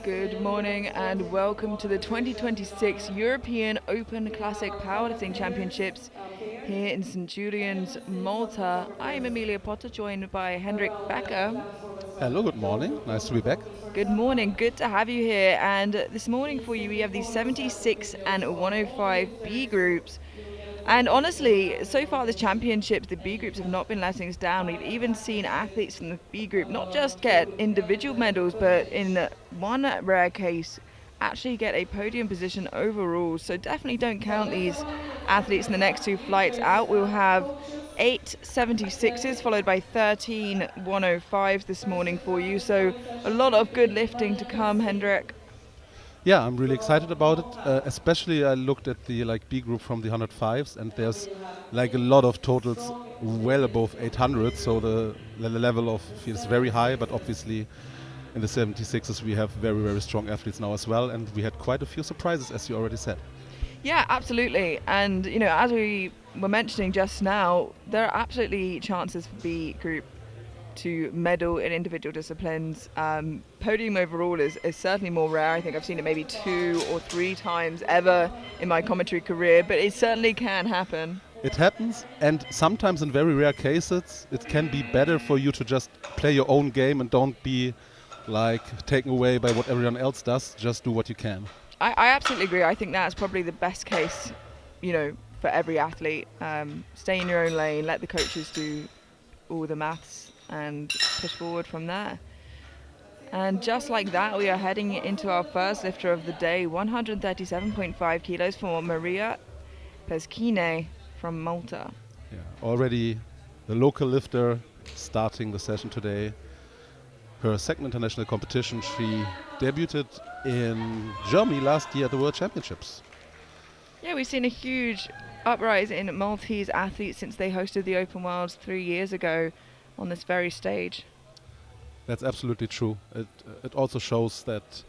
Good morning and welcome to the 2026 European Open Classic Powerlifting Championships here in St. Julian's, Malta. I am Amelia Potter, joined by Hendrik Becker. Hello, good morning. Nice to be back. Good morning, good to have you here. And this morning for you, we have the 76 and 105 B groups. And honestly, so far this championships, the B groups have not been letting us down. We've even seen athletes from the B group not just get individual medals, but in one rare case, actually get a podium position overall. So definitely don't count these athletes in the next two flights out. We'll have 8 76s followed by 13 105s this morning for you. So a lot of good lifting to come, Hendrik. Yeah, I'm really excited about it. Especially I looked at the B group from the 105s, and there's a lot of totals well above 800. So the level of field is very high, but obviously in the 76s we have very strong athletes now as well, and we had quite a few surprises, as you already said. Yeah, absolutely. And, as we were mentioning just now, there are absolutely chances for B group to medal in individual disciplines. Podium overall is certainly more rare. I think I've seen it maybe 2 or 3 times ever in my commentary career, but it certainly can happen. It happens, and sometimes in very rare cases, it can be better for you to just play your own game and don't be taken away by what everyone else does. Just do what you can. I absolutely agree. I think that's probably the best case, for every athlete. Stay in your own lane, let the coaches do all the maths and push forward from there. And just like that, we are heading into our first lifter of the day, 137.5 kilos for Maria Peschine from Malta. Yeah, already the local lifter starting the session today. Her second international competition. She debuted in Germany last year at the World Championships. Yeah, we've seen a huge uprise in Maltese athletes since they hosted the Open Worlds 3 years ago on this very stage. That's absolutely true. It also shows that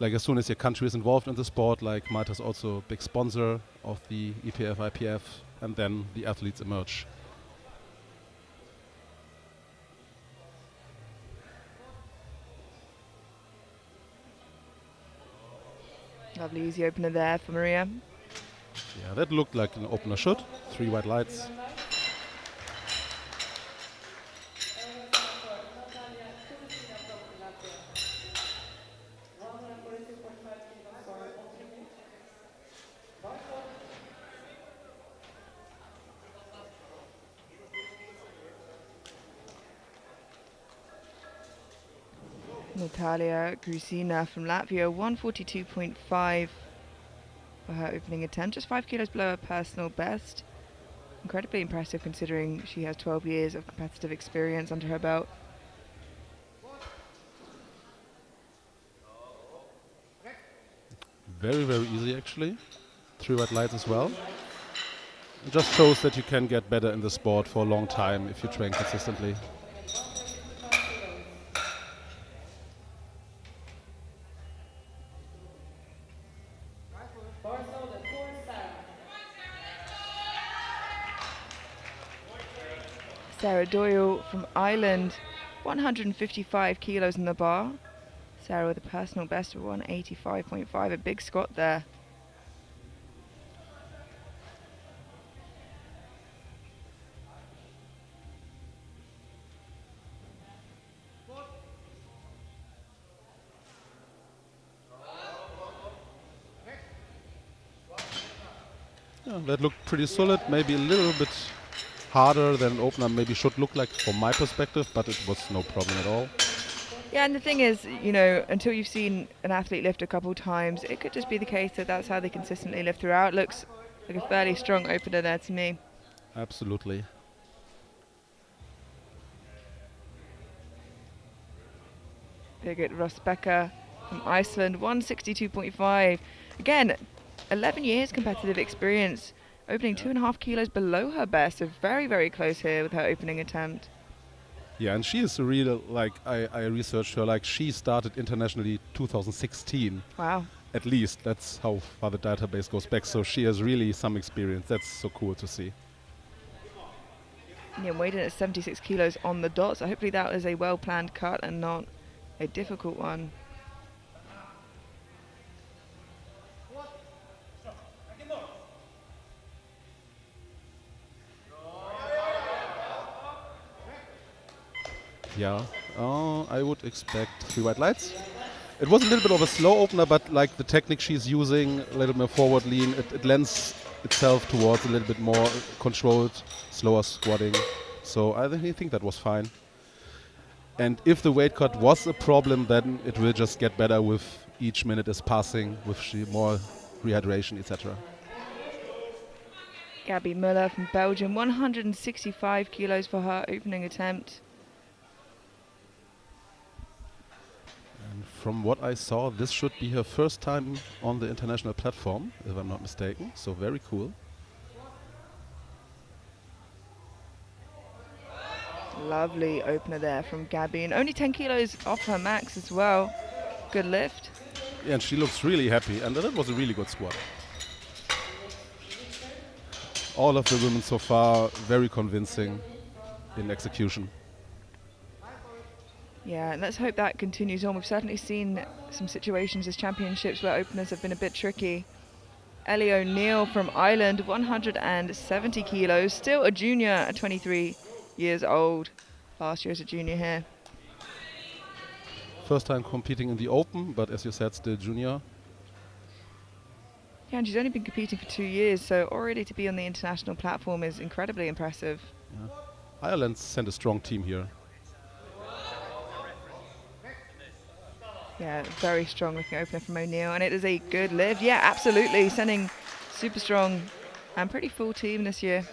as soon as your country is involved in the sport, Malta is also a big sponsor of the EPF, IPF, and then the athletes emerge. Lovely easy opener there for Maria. Yeah, that looked like an opener should. 3 white lights. Natalia Grusina from Latvia, 142.5 for her opening attempt, just 5 kilos below her personal best. Incredibly impressive considering she has 12 years of competitive experience under her belt. Very easy actually. 3 white lights as well. It just shows that you can get better in the sport for a long time if you train consistently. Sarah Doyle from Ireland, 155 kilos in the bar. Sarah with a personal best of 185.5, a big squat there. Yeah, that looked pretty solid, maybe a little bit harder than an opener maybe should look like from my perspective, but it was no problem at all. Yeah, and the thing is, until you've seen an athlete lift a couple times, it could just be the case that that's how they consistently lift throughout. Looks like a fairly strong opener there to me. Absolutely. Birgit Rosbecker from Iceland, 162.5. Again, 11 years competitive experience, opening 2.5 kilos below her best, so very close here with her opening attempt. Yeah, and she is a real, I researched her, she started internationally 2016. Wow. At least, that's how far the database goes back, so she has really some experience. That's so cool to see. Yeah, weighed in at 76 kilos on the dot, so hopefully that was a well-planned cut and not a difficult one. Yeah, I would expect 3 white lights. It was a little bit of a slow opener, but like the technique she's using, a little more forward lean, it lends itself towards a little bit more controlled, slower squatting. So I think that was fine. And if the weight cut was a problem, then it will just get better with each minute is passing, with more rehydration, etc. Gabby Muller from Belgium, 165 kilos for her opening attempt. And from what I saw, this should be her first time on the international platform, if I'm not mistaken. So very cool. Lovely opener there from Gabby, and only 10 kilos off her max as well. Good lift. Yeah, and she looks really happy, and that was a really good squat. All of the women so far very convincing in execution. Yeah, and let's hope that continues on. We've certainly seen some situations as championships where openers have been a bit tricky. Ellie O'Neill from Ireland, 170 kilos, still a junior at 23 years old. Last year as a junior here. First time competing in the Open, but as you said, still junior. Yeah, and she's only been competing for 2 years, so already to be on the international platform is incredibly impressive. Yeah. Ireland sent a strong team here. Yeah, very strong looking opener from O'Neill, and it is a good lift. Yeah, absolutely, sending super strong and pretty full team this year.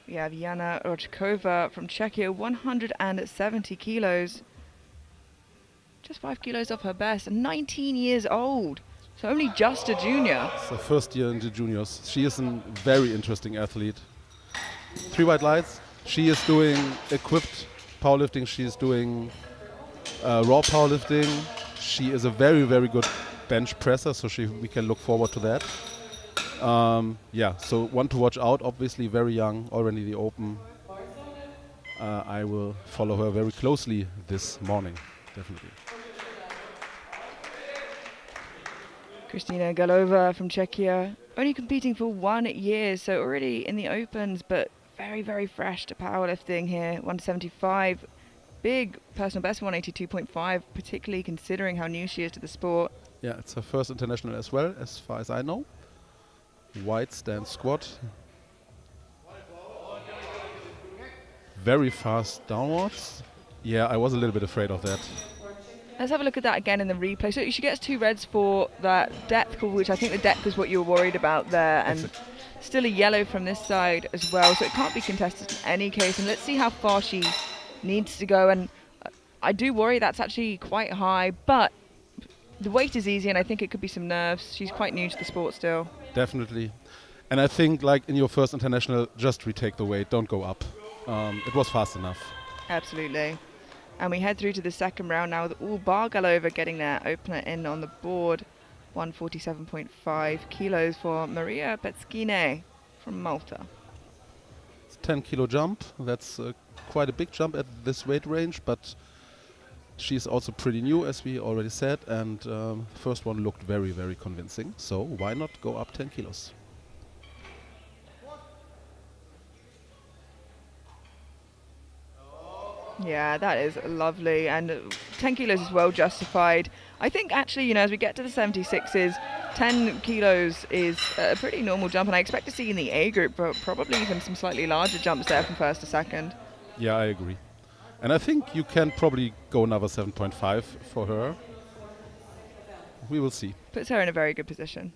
We have Jana Ročkova from Czechia, 170 kilos. Just 5 kilos off her best, and 19 years old. So only just a junior. It's her first year in the juniors. She is a very interesting athlete. 3 white lights. She is doing equipped powerlifting. She is doing raw powerlifting. She is a very, very good bench presser, so we can look forward to that. Yeah, so one to watch out, obviously very young, already the Open. I will follow her very closely this morning, definitely. Kristina Galova from Czechia, only competing for 1 year, so already in the Opens, but very, very fresh to powerlifting here. 175, big personal best, 182.5, particularly considering how new she is to the sport. Yeah, it's her first international as well, as far as I know. White stand squat. Very fast downwards. Yeah, I was a little bit afraid of that. Let's have a look at that again in the replay. So she gets 2 reds for that depth call, which I think the depth is what you were worried about there. And still a yellow from this side as well. So it can't be contested in any case. And let's see how far she needs to go. And I do worry that's actually quite high. But the weight is easy, and I think it could be some nerves. She's quite new to the sport still. Definitely. And I think, like in your first international, just retake the weight. Don't go up. It was fast enough. Absolutely. And we head through to the second round now with all Galova getting their opener in on the board. 147.5 kilos for Maria Petskine from Malta. It's 10 kilo jump. That's quite a big jump at this weight range, but she's also pretty new, as we already said, and first one looked very, very convincing. So why not go up 10 kilos? Yeah, that is lovely, and 10 kilos is well justified. I think actually, as we get to the 76s, 10 kilos is a pretty normal jump, and I expect to see in the A group, but probably even some slightly larger jumps there from first to second. Yeah, I agree. And I think you can probably go another 7.5 for her. We will see. Puts her in a very good position.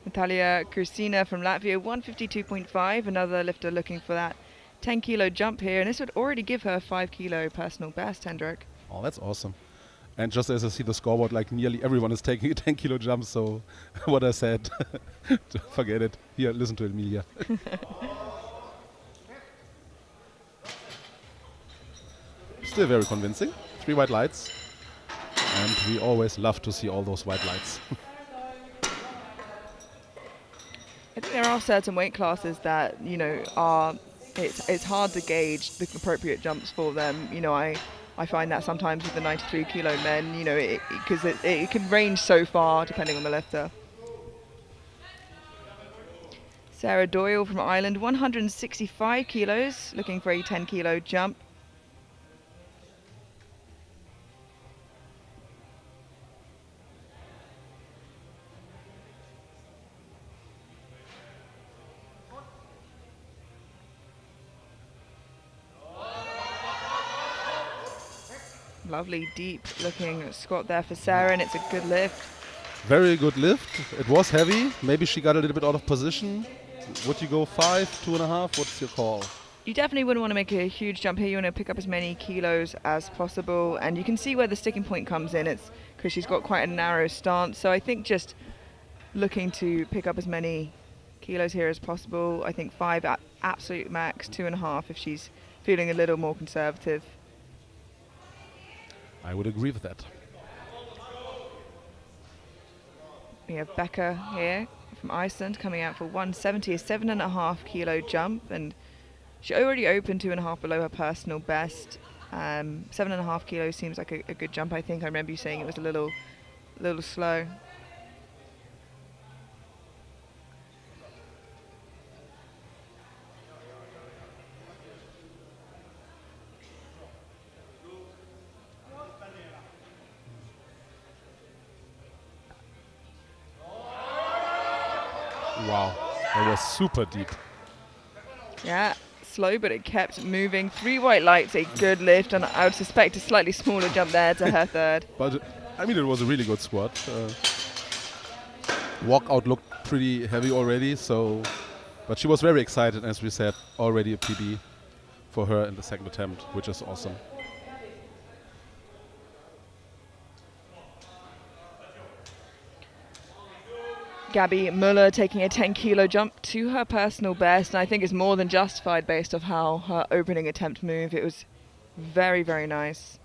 Natalia Kristina from Latvia, 152.5, another lifter looking for that 10 kilo jump here, and this would already give her 5 kilo personal best, Hendrik. Oh, that's awesome. And just as I see the scoreboard, like nearly everyone is taking a 10 kilo jump, so what I said, forget it. Here, listen to Emilia. Still very convincing. 3 white lights. And we always love to see all those white lights. I think there are certain weight classes that, are it's hard to gauge the appropriate jumps for them. I find that sometimes with the 93 kilo men, because it can range so far depending on the lifter. Sarah Doyle from Ireland, 165 kilos, looking for a 10 kilo jump. Lovely deep looking squat there for Sarah, and it's a good lift. Very good lift. It was heavy. Maybe she got a little bit out of position. Would you go 5, 2.5? What's your call? You definitely wouldn't want to make a huge jump here. You want to pick up as many kilos as possible, and you can see where the sticking point comes in. It's because she's got quite a narrow stance, so I think just looking to pick up as many kilos here as possible. I think 5 at absolute max, 2.5 if she's feeling a little more conservative. I would agree with that. We have Becca here from Iceland coming out for 170, a 7.5 kilo jump, and she already opened 2.5 below her personal best. 7.5 kilos seems like a good jump. I think I remember you saying it was a little slow. Wow, that was super deep. Yeah, slow, but it kept moving. 3 white lights, a good lift, and I would suspect a slightly smaller jump there to her third. But I mean, it was a really good squat. Walkout looked pretty heavy already, but she was very excited, as we said, already a PB for her in the second attempt, which is awesome. Gabby Muller taking a 10 kilo jump to her personal best, and I think is more than justified based off how her opening attempt moved. It was very, very nice.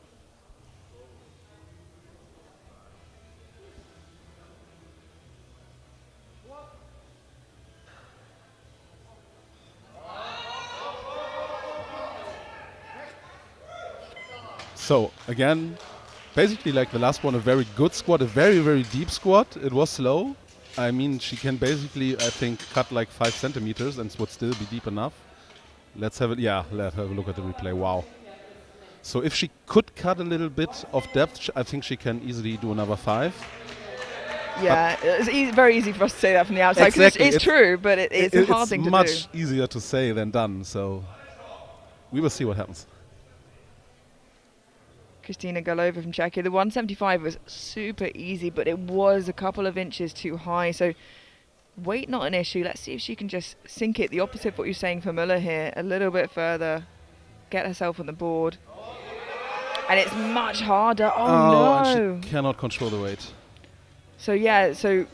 So again, basically like the last one, a very good squat, a very, very deep squat. It was slow. I mean, she can basically, I think, cut like 5 centimeters and would still be deep enough. Let's have a look at the replay. Wow. So if she could cut a little bit of depth, I think she can easily do another 5. Yeah, it's very easy for us to say that from the outside. Exactly. It's true, but it's a hard thing to do. It's much easier to say than done. So we will see what happens. Kristina Galova from Czechia. The 175 was super easy, but it was a couple of inches too high. So weight not an issue. Let's see if she can just sink it. The opposite of what you're saying for Muller here. A little bit further. Get herself on the board. And it's much harder. Oh no. And she cannot control the weight. So yeah, so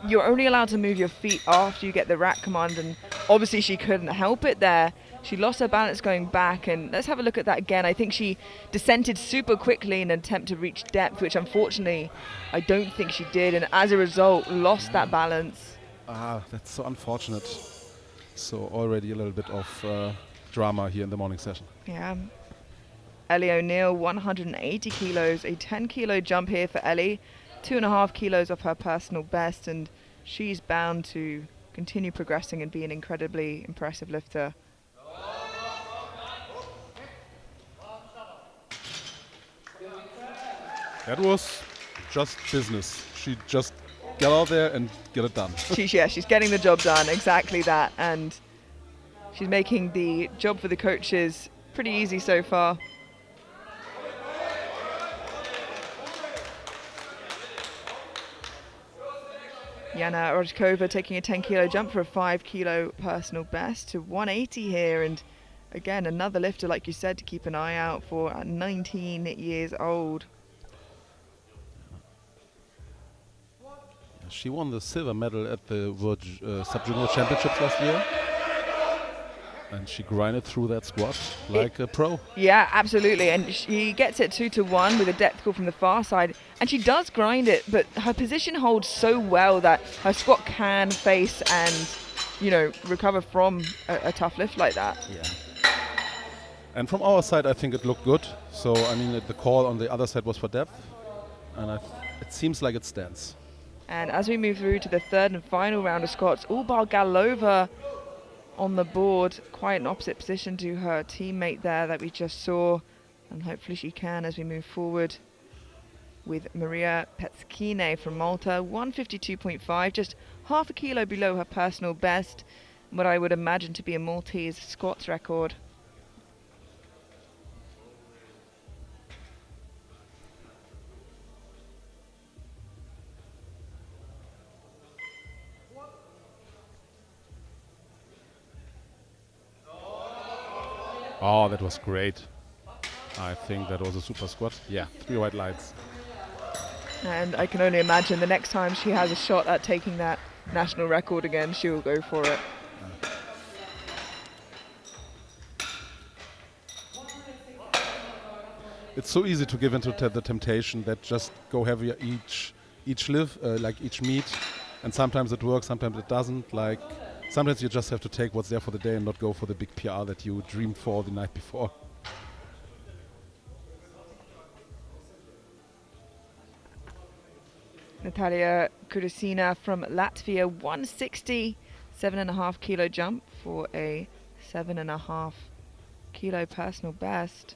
you're only allowed to move your feet after you get the rack command, and obviously she couldn't help it there. She lost her balance going back, and let's have a look at that again. I think she descended super quickly in an attempt to reach depth, which unfortunately I don't think she did, and as a result lost that balance. That's so unfortunate. So already a little bit of drama here in the morning session. Yeah. Ellie O'Neill, 180 kilos, a 10 kilo jump here for Ellie, 2.5 kilos off her personal best, and she's bound to continue progressing and be an incredibly impressive lifter. That was just business. She just got out there and get it done. She's getting the job done, exactly that, and she's making the job for the coaches pretty easy so far. Yana Rojkova taking a 10 kilo jump for a 5 kilo personal best to 180 here, and again another lifter, like you said, to keep an eye out for at 19 years old. She won the silver medal at the World Sub-Junior Championships last year. And she grinded through that squat like a pro. Yeah, absolutely. And she gets it 2-1 with a depth call from the far side. And she does grind it, but her position holds so well that her squat can face and recover from a tough lift like that. Yeah. And from our side, I think it looked good. So, I mean, the call on the other side was for depth. And it seems like it stands. And as we move through to the third and final round of squats, all bar Galova on the board, quite an opposite position to her teammate there that we just saw. And hopefully she can as we move forward with Maria Petskine from Malta, 152.5, just half a kilo below her personal best, what I would imagine to be a Maltese squats record. Oh, that was great. I think that was a super squat. Yeah, 3 white lights. And I can only imagine the next time she has a shot at taking that national record again, she will go for it. It's so easy to give into the temptation that just go heavier each lift, like each meet, and sometimes it works, sometimes it doesn't. Like sometimes you just have to take what's there for the day and not go for the big PR that you dreamed for the night before. Natalia Kurasina from Latvia, 160, 7.5 kilo jump for a 7.5 kilo personal best.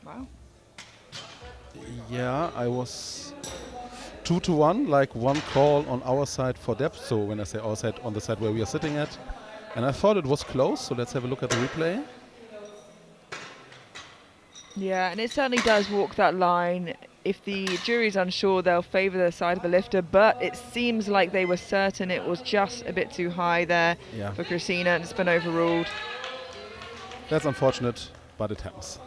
Wow. Yeah, I was 2-1, like one call on our side for depth. So when I say our side, on the side where we are sitting at. And I thought it was close, so let's have a look at the replay. Yeah, and it certainly does walk that line. If the jury's unsure, they'll favour the side of the lifter, but it seems like they were certain it was just a bit too high there for Christina, and it's been overruled. That's unfortunate, but it happens.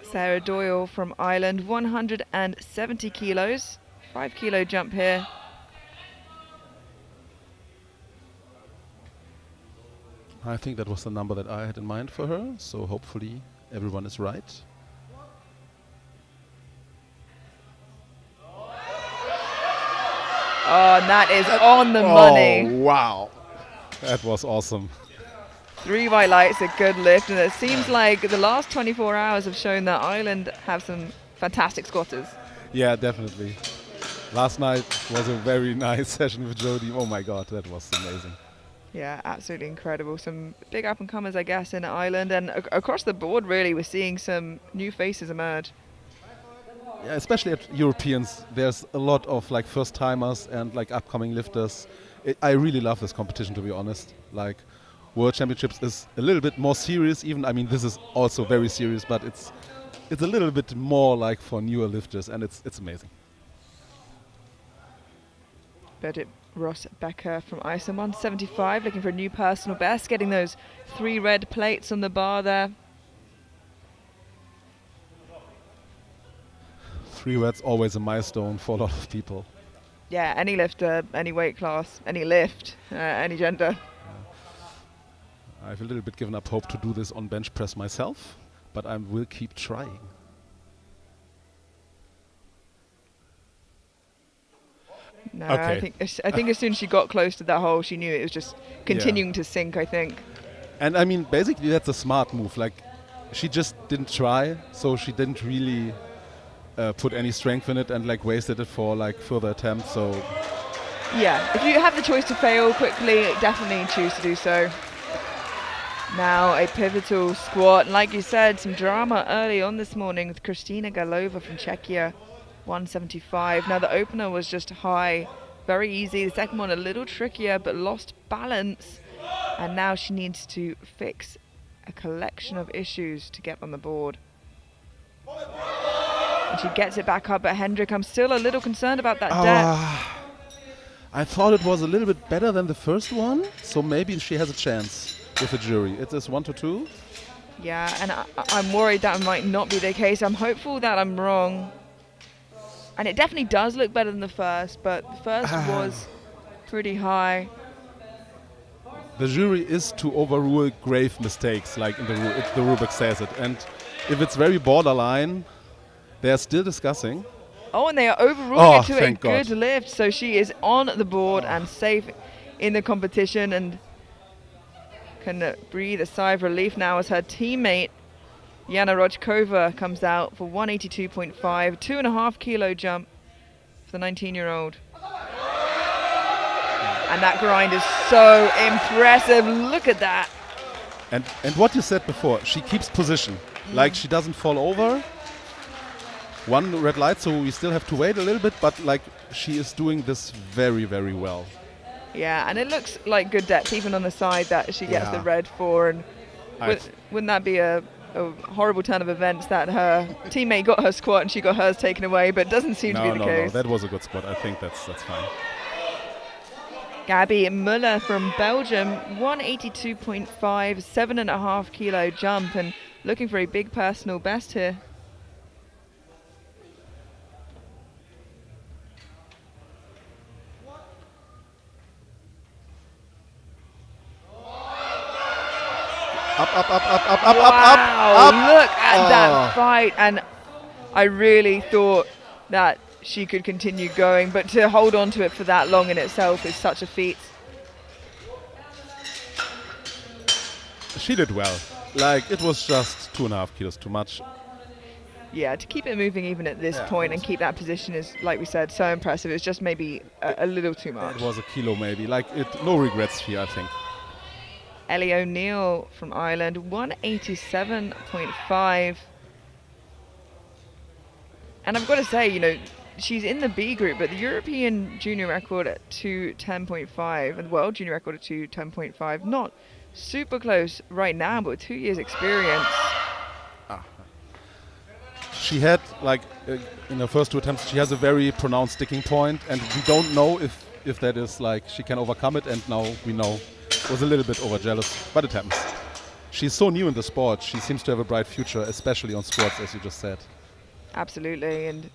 Sarah Doyle from Ireland, 170 kilos, 5 kilo jump here. I think that was the number that I had in mind for her, so hopefully everyone is right. Oh, and that is on the money. Oh, wow. That was awesome. 3 white lights, a good lift, and it seems like the last 24 hours have shown that Ireland have some fantastic squatters. Yeah, definitely. Last night was a very nice session with Jodie. Oh my God, that was amazing. Yeah, absolutely incredible. Some big up-and-comers, I guess, in Ireland, and across the board, really, we're seeing some new faces emerge. Yeah, especially at Europeans, there's a lot of like first-timers and like upcoming lifters. I really love this competition, to be honest. Like, World Championships is a little bit more serious. Even, I mean, this is also very serious, but it's a little bit more like for newer lifters, and it's amazing. Birgit Ross Becker from Iceland, 175, looking for a new personal best, getting those 3 red plates on the bar there. 3 reds, always a milestone for a lot of people. Yeah, any lifter, any weight class, any lift, any gender. I've a little bit given up hope to do this on bench press myself, but I will keep trying. No, Okay. I think as soon as she got close to that hole, she knew it was just continuing to sink, I think. And I mean, basically that's a smart move. Like, she just didn't try, so she didn't really put any strength in it and like wasted it for like further attempts. So yeah, if you have the choice to fail quickly, definitely choose to do so. Now a pivotal squat, and like you said, some drama early on this morning with Kristina Galova from Czechia, 175. Now the opener was just high, very easy. The second one a little trickier, but lost balance, and now she needs to fix a collection of issues to get on the board. And she gets it back up, but Hendrik, I'm still a little concerned about that depth. I thought it was a little bit better than the first one, so maybe she has a chance with the jury. It is 1-2. Yeah, and I'm worried that might not be the case. I'm hopeful that I'm wrong. And it definitely does look better than the first, but the first was pretty high. The jury is to overrule grave mistakes, like in the rubric says it. And if it's very borderline, they're still discussing. Oh, and they are overruling Oh, it to a thank good God. lift. So she is on the board and safe in the competition and can breathe a sigh of relief now as her teammate Yana Rojkova comes out for 182.5, 2.5 kilo jump for the 19-year-old. And that grind is so impressive. Look at that. And what you said before, she keeps position. Like she doesn't fall over. One red light, so we still have to wait a little bit, but like she is doing this very, very well. Yeah, and it looks like good depth even on the side that she gets the Yeah. red for. And wouldn't that be a horrible turn of events that her teammate got her squat and she got hers taken away, but doesn't seem to be the No, case. that was a good spot. I think that's fine. Gabby Muller from Belgium, 182.5, 7.5 kilo jump, and looking for a big personal best here. Up, Wow, up. look at that fight. And I really thought that she could continue going, but to hold on to it for that long in itself is such a feat. She did well. Like it was just 2.5 kilos too much. Yeah, to keep it moving even at this point and keep that position is, like we said, so impressive. It's just maybe a little too much. It was a kilo maybe. Like no regrets here, I think. Ellie O'Neill from Ireland, 187.5. And I've got to say, you know, she's in the B group, but the European junior record at 210.5 and the world junior record at 210.5, not super close right now, but with 2 years experience. She had, like, in her first two attempts, she has a very pronounced sticking point, and we don't know if that is, like, she can overcome it, and now we know. Was a little bit overjealous, but it happens. She's so new in the sport. She seems to have a bright future, especially on squats, as you just said. Absolutely, and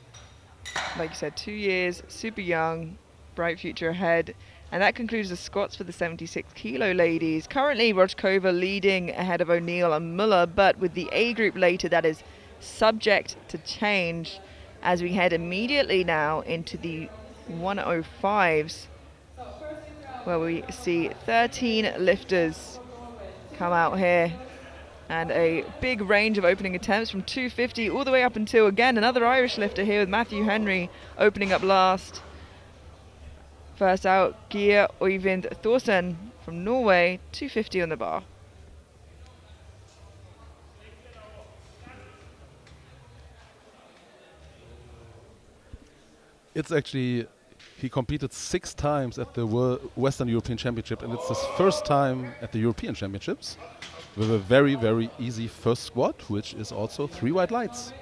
like you said, 2 years, super young, bright future ahead. And that concludes the squats for the 76 kilo ladies. Currently, Rojkova leading ahead of O'Neill and Muller, but with the A group later, that is subject to change as we head immediately now into the 105s, where we see 13 lifters come out here and a big range of opening attempts from 250 all the way up until, again, another Irish lifter here with Matthew Henry opening up last. First out, Geir Øyvind Thorsen from Norway, 250 on the bar. It's actually, he competed 6 times at the Western European Championship, and it's his first time at the European Championships with a very, very easy first squat, which is also 3 white lights.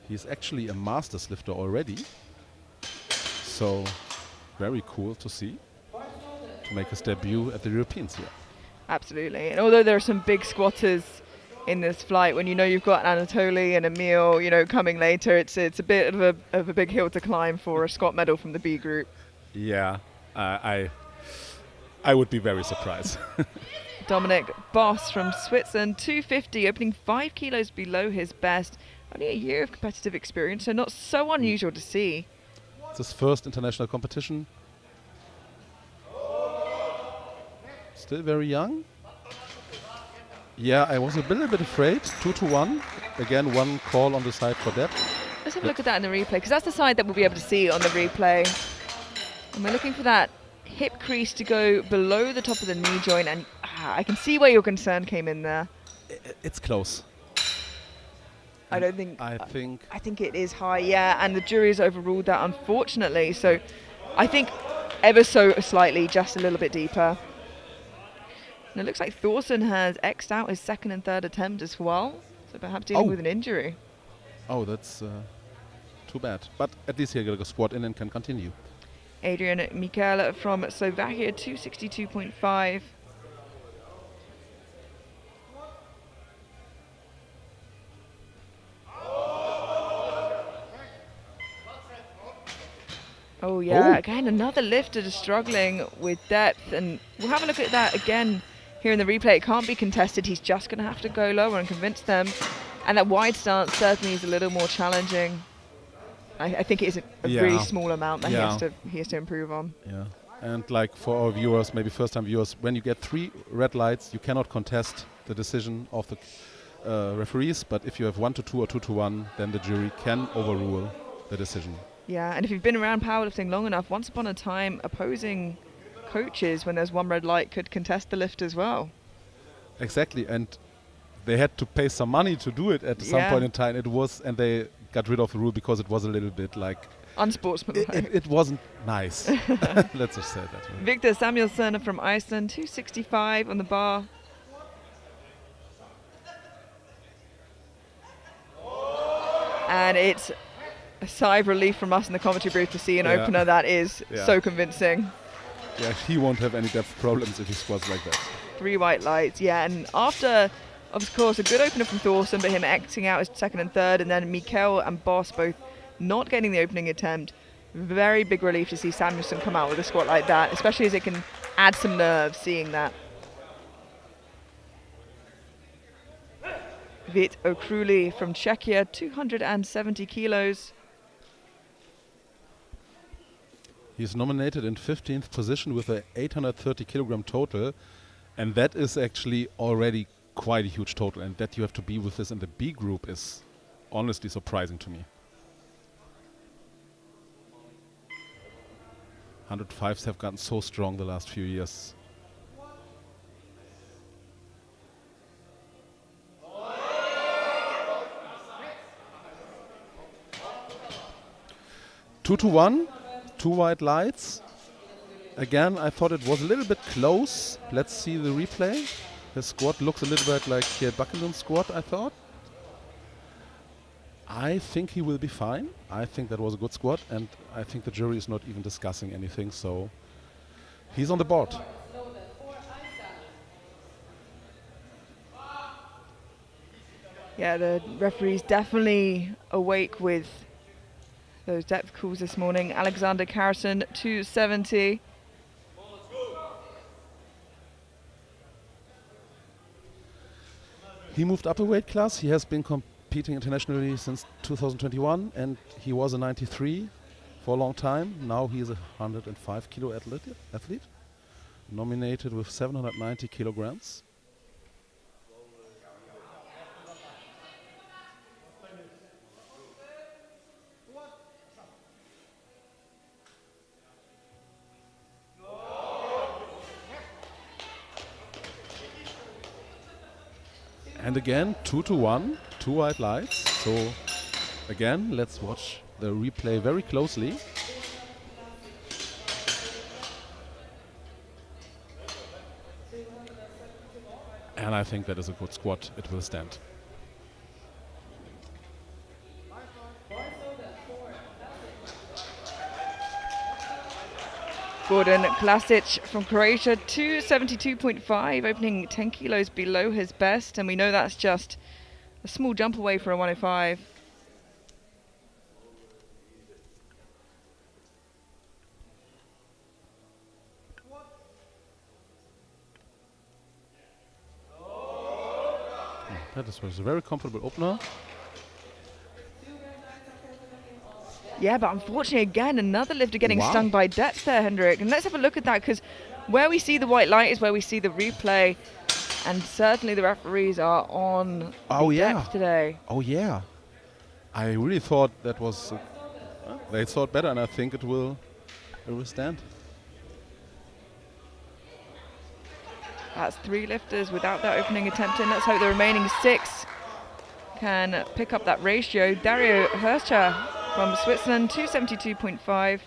He's actually a masters lifter already, so very cool to see, to make his debut at the Europeans here. Absolutely, and although there are some big squatters in this flight, when you know you've got Anatoly and Emil, you know, coming later, it's a bit of a big hill to climb for a squat medal from the B group. Yeah, I would be very surprised. Dominic Boss from Switzerland, 250, opening 5 kilos below his best. Only a year of competitive experience, so not so unusual to see. It's his first international competition. Still very young. Yeah, I was a little bit afraid. 2-1. Again, one call on the side for depth. Let's have a look at that in the replay, because that's the side that we'll be able to see on the replay. And we're looking for that hip crease to go below the top of the knee joint, and I can see where your concern came in there. It's close. I think it is high, yeah, and the jury has overruled that, unfortunately. So I think ever so slightly, just a little bit deeper. And it looks like Thorsen has X'd out his second and third attempt as well, so perhaps dealing with an injury. Oh, that's too bad. But at least he'll get a squat in and can continue. Adrian Mikel from Slovakia, 262.5. Oh yeah, again, another lifter just struggling with depth, and we'll have a look at that again Here in the replay, it can't be contested. He's just going to have to go lower and convince them. And that wide stance certainly is a little more challenging. I think it is a really small amount that he has to improve on. Yeah. And like for our viewers, maybe first-time viewers, when you get 3 red lights, you cannot contest the decision of the referees. But if you have 1-2 or 2-1, then the jury can overrule the decision. Yeah, and if you've been around powerlifting long enough, once upon a time, opposing coaches, when there's 1 red light, could contest the lift as well. Exactly, and they had to pay some money to do it at some point in time. And they got rid of the rule because it was a little bit like unsportsmanlike. It wasn't nice. Let's just say that. Victor Samuelsson from Iceland, 265 on the bar. And it's a sigh of relief from us in the commentary booth to see an opener that is so convincing. Yeah, he won't have any depth problems if he squats like that. 3 white lights, and after, of course, a good opener from Thorson, but him Xing out his second and third, and then Mikkel and Boss both not getting the opening attempt. Very big relief to see Samuelsson come out with a squat like that, especially as it can add some nerve seeing that. Vit Okruli from Czechia, 270 kilos. He's nominated in 15th position with a 830 kilogram total, and that is actually already quite a huge total, and that you have to be with this in the B group is honestly surprising to me. 105s have gotten so strong the last few years. Two to 1, 2 white lights. Again, I thought it was a little bit close. Let's see the replay. His squat looks a little bit like Buckingham's squat, I thought. I think he will be fine. I think that was a good squat, and I think the jury is not even discussing anything, so he's on the board. Yeah, the referee's definitely awake with those depth calls this morning. Alexander Carrison, 270. He moved up a weight class. He has been competing internationally since 2021, and he was a 93 for a long time. Now he is a 105 kilo athlete, nominated with 790 kilograms. And again, 2 to 1, 2 white lights. So again, let's watch the replay very closely. And I think that is a good squat. It will stand. Gordon Klasic from Croatia, 272.5, opening 10 kilos below his best, and we know that's just a small jump away for a 105. That was a very comfortable opener. Yeah, but unfortunately, again, another lifter getting stung by depth there, Hendrik. And let's have a look at that, because where we see the white light is where we see the replay. And certainly the referees are on depth today. Oh, yeah. I really thought that was... they thought better, and I think it will stand. That's 3 lifters without that opening attempt in. Let's hope the remaining 6 can pick up that ratio. Dario Hirscher from Switzerland, 272.5.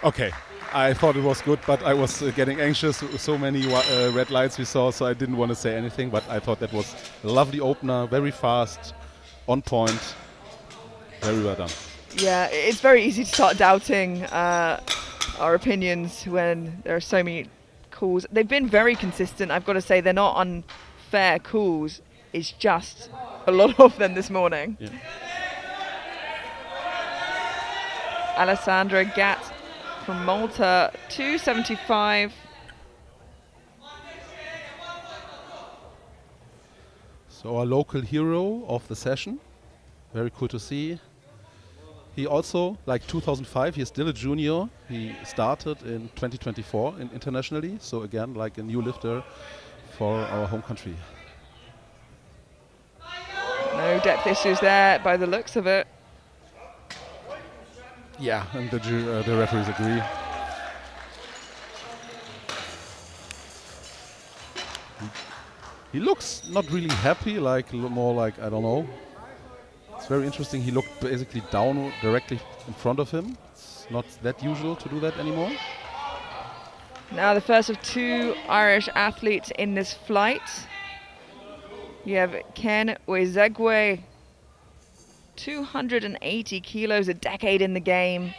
Okay, I thought it was good, but I was getting anxious. So many red lights we saw, so I didn't want to say anything. But I thought that was a lovely opener, very fast, on point, very well done. Yeah, it's very easy to start doubting our opinions when there are so many calls. They've been very consistent. I've got to say, they're not unfair calls. It's just a lot of them this morning. Yeah. Alessandra Gatt from Malta, 275. So our local hero of the session, very cool to see. He also, like 2005, he's still a junior. He started in 2024 internationally. So again, like a new lifter for our home country. No depth issues there by the looks of it. Yeah, and the referees agree. He looks not really happy, like more like, I don't know. It's very interesting. He looked basically down directly in front of him. It's not that usual to do that anymore. Now the first of two Irish athletes in this flight. You have Ken Wezegwe, 280 kilos, a decade in the game.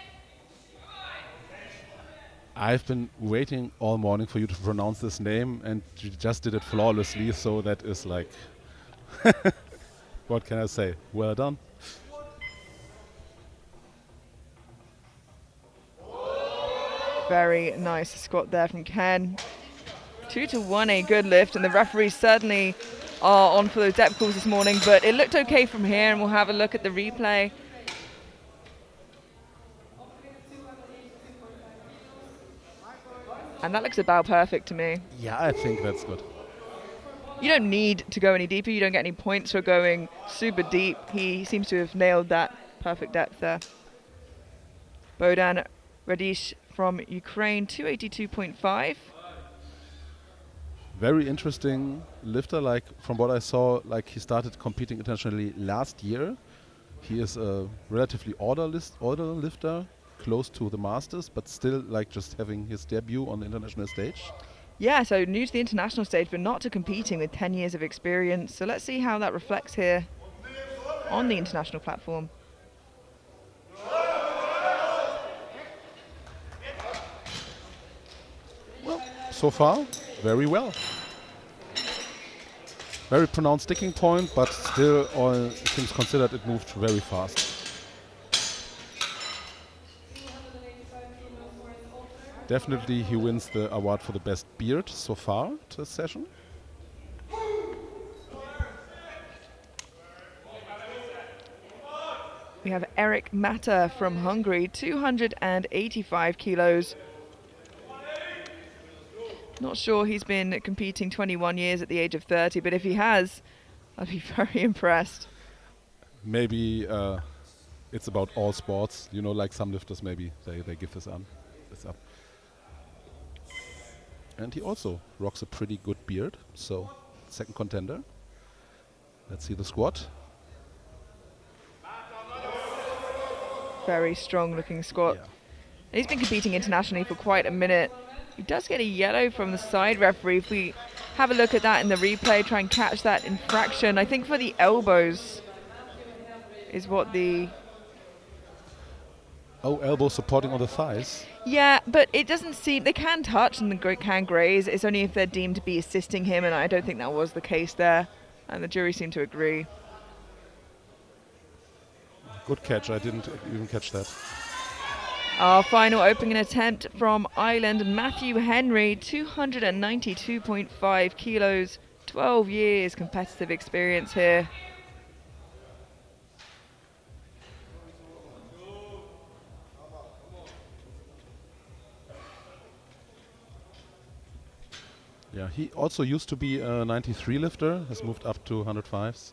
I've been waiting all morning for you to pronounce this name, and you just did it flawlessly, so that is like, what can I say? Well done. Very nice squat there from Ken. 2-1, a good lift, and the referees certainly are on for those depth calls this morning, but it looked okay from here, and we'll have a look at the replay. And that looks about perfect to me. Yeah, I think that's good. You don't need to go any deeper. You don't get any points for going super deep. He seems to have nailed that perfect depth there. Bohdan Radish from Ukraine, 282.5. Very interesting lifter. Like from what I saw, like he started competing internationally last year. He is a relatively older lifter, close to the masters, but still like just having his debut on the international stage. Yeah, so new to the international stage, but not to competing with 10 years of experience. So let's see how that reflects here on the international platform. Well, so far, very well. Very pronounced sticking point, but still, all things considered, it moved very fast. Definitely he wins the award for the best beard so far this session. We have Eric Mata from Hungary, 285 kilos. Not sure he's been competing 21 years at the age of 30, but if he has, I'd be very impressed. Maybe it's about all sports, you know, like some lifters maybe they give this up. And he also rocks a pretty good beard, so second contender. Let's see the squat. Very strong looking squat. Yeah. He's been competing internationally for quite a minute. He does get a yellow from the side referee. If we have a look at that in the replay, try and catch that infraction. I think for the elbows is what the... Oh, elbow supporting on the thighs. Yeah, but it doesn't seem... They can touch and they can graze. It's only if they're deemed to be assisting him, and I don't think that was the case there. And the jury seemed to agree. Good catch, I didn't even catch that. Our final opening attempt from Ireland, Matthew Henry, 292.5 kilos, 12 years competitive experience here. Yeah, he also used to be a 93 lifter, has moved up to 105s,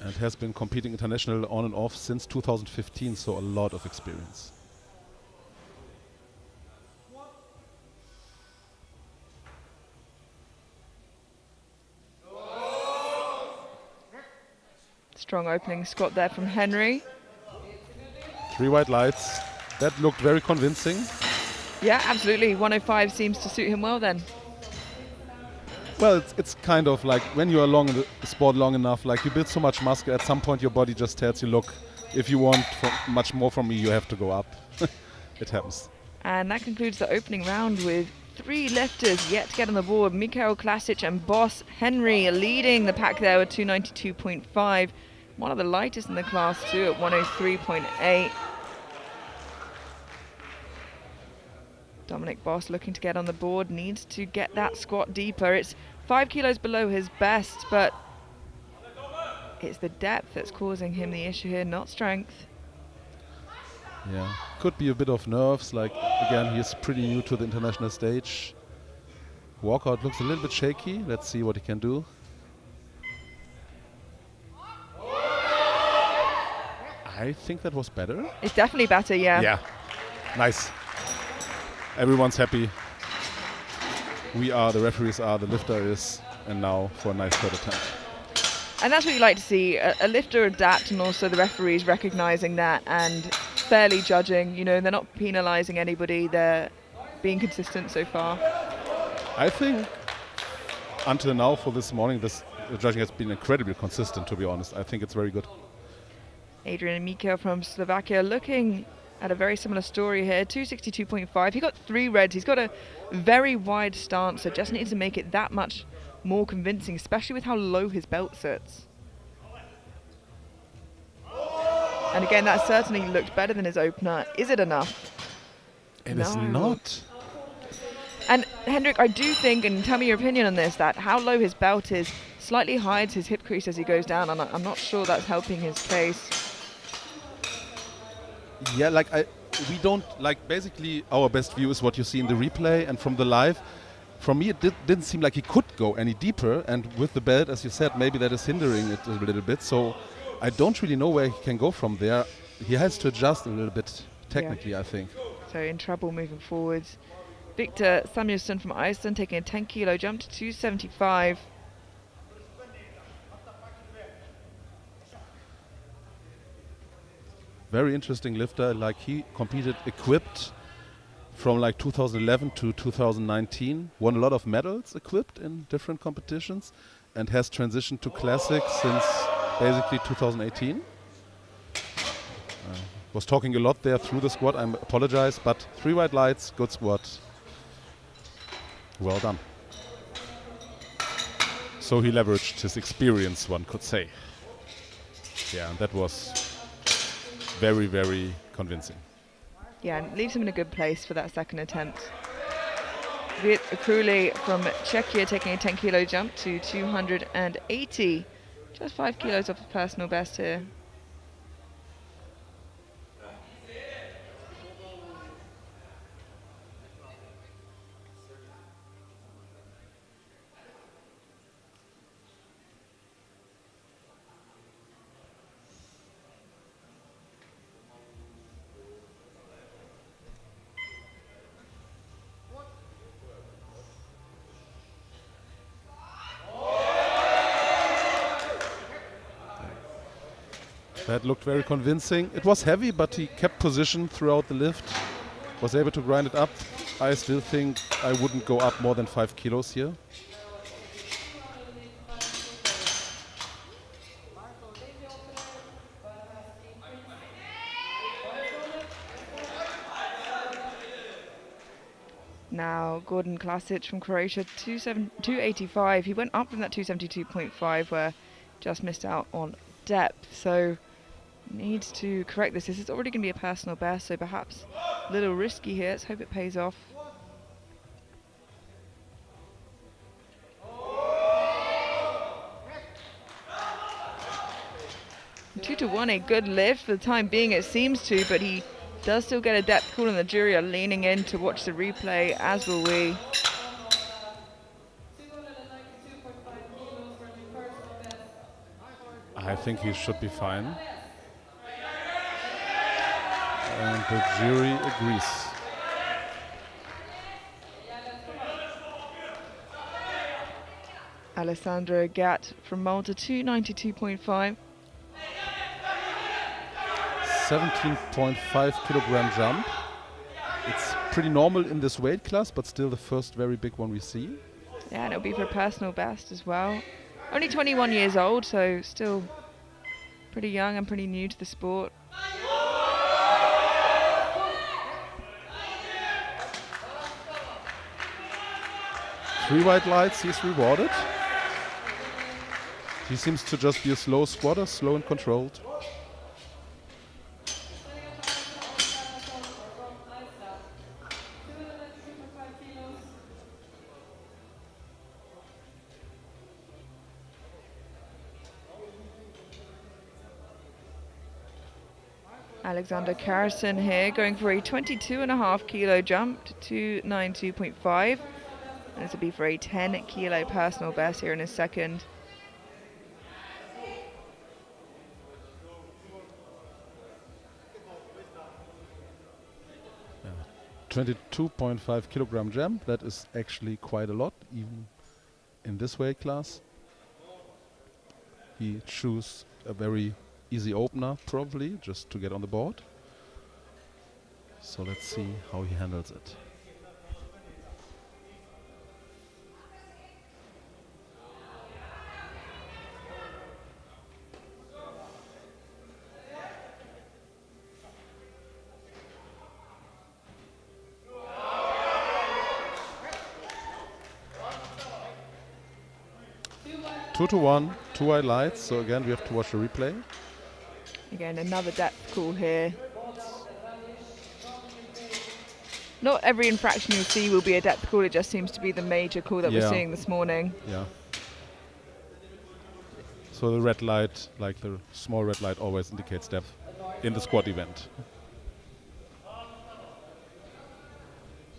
and has been competing international on and off since 2015, so a lot of experience. Strong opening squat there from Henry. 3 white lights. That looked very convincing. Yeah, absolutely. 105 seems to suit him well then. Well, it's kind of like when you are long in the sport long enough, like you build so much muscle, at some point your body just tells you, look, if you want much more from me, you have to go up. It happens. And that concludes the opening round with 3 lifters yet to get on the board. Mikhail Klasic and Boss Henry leading the pack there with 292.5. One of the lightest in the class too at 103.8. Dominic Boss looking to get on the board, needs to get that squat deeper. It's 5 kilos below his best, but it's the depth that's causing him the issue here, not strength. Yeah, could be a bit of nerves. Like, again, he's pretty new to the international stage. Walkout looks a little bit shaky. Let's see what he can do. I think that was better. It's definitely better, yeah. Yeah, nice. Everyone's happy. We are, the referees are, the lifter is, and now for a nice third attempt. And that's what you like to see, a lifter adapt, and also the referees recognizing that and fairly judging. You know, they're not penalizing anybody, they're being consistent so far. I think until now for this morning, the judging has been incredibly consistent, to be honest. I think it's very good. Adrian Mikhail from Slovakia looking at a very similar story here, 262.5. He got 3 reds. He's got a very wide stance, so just needs to make it that much more convincing, especially with how low his belt sits. And again, that certainly looked better than his opener. Is it enough? It is not. And Hendrik, I do think, and tell me your opinion on this, that how low his belt is slightly hides his hip crease as he goes down, and I'm not sure that's helping his case. Yeah, like we don't, like, basically our best view is what you see in the replay and from the live. From me, it didn't seem like he could go any deeper, and with the belt, as you said, maybe that is hindering it a little bit. So I don't really know where he can go from there. He has to adjust a little bit technically, yeah. I think. So in trouble moving forwards. Victor Samuelsson from Iceland taking a 10 kilo jump to 275. Very interesting lifter. Like, he competed equipped from like 2011 to 2019, won a lot of medals equipped in different competitions, and has transitioned to classic since basically 2018. Was talking a lot there through the squat, I apologize, but 3 white lights, good squat. Well done. So he leveraged his experience, one could say. Yeah, and that was very, very convincing. Yeah, and leaves him in a good place for that second attempt. Vit Akruli from Czechia taking a 10 kilo jump to 280. Just 5 kilos off his personal best here. That looked very convincing. It was heavy, but he kept position throughout the lift. Was able to grind it up. I still think I wouldn't go up more than 5 kilos here. Now Gordon Klasic from Croatia, 285. He went up from that 272.5 where just missed out on depth. So needs to correct this. This is already going to be a personal best, so perhaps a little risky here. Let's hope it pays off. And 2-1, a good lift for the time being, it seems to, but he does still get a depth call, and the jury are leaning in to watch the replay, as will we. I think he should be fine. And the jury agrees. Alessandro Gatt from Malta, 292.5. 17.5 kilogram jump. It's pretty normal in this weight class, but still the first very big one we see. Yeah, and it'll be for a personal best as well. Only 21 years old, so still pretty young and pretty new to the sport. Three white lights, he's rewarded. He seems to just be a slow squatter, slow and controlled. Alexander Karasson here going for a 22.5 kilo jump to 292.5. And this will be for a 10 kilo personal best here in a second. Yeah. 22.5 kilogram jump, that is actually quite a lot, even in this weight class. He chose a very easy opener, probably, just to get on the board. So let's see how he handles it. Two to one, two white lights. So again, we have to watch the replay. Again, another depth call here. Not every infraction you see will be a depth call. It just seems to be the major call that we're seeing this morning. Yeah. So the red light, like the small red light, always indicates depth in the squat event.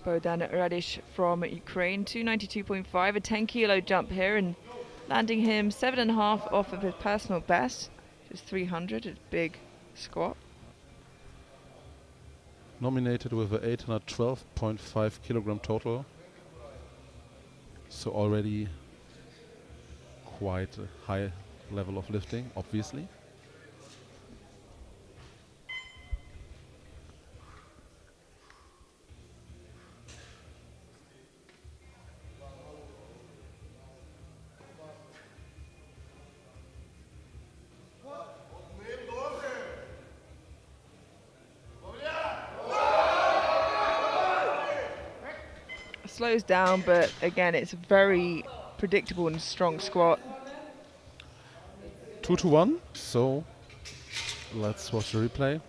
Bohdan Radish from Ukraine, 292.5, a 10 kilo jump here and landing him 7.5 off of his personal best, which is 300, a big squat. Nominated with a 812.5 kilogram total. So already quite a high level of lifting, obviously. Slows down, but again, it's a very predictable and strong squat. 2 to 1, so let's watch the replay.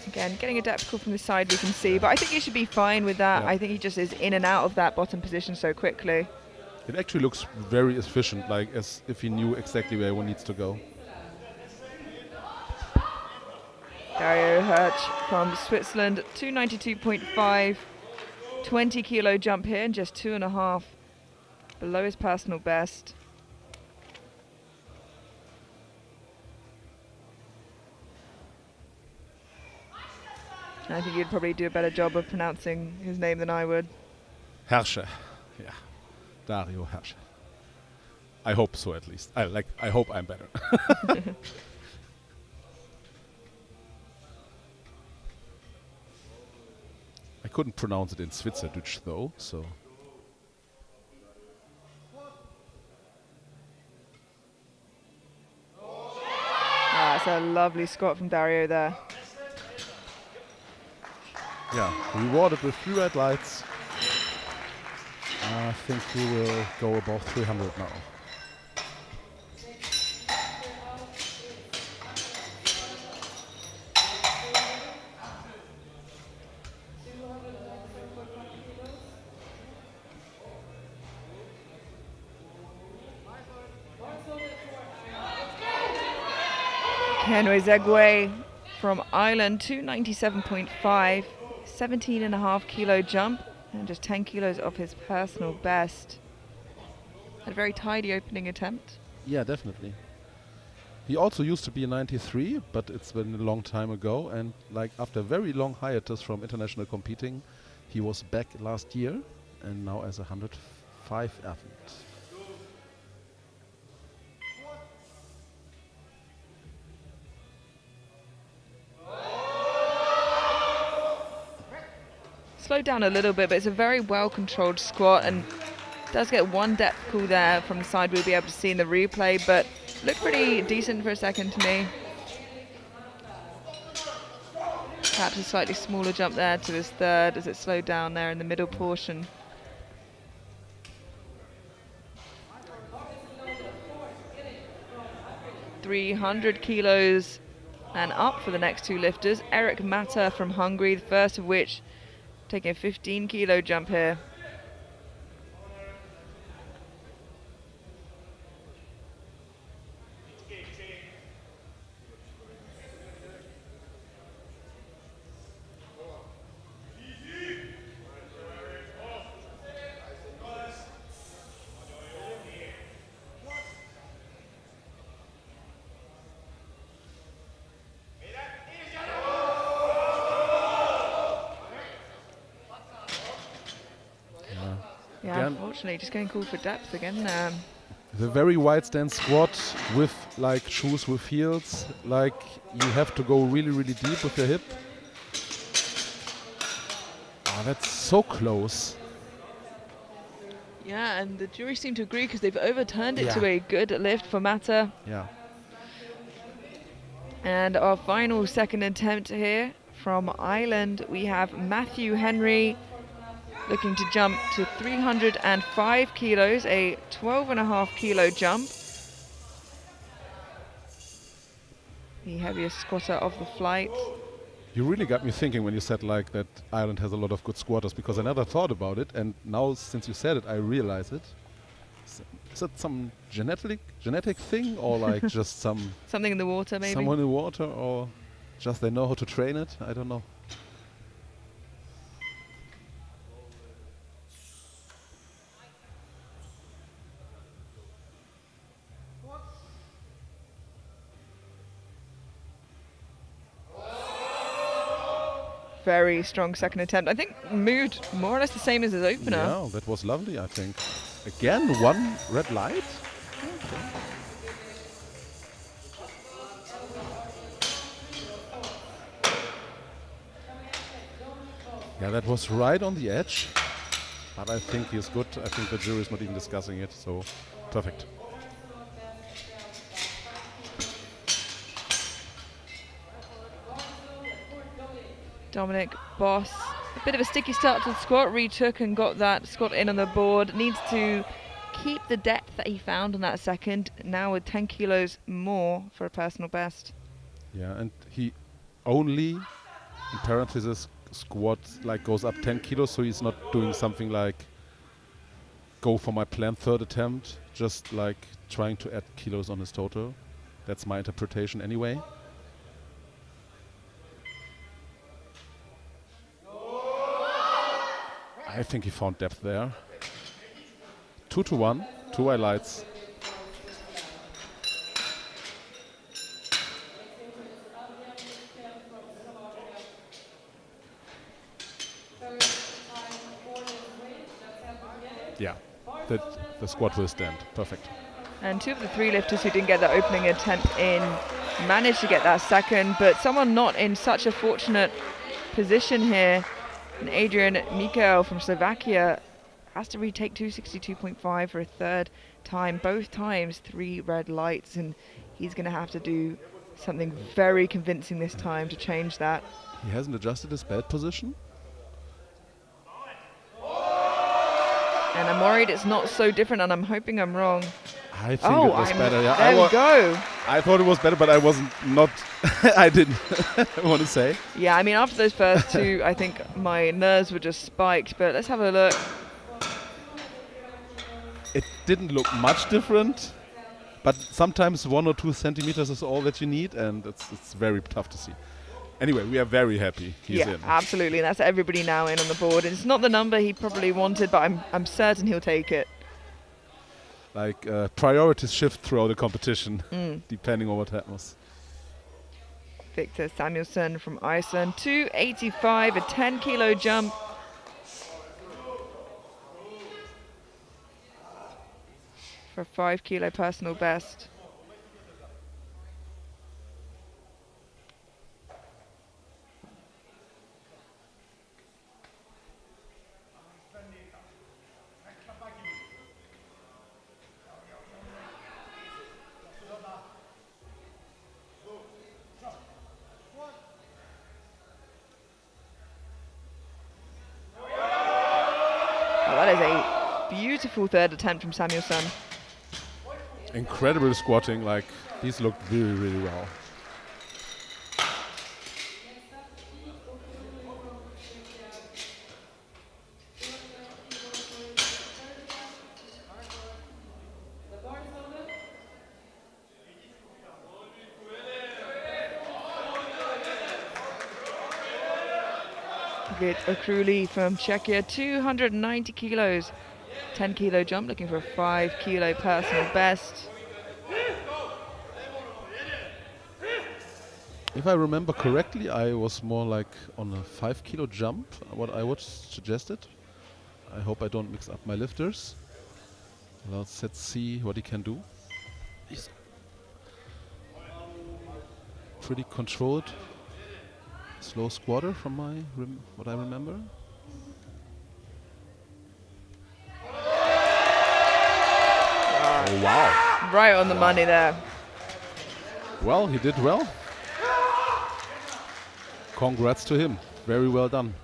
Again, getting a depth call from the side we can see, but I think he should be fine with that. Yeah. I think he just is in and out of that bottom position so quickly. It actually looks very efficient, like as if he knew exactly where he needs to go. Dario Hirsch from Switzerland, 292.5, 20 kilo jump here and just 2.5 below his personal best. I think you'd probably do a better job of pronouncing his name than I would. Hirscher, yeah, Dario Hirscher. I hope so, at least. I hope I'm better. I couldn't pronounce it in Schweizerdeutsch though, so. That's a lovely squat from Dario there. Yeah, rewarded with 3 red lights. I think he will go above 300 now. Kenwe Zegwe from Ireland, 297.5, 17.5 kilo jump and just 10 kilos off his personal best. Had a very tidy opening attempt. Yeah, definitely. He also used to be a 93, but it's been a long time ago. And like after a very long hiatus from international competing, he was back last year and now as a 105 athlete. slowed down a little bit, but it's a very well-controlled squat and does get one depth call there from the side we'll be able to see in the replay, but looked pretty decent for a second to me. Perhaps a slightly smaller jump there to his third as it slowed down there in the middle portion. .300 kilos and up for the next two lifters. Eric Mata from Hungary, the first of which taking a 15 kilo jump here. Yeah, Again, unfortunately, just getting called for depth again. the very wide stance squat with like shoes with heels, like you have to go really, really deep with your hip. Oh, that's so close. Yeah, and the jury seem to agree because they've overturned it to Yeah. a good lift for Mata. Yeah. And our final second attempt here from Ireland, we have Matthew Henry looking to jump to 305 kilos, a 12.5 kilo jump. The heaviest squatter of the flight. You really got me thinking when you said like that Ireland has a lot of good squatters, because I never thought about it, and now since you said it, I realize it. Is that some genetic thing, or like just Something in the water, maybe? someone in water, or just they know how to train it? I don't know. Very strong second attempt. I think moved more or less the same as his opener. Yeah, that was lovely, I think. Again, one red light. Yeah, that was right on the edge. But I think he's good. I think the jury is not even discussing it, so perfect. Dominic Boss, a bit of a sticky start to the squat, retook and got that squat in on the board. Needs to keep the depth that he found on that second, now with 10 kilos more for a personal best. Yeah, and he only, in parentheses, squat like goes up 10 kilos, so he's not doing something like go for my planned third attempt, just like trying to add kilos on his total. That's my interpretation anyway. I think he found depth there. 2-1, 2 highlights. Yeah, the squat will stand. Perfect. And two of the three lifters who didn't get the opening attempt in managed to get that second, but someone not in such a fortunate position here. And Adrian Mikael from Slovakia has to retake 262.5 for a third time. Both times 3 red lights, and he's going to have to do something very convincing this time to change that. He hasn't adjusted his belt position. And I'm worried it's not so different, and I'm hoping I'm wrong. I think it was better. Yeah, there we go. I thought it was better, but I wasn't not. I didn't want to say. Yeah, I mean, after those first two, I think my nerves were just spiked. But let's have a look. It didn't look much different, but sometimes 1 or 2 centimeters is all that you need, and it's very tough to see. Anyway, we are very happy he's in. Absolutely. And that's everybody now in on the board. It's not the number he probably wanted, but I'm certain he'll take it. Like priorities shift throughout the competition, depending on what happens. Victor Samuelsson from Iceland, 285, a 10 kilo jump. For a 5 kilo personal best. Oh, that is a beautiful third attempt from Samuelsson. Incredible squatting, like he's looked really, really well. Get Akruli from Czechia, 290 kilos, 10 kilo jump, looking for a 5 kilo personal best. If I remember correctly, I was more like on a 5 kilo jump, what I would suggest it. I hope I don't mix up my lifters. Let's see what he can do. He's pretty controlled, slow squatter from what I remember. Oh, wow. Right on the money there. Well, he did well. Congrats to him. Very well done.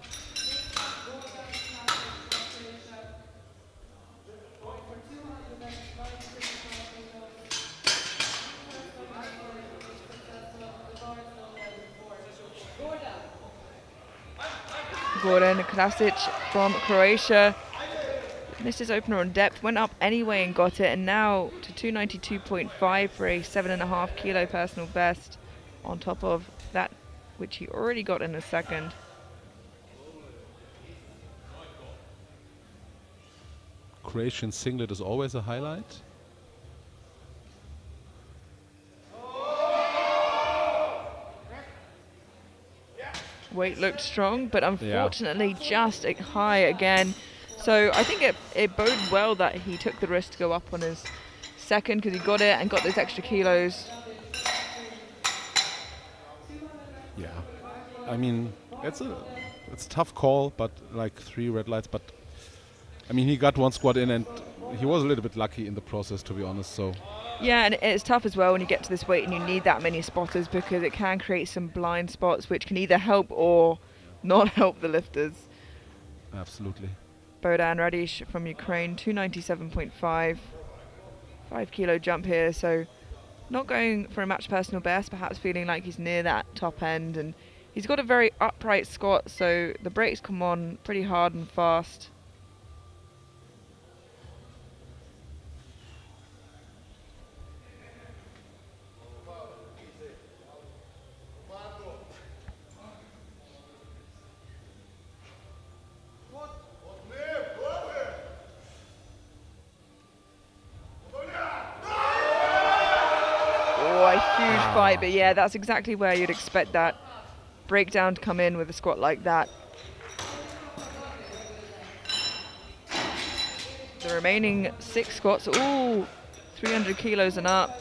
Goran Krasic from Croatia missed his opener on depth, went up anyway and got it, and now to 292.5 for a 7.5 kilo personal best on top of that which he already got in a second. Croatian singlet is always a highlight. Weight looked strong, but unfortunately just high again. So I think it boded well that he took the risk to go up on his second, because he got it and got those extra kilos. Yeah, I mean it's a tough call, but like 3 red lights. But I mean he got one squat in, and he was a little bit lucky in the process, to be honest. So. Yeah, and it's tough as well when you get to this weight and you need that many spotters, because it can create some blind spots which can either help or not help the lifters. Absolutely. Bohdan Radish from Ukraine, 297.5, 5 kilo jump here, so not going for a match personal best, perhaps feeling like he's near that top end, and he's got a very upright squat, so the brakes come on pretty hard and fast. Huge fight, but yeah, that's exactly where you'd expect that breakdown to come in with a squat like that. The remaining 6 squats, all 300 kilos and up.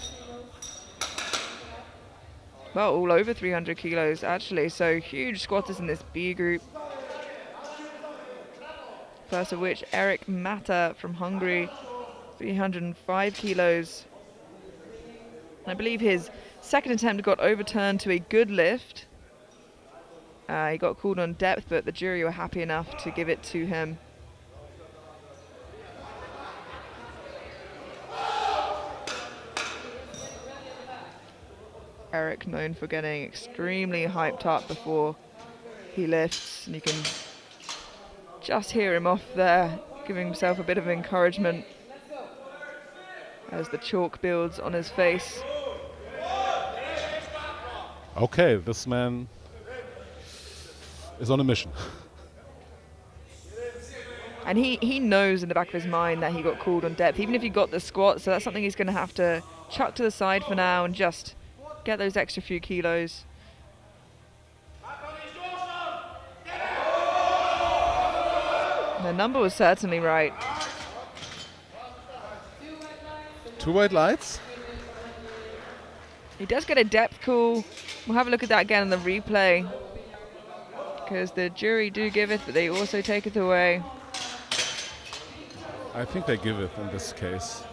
Well, all over 300 kilos actually, so huge squatters in this B group. First of which, Eric Mata from Hungary, 305 kilos. I believe his second attempt got overturned to a good lift. He got called on depth, but the jury were happy enough to give it to him. Eric, known for getting extremely hyped up before he lifts, and you can just hear him off there, giving himself a bit of encouragement as the chalk builds on his face. Okay, this man is on a mission. And he knows in the back of his mind that he got called on depth, even if he got the squat, so that's something he's going to have to chuck to the side for now and just get those extra few kilos. The number was certainly right. 2 white lights. He does get a depth call. We'll have a look at that again in the replay, because the jury do give it, but they also take it away. I think they give it in this case.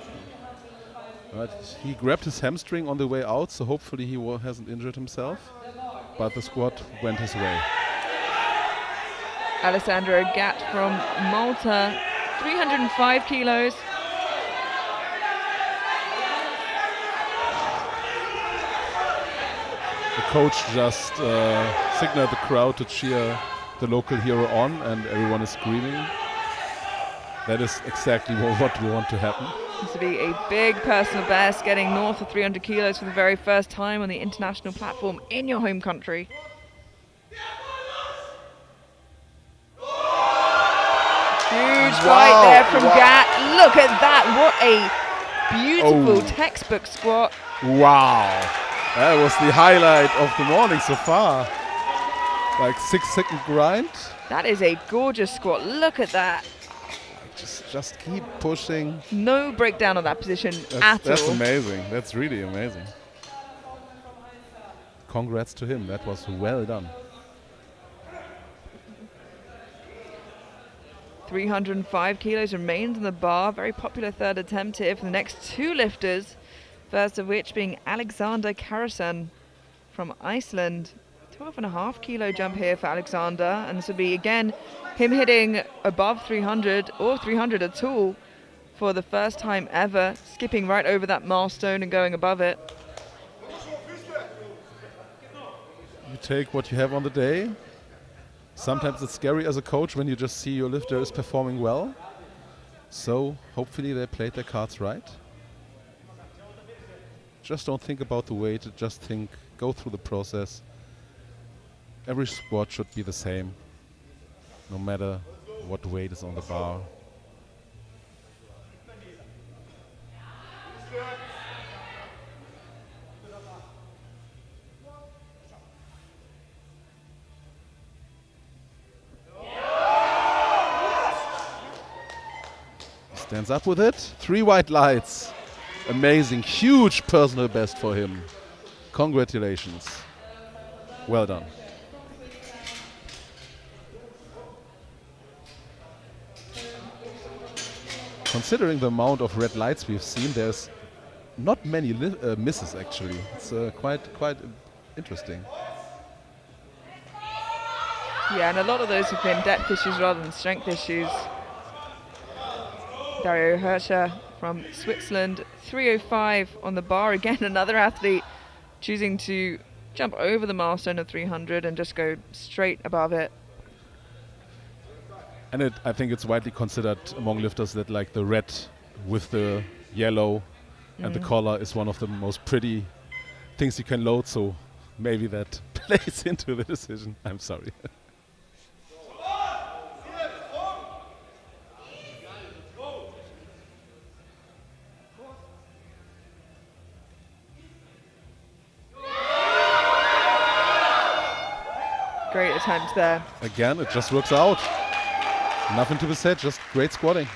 But he grabbed his hamstring on the way out, so hopefully he hasn't injured himself. But the squat went his way. Alessandro Gatt from Malta, 305 kilos. The coach just signaled the crowd to cheer the local hero on, and everyone is screaming. That is exactly what we want to happen. This will be a big personal best, getting north of 300 kilos for the very first time on the international platform in your home country. Huge fight there from Gat. Look at that. What a beautiful textbook squat. Wow. That was the highlight of the morning so far. Like 6-second grind. That is a gorgeous squat. Look at that. Just keep pushing. No breakdown on that position at all. That's amazing. That's really amazing. Congrats to him. That was well done. 305 kilos remains on the bar. Very popular third attempt here for the next two lifters. First of which being Alexander Karason from Iceland. 12.5 kilo jump here for Alexander. And this will be, again, him hitting above 300 or 300 at all for the first time ever. Skipping right over that milestone and going above it. You take what you have on the day. Sometimes it's scary as a coach when you just see your lifter is performing well. So hopefully they played their cards right. Just don't think about the weight, just think, go through the process. Every squat should be the same, no matter what weight is on the bar. Stands up with it. 3 white lights. Amazing, huge personal best for him. Congratulations. Well done. Considering the amount of red lights we've seen, there's not many misses actually. It's quite interesting. Yeah, and a lot of those have been depth issues rather than strength issues. Dario Hirscher from Switzerland, 305 on the bar. Again, another athlete choosing to jump over the milestone of 300 and just go straight above it. And I think it's widely considered among lifters that like the red with the yellow and the collar is one of the most pretty things you can load. So maybe that plays into the decision. I'm sorry. Great attempt there. Again, it just works out. Nothing to be said, just great squatting.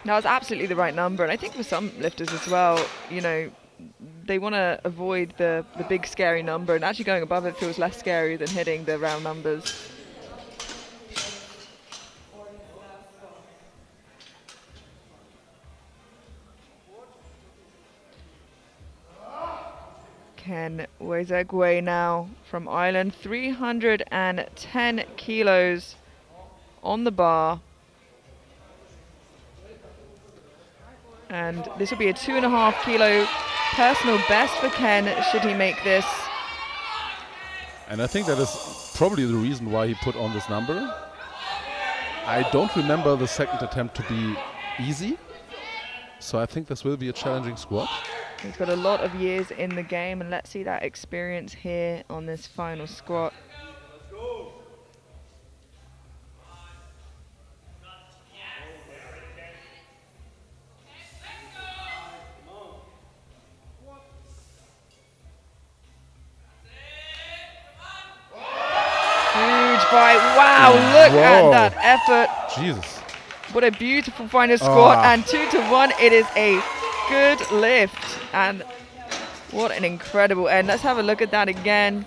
That was absolutely the right number, and I think for some lifters as well, you know, they want to avoid the big scary number, and actually going above it feels less scary than hitting the round numbers. Ken Wezegwe now from Ireland, 310 kilos on the bar. And this will be a 2.5 kilo personal best for Ken should he make this. And I think that is probably the reason why he put on this number. I don't remember the second attempt to be easy. So I think this will be a challenging squat. He's got a lot of years in the game, and let's see that experience here on this final squat. Huge fight. Wow, look at that effort. Jesus. What a beautiful final squat. And 2-1, it is a good lift. And what an incredible end. Let's have a look at that again.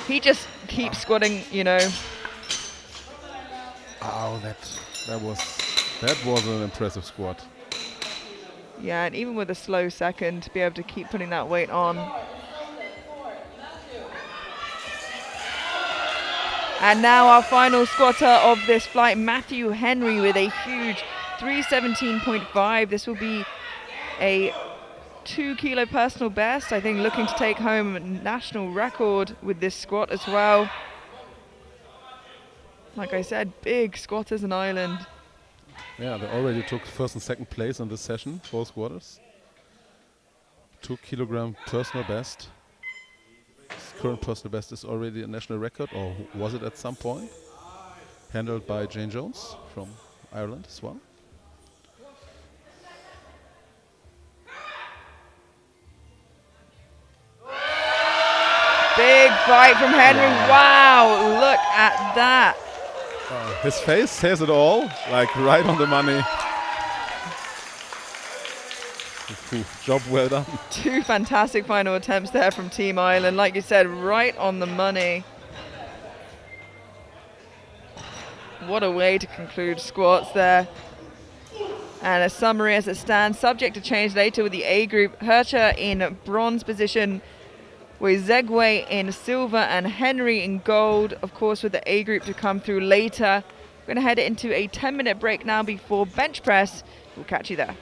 He just keeps squatting, you know. Oh, that was an impressive squat. Yeah, and even with a slow second, to be able to keep putting that weight on. And now our final squatter of this flight, Matthew Henry, with a huge 317.5. This will be a 2 kilo personal best. I think looking to take home a national record with this squat as well. Like I said, big squatters in Ireland. Yeah, they already took first and second place in this session, 4 squatters. 2 kilogram personal best. His current personal best is already a national record, or was it at some point? Handled by Jane Jones from Ireland as well. Big fight from Henry. Wow, look at that. His face says it all, like right on the money. Job well done. 2 fantastic final attempts there from Team Ireland. Like you said, right on the money. What a way to conclude squats there. And a summary as it stands, subject to change later with the A group. Hercher in bronze position, with Zegwe in silver and Henry in gold. Of course, with the A group to come through later. We're going to head into a 10-minute break now before bench press. We'll catch you there.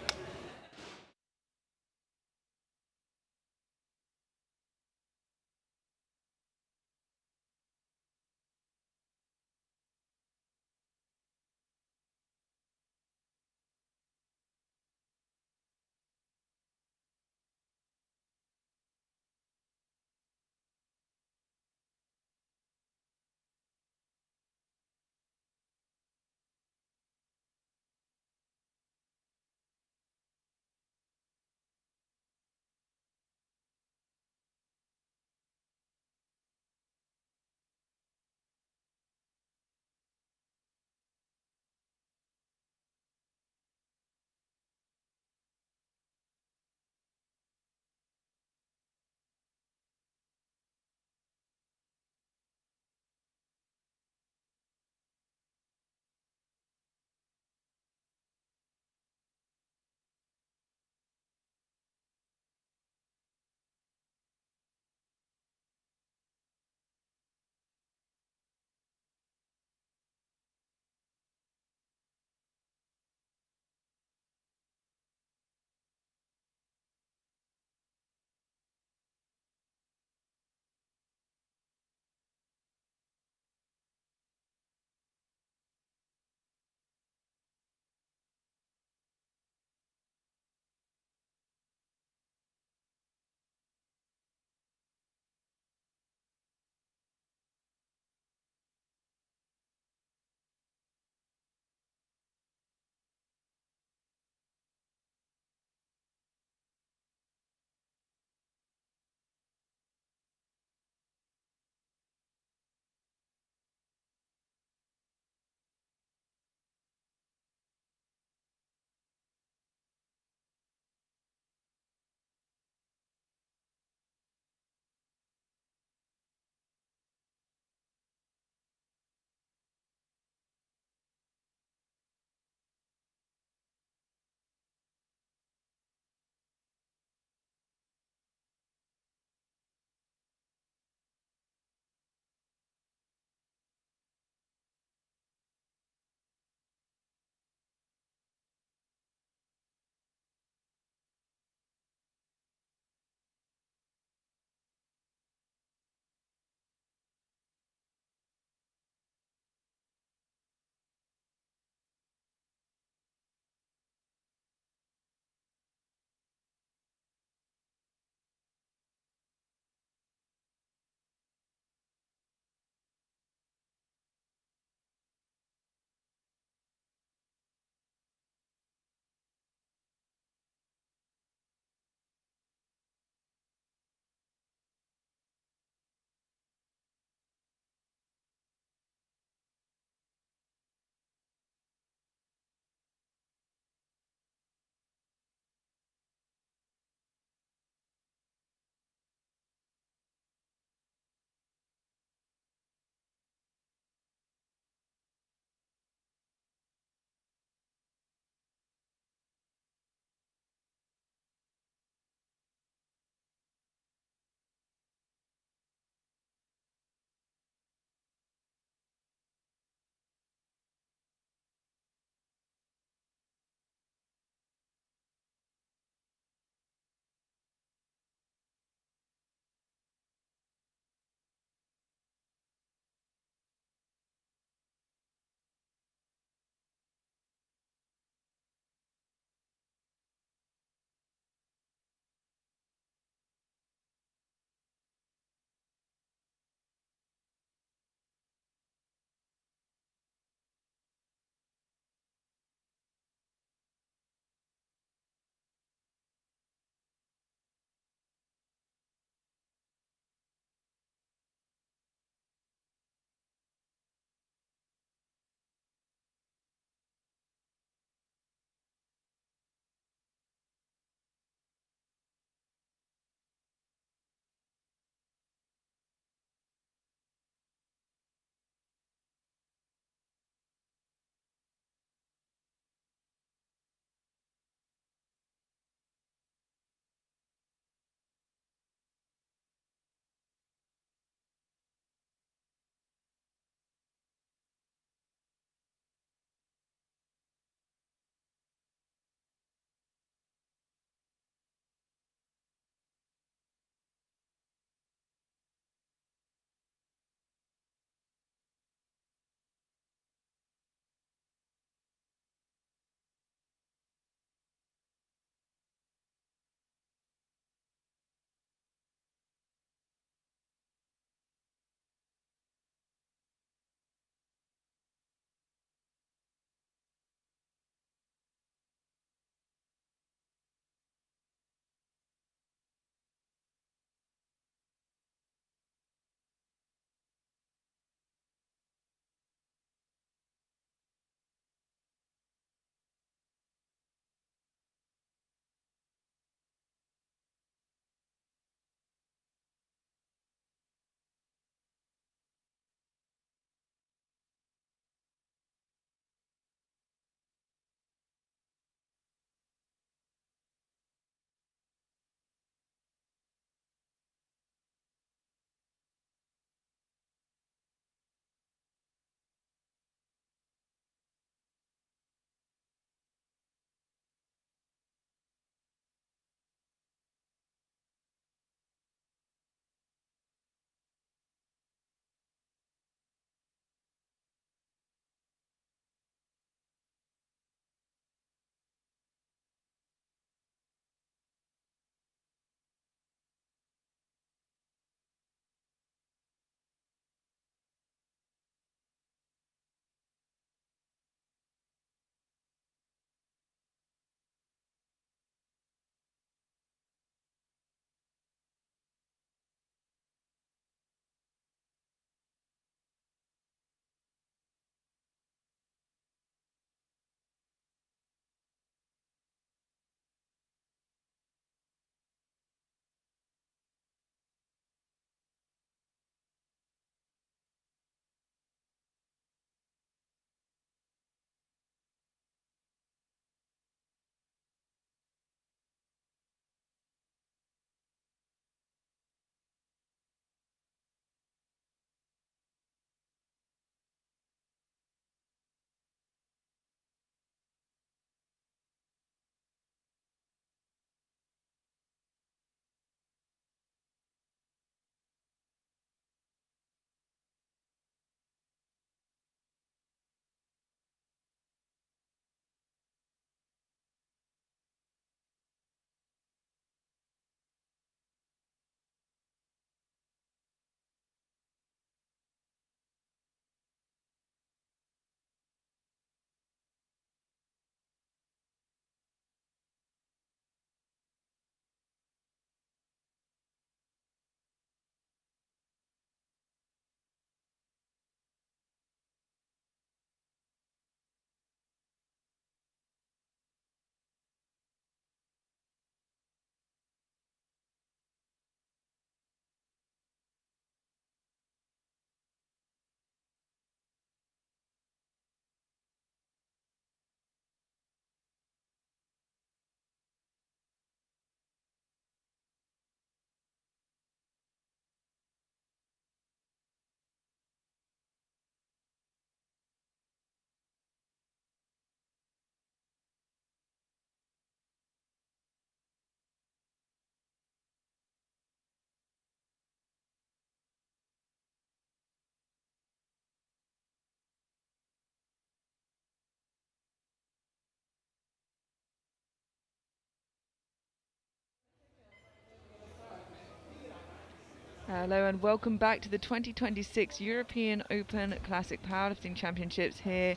Hello and welcome back to the 2026 European Open Classic Powerlifting Championships here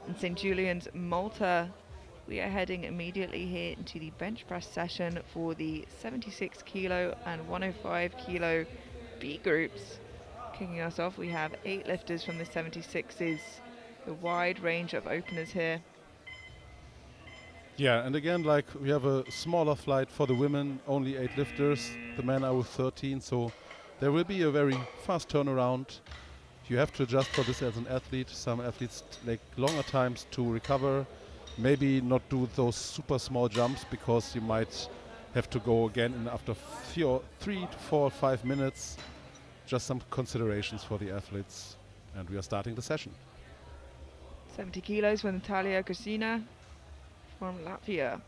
in St. Julian's, Malta. We are heading immediately here into the bench press session for the 76 kilo and 105 kilo B groups. Kicking us off, we have 8 lifters from the 76s, a wide range of openers here. Yeah, and again, like we have a smaller flight for the women, only 8 lifters. The men are with 13, so there will be a very fast turnaround. You have to adjust for this as an athlete. Some athletes take longer times to recover. Maybe not do those super small jumps because you might have to go again in after 3 to 4 or 5 minutes. Just some considerations for the athletes. And we are starting the session. 70 kilos for Natalia Kosina from Latvia.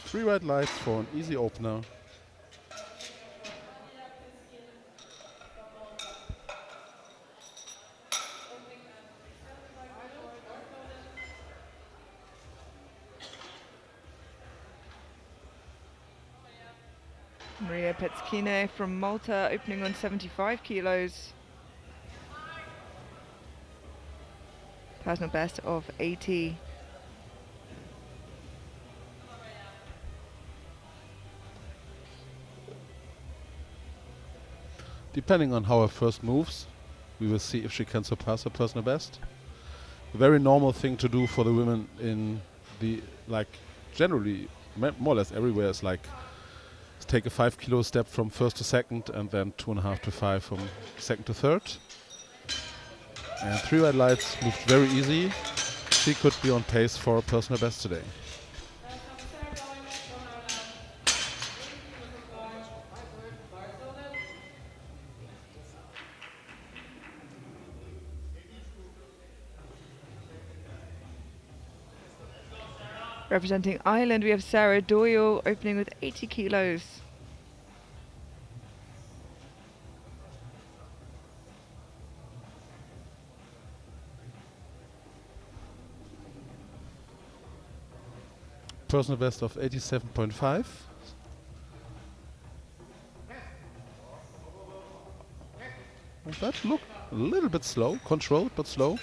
Three red lights for an easy opener. Maria Petskine from Malta opening on 75 kilos. Personal best of 80. Depending on how her first moves, we will see if she can surpass her personal best. A very normal thing to do for the women in the, like, generally, more or less everywhere is like, take a 5 kilo step from first to second and then 2.5 to 5 from second to third. And 3 red lights moved very easy. She could be on pace for a personal best today. Representing Ireland, we have Sarah Doyle opening with 80 kilos. Personal best of 87.5. That looked a little bit slow, controlled but slow.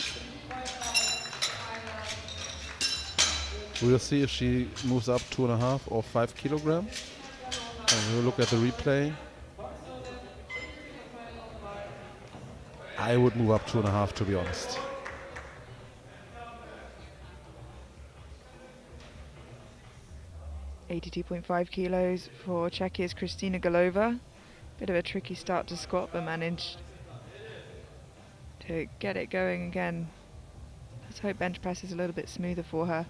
We'll see if she moves up 2.5 or 5 kilograms. And we'll look at the replay. I would move up 2.5 to be honest. .5 kilos for Czechia's Kristina Galova. Bit of a tricky start to squat, but managed to get it going again. Let's hope bench press is a little bit smoother for her.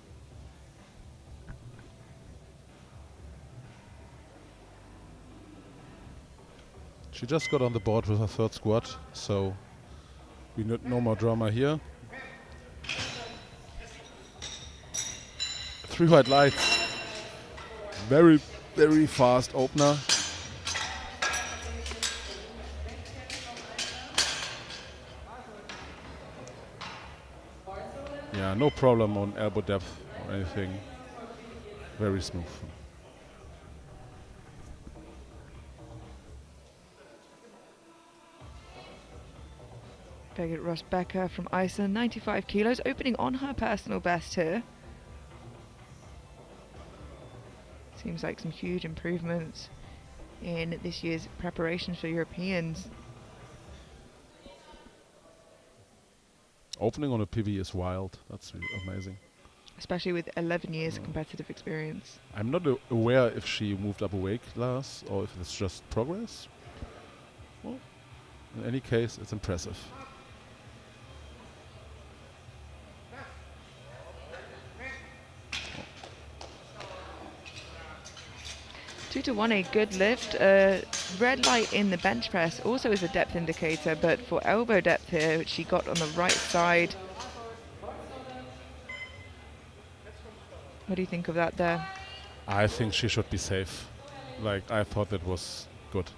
She just got on the board with her third squat, so we need no more drama here. 3 white lights. Very, very fast opener. Yeah, no problem on elbow depth or anything. Very smooth. Birgit Rosbecker from Iceland, 95 kilos, opening on her personal best here. Seems like some huge improvements in this year's preparations for Europeans. Opening on a PB is wild. That's really amazing. Especially with 11 years of competitive experience. I'm not aware if she moved up a weight class or if it's just progress. Well, in any case, it's impressive. 2 to 1, a good lift. Red light in the bench press also is a depth indicator, but for elbow depth here, which she got on the right side. What do you think of that there? I think she should be safe. Like, I thought that was good.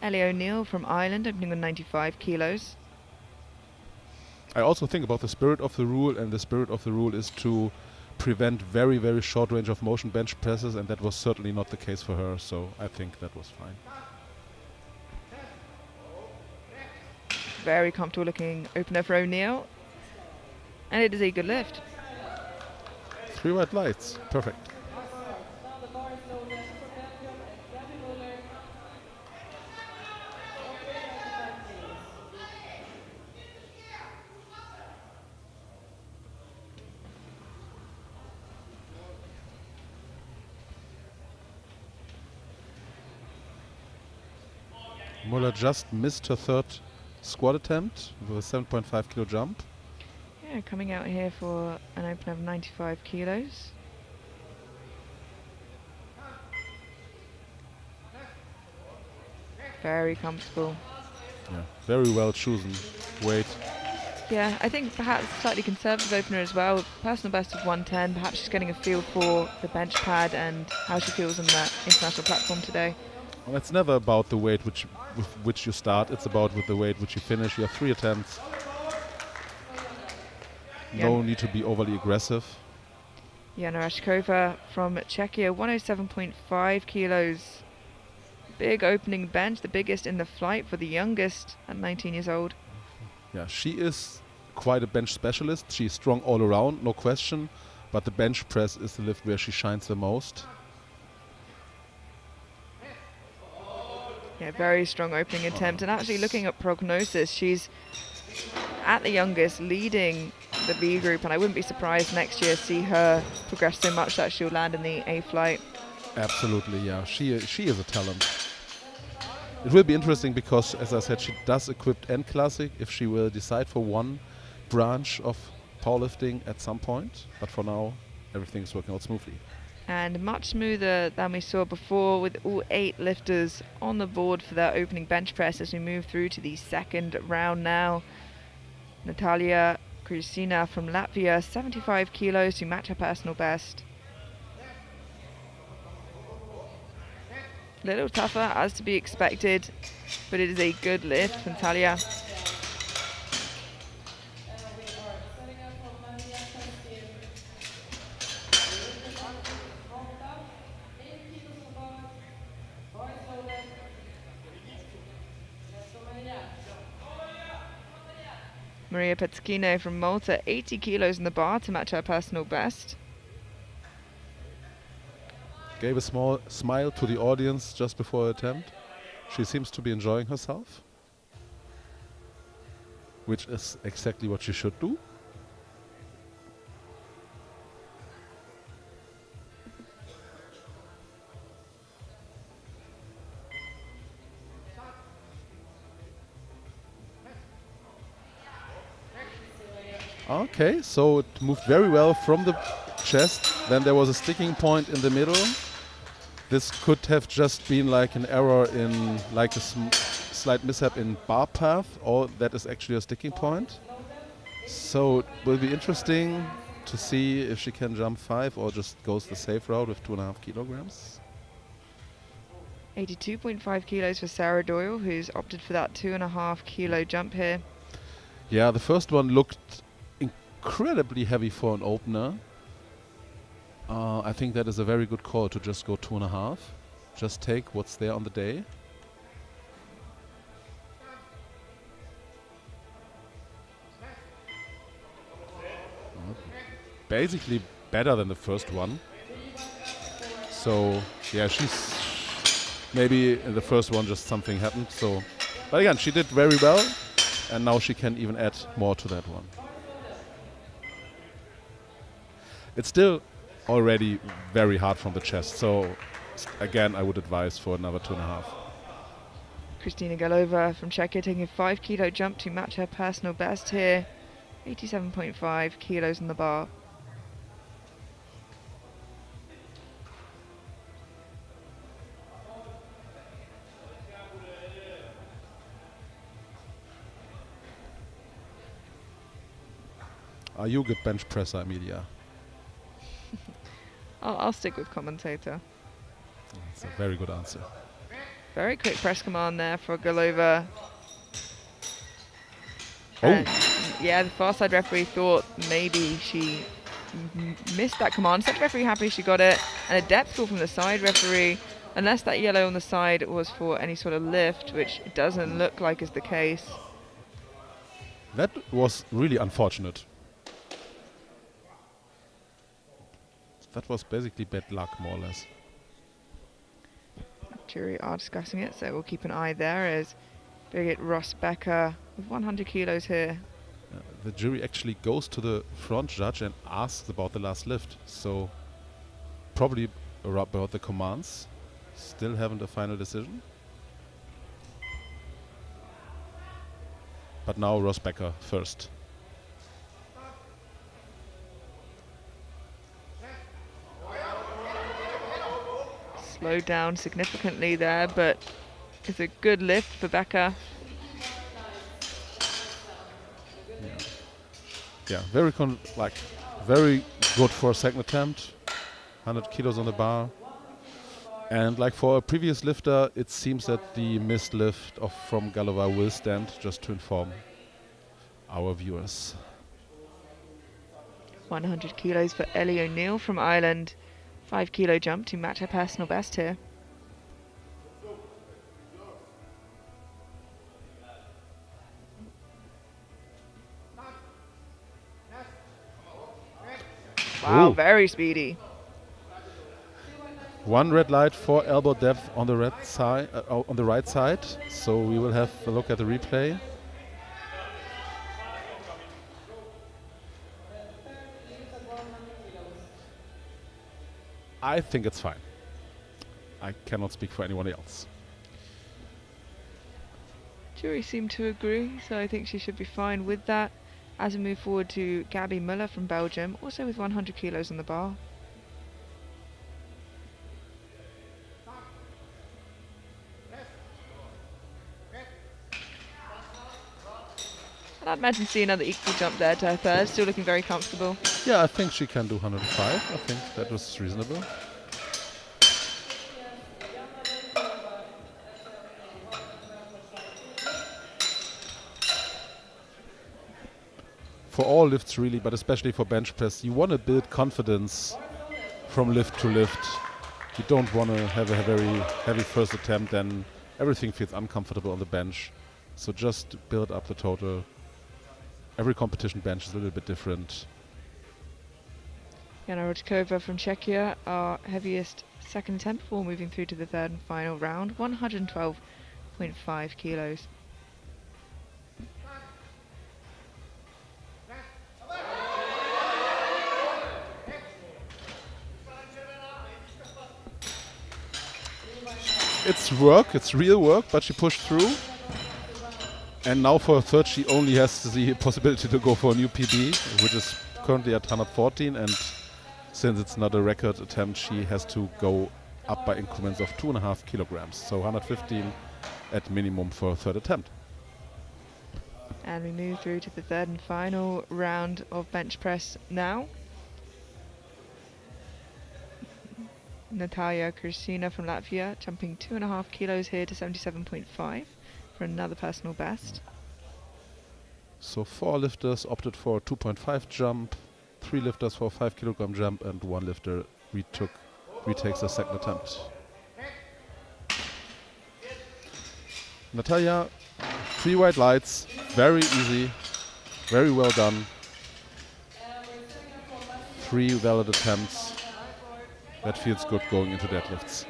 Ellie O'Neill from Ireland, opening on 95 kilos. I also think about the spirit of the rule, and the spirit of the rule is to prevent very, very short range of motion bench presses, and that was certainly not the case for her, so I think that was fine. Very comfortable looking opener for O'Neill. And it is a good lift. 3 white lights. Perfect. Muller just missed her third squat attempt with a 7.5 kilo jump. Yeah, coming out here for an opener of 95 kilos. Very comfortable. Yeah, very well chosen weight. Yeah, I think perhaps slightly conservative opener as well. Personal best of 110. Perhaps she's getting a feel for the bench pad and how she feels on that international platform today. Well, it's never about the weight with which you start. It's about with the weight which you finish. You have 3 attempts. No need to be overly aggressive. Jana Rashkova from Czechia, 107.5 kilos. Big opening bench, the biggest in the flight for the youngest at 19 years old. Yeah, she is quite a bench specialist. She's strong all around, no question. But the bench press is the lift where she shines the most. Yeah, very strong opening attempt. And actually looking at prognosis, she's at the youngest leading the B group, and I wouldn't be surprised next year to see her progress so much that she'll land in the A flight. Absolutely, yeah. She is a talent. It will be interesting because, as I said, she does equipped and classic if she will decide for one branch of powerlifting at some point. But for now, everything is working out smoothly. And much smoother than we saw before, with all 8 lifters on the board for their opening bench press as we move through to the second round now. Natalia Krusina from Latvia, 75 kilos to match her personal best. A little tougher as to be expected, but it is a good lift for Natalia. Maria Petskino from Malta, 80 kilos in the bar to match her personal best. Gave a small smile to the audience just before her attempt. She seems to be enjoying herself, which is exactly what she should do. Okay, so it moved very well from the chest. Then there was a sticking point in the middle. This could have just been like an error in like a slight mishap in bar path, or that is actually a sticking point. So it will be interesting to see if she can jump 5 or just goes the safe route with 2.5 kilograms. 82.5 kilos for Sarah Doyle, who's opted for that 2.5 kilo jump here. Yeah, the first one looked incredibly heavy for an opener. I think that is a very good call to just go 2.5. Just take what's there on the day. Basically better than the first one. So yeah, she's maybe in the first one just something happened. So, but again, she did very well, and now she can even add more to that one. It's still already very hard from the chest, so again, I would advise for another 2.5. Kristina Galova from Czechia taking a 5 kilo jump to match her personal best here. 87.5 kilos in the bar. Are you a good bench presser, Emilia? I'll stick with commentator. That's a very good answer. Very quick press command there for Golova. Oh, And yeah, the far side referee thought maybe she missed that command. Set referee happy she got it. And a depth call from the side referee. Unless that yellow on the side was for any sort of lift, which it doesn't look like is the case. that was really unfortunate. That was basically bad luck, more or less. Jury are discussing it, so we'll keep an eye there as Birgit Ross Becker with 100 kilos here. The jury actually goes to the front judge and asks about the last lift. So probably about the commands. Still haven't a final decision. But now Ross Becker first. Slowed down significantly there, but it's a good lift for Becker. Yeah, very very good for a second attempt. 100 kilos on the bar. And like for a previous lifter, it seems that the missed lift from Golova will stand, just to inform our viewers. 100 kilos for Ellie O'Neill from Ireland. 5 kilo jump to match her personal best here. Wow, Ooh. very speedy. One red light for elbow depth on the red side, on the right side. So we will have a look at the replay. I think it's fine. I cannot speak for anyone else. Jury seem to agree, so I think she should be fine with that. As we move forward to Gabby Muller from Belgium, also with 100 kilos on the bar. And I'd imagine seeing another equal jump there to her third, still looking very comfortable. Yeah, I think she can do 105. I think that was reasonable. For all lifts really, but especially for bench press, you want to build confidence from lift to lift. You don't want to have a very heavy first attempt, then everything feels uncomfortable on the bench. So just build up the total. Every competition bench is a little bit different. Jana Rodkova from Czechia, our heaviest second attempt before moving through to the third and final round, 112.5 kilos. It's work, it's real work, but she pushed through. And now for a third, she only has the possibility to go for a new PB, which is currently at 114. And since it's not a record attempt, she has to go up by increments of 2.5 kilograms. So 115 at minimum for a third attempt. And we move through to the third and final round of bench press now. Natalia Kristina from Latvia, jumping 2.5 kilos here to 77.5 for another personal best. So 4 lifters opted for a 2.5 jump, 3 lifters for a 5 kilogram jump, and 1 lifter retakes the second attempt. Natalia, 3 white lights, very easy, very well done. 3 valid attempts. That feels good going into deadlifts.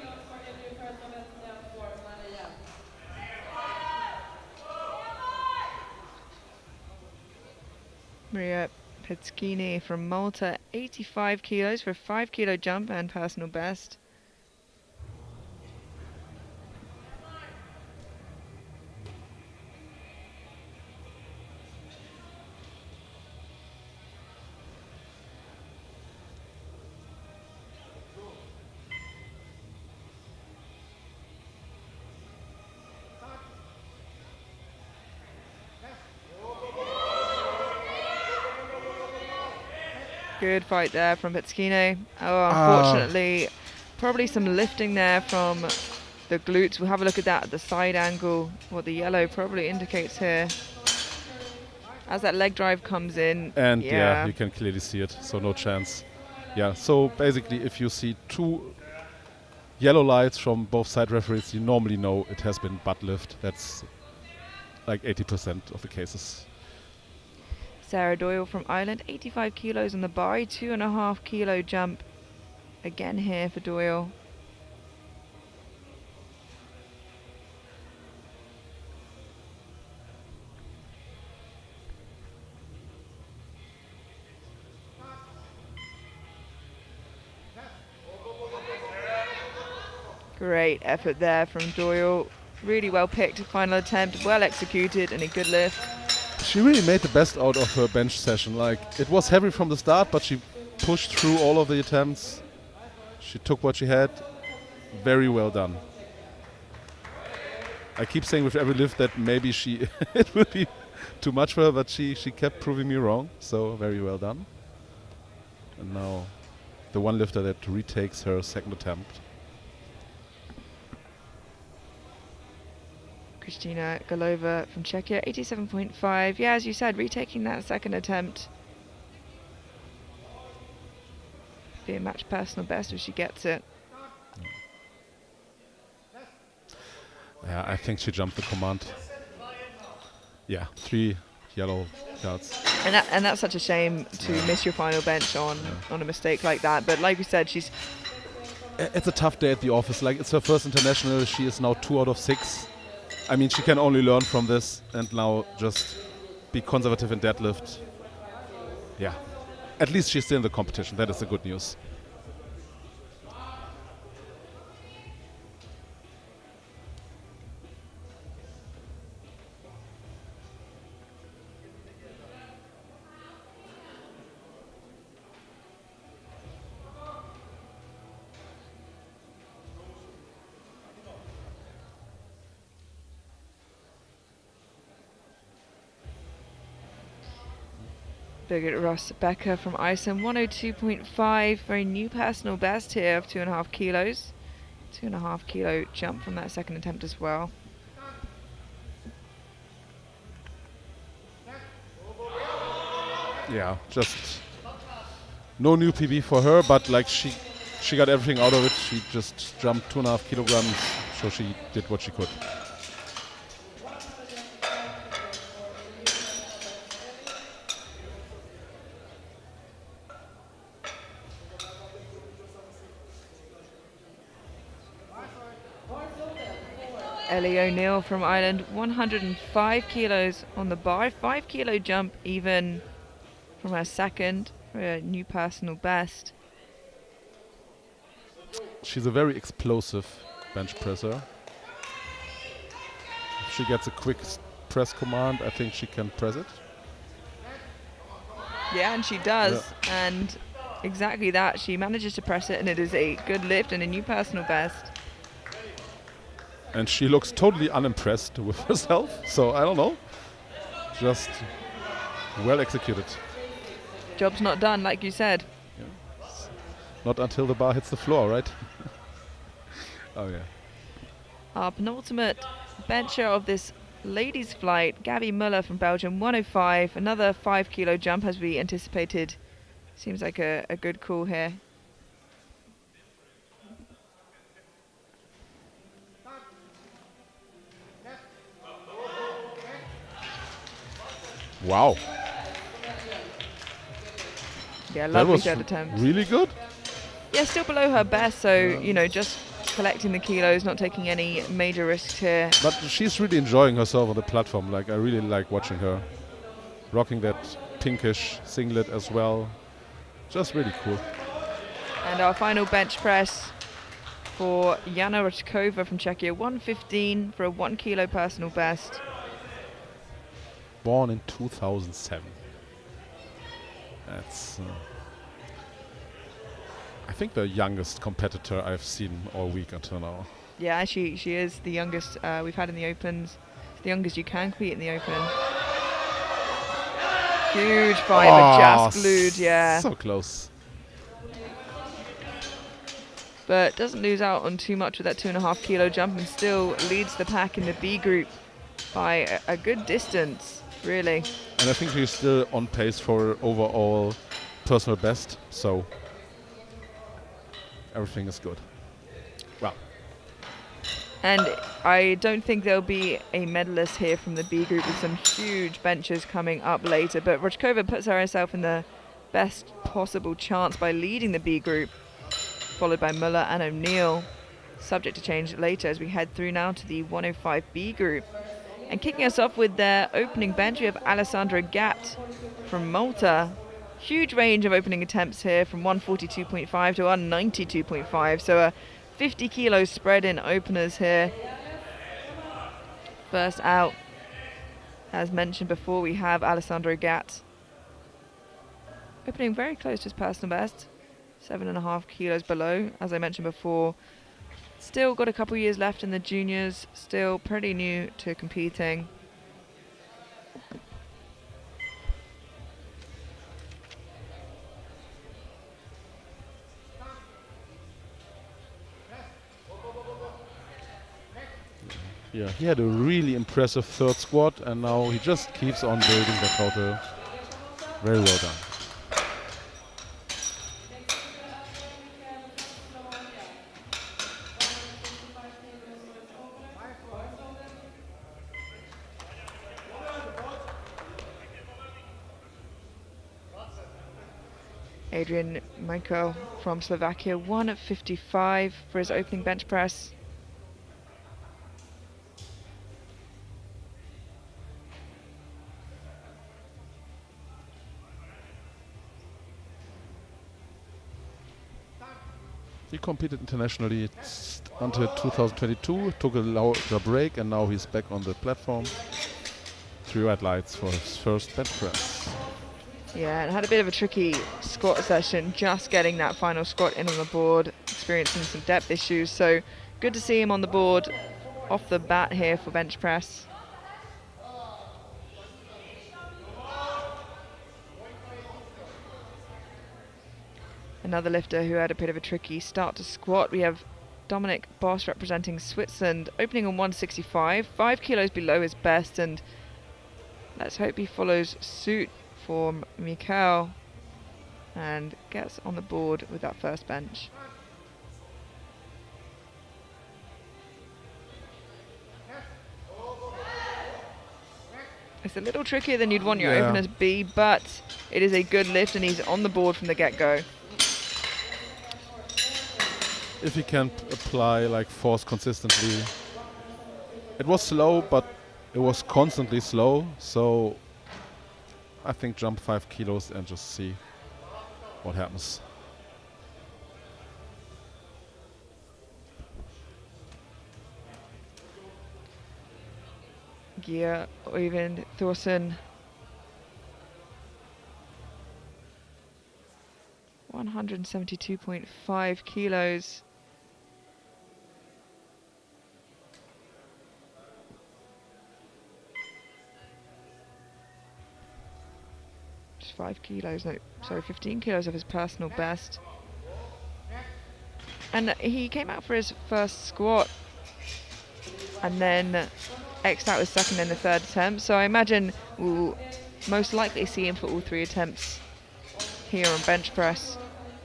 Maria Petskini from Malta, 85 kilos for a 5 kilo jump and personal best. Good fight there from Petskino. Oh, unfortunately, probably some lifting there from the glutes. We'll have a look at that at the side angle, what the yellow probably indicates here. As that leg drive comes in. And yeah, you can clearly see it, so no chance. Yeah, so basically if you see 2 yellow lights from both side referees, you normally know it has been butt lift. That's like 80% of the cases. Sarah Doyle from Ireland, 85 kilos on the bar, 2.5 kilo jump again here for Doyle. Great effort there from Doyle. Really well picked final attempt, well executed, and a good lift. She really made the best out of her bench session. Like, it was heavy from the start, but she pushed through all of the attempts. She took what she had. Very well done. I keep saying with every lift that maybe it will be too much for her, but she kept proving me wrong. So very well done. And now the one lifter that retakes her second attempt. Kristina Golova from Czechia, 87.5. Yeah, as you said, retaking that second attempt. Be a match personal best if she gets it. Yeah, I think she jumped the command. Yeah, 3 yellow cards. And that's such a shame to miss your final bench on a mistake like that. But like we said, It's a tough day at the office. Like, it's her first international. She is now 2 out of 6. I mean, she can only learn from this and now just be conservative in deadlift. Yeah. At least she's still in the competition. That is the good news. Birgit Ross Becker from Iceland, 102.5. Very new personal best here of 2.5 kilos. 2.5 kilo jump from that second attempt as well. Yeah, just no new PB for her, but like she got everything out of it. She just jumped 2.5 kilograms, so she did what she could. Ellie O'Neill from Ireland, 105 kilos on the bar, 5 kilo jump even from her second for a new personal best. She's a very explosive bench presser. If she gets a quick press command, I think she can press it. Yeah, and she does. Yeah. And exactly that, she manages to press it, and it is a good lift and a new personal best. And she looks totally unimpressed with herself, so I don't know. Just well executed. Job's not done, like you said. Yeah. Not until the bar hits the floor, right? Oh, yeah. Our penultimate bencher of this ladies' flight, Gabby Muller from Belgium, 105. Another 5 kilo jump as we anticipated. Seems like a good call here. Wow. Yeah, lovely third attempt. Really good. Yeah, still below her best, so, you know, just collecting the kilos, not taking any major risks here. But she's really enjoying herself on the platform. Like, I really like watching her. Rocking that pinkish singlet as well. Just really cool. And our final bench press for Jana Ročkova from Czechia, 115 for a 1 kilo personal best. Born in 2007. That's, I think, the youngest competitor I've seen all week until now. Yeah, she is the youngest we've had in the Opens. It's the youngest you can compete in the Open. Huge fight, but just glued, yeah. So close. But doesn't lose out on too much with that 2.5 kilo jump and still leads the pack in the B group by a good distance, really. And I think he's still on pace for overall personal best, so everything is good. Well, And I don't think there'll be a medalist here from the B group with some huge benches coming up later, but Rochkova puts herself in the best possible chance by leading the B group, followed by Muller and O'Neill, subject to change later as we head through now to the 105B group. And kicking us off with their opening bench, we have Alessandra Gatt from Malta. Huge range of opening attempts here from 142.5 to 192.5, so a 50 kilos spread in openers here. First out, as mentioned before, we have Alessandra Gatt. Opening very close to his personal best, 7.5 kilos below, as I mentioned before. Still got a couple years left in the juniors, still pretty new to competing. yeah, he had a really impressive third squat, and now he just keeps on building the total. Very well done. Adrian Majko from Slovakia, 1:55 for his opening bench press. He competed internationally until 2022, took a larger break, and now he's back on the platform. 3 red lights for his first bench press. Yeah, and had a bit of a tricky squat session, just getting that final squat in on the board, experiencing some depth issues. So good to see him on the board off the bat here for bench press. Another lifter who had a bit of a tricky start to squat. We have Dominic Boss representing Switzerland, opening on 165, 5 kilos below his best, and let's hope he follows suit for Mikkel and gets on the board with that first bench. It's a little trickier than you'd want your openers to be, but it is a good lift and he's on the board from the get-go. If he can apply like force consistently. It was slow, but it was constantly slow, so I think jump 5 kilos and just see what happens. Gear Oyvind Thorsen, 172.5 kilos. Just 5 kilos, no, sorry, 15 kilos of his personal best. And he came out for his first squat and then X'd out his second and the third attempt. So I imagine we'll most likely see him for all 3 attempts here on bench press.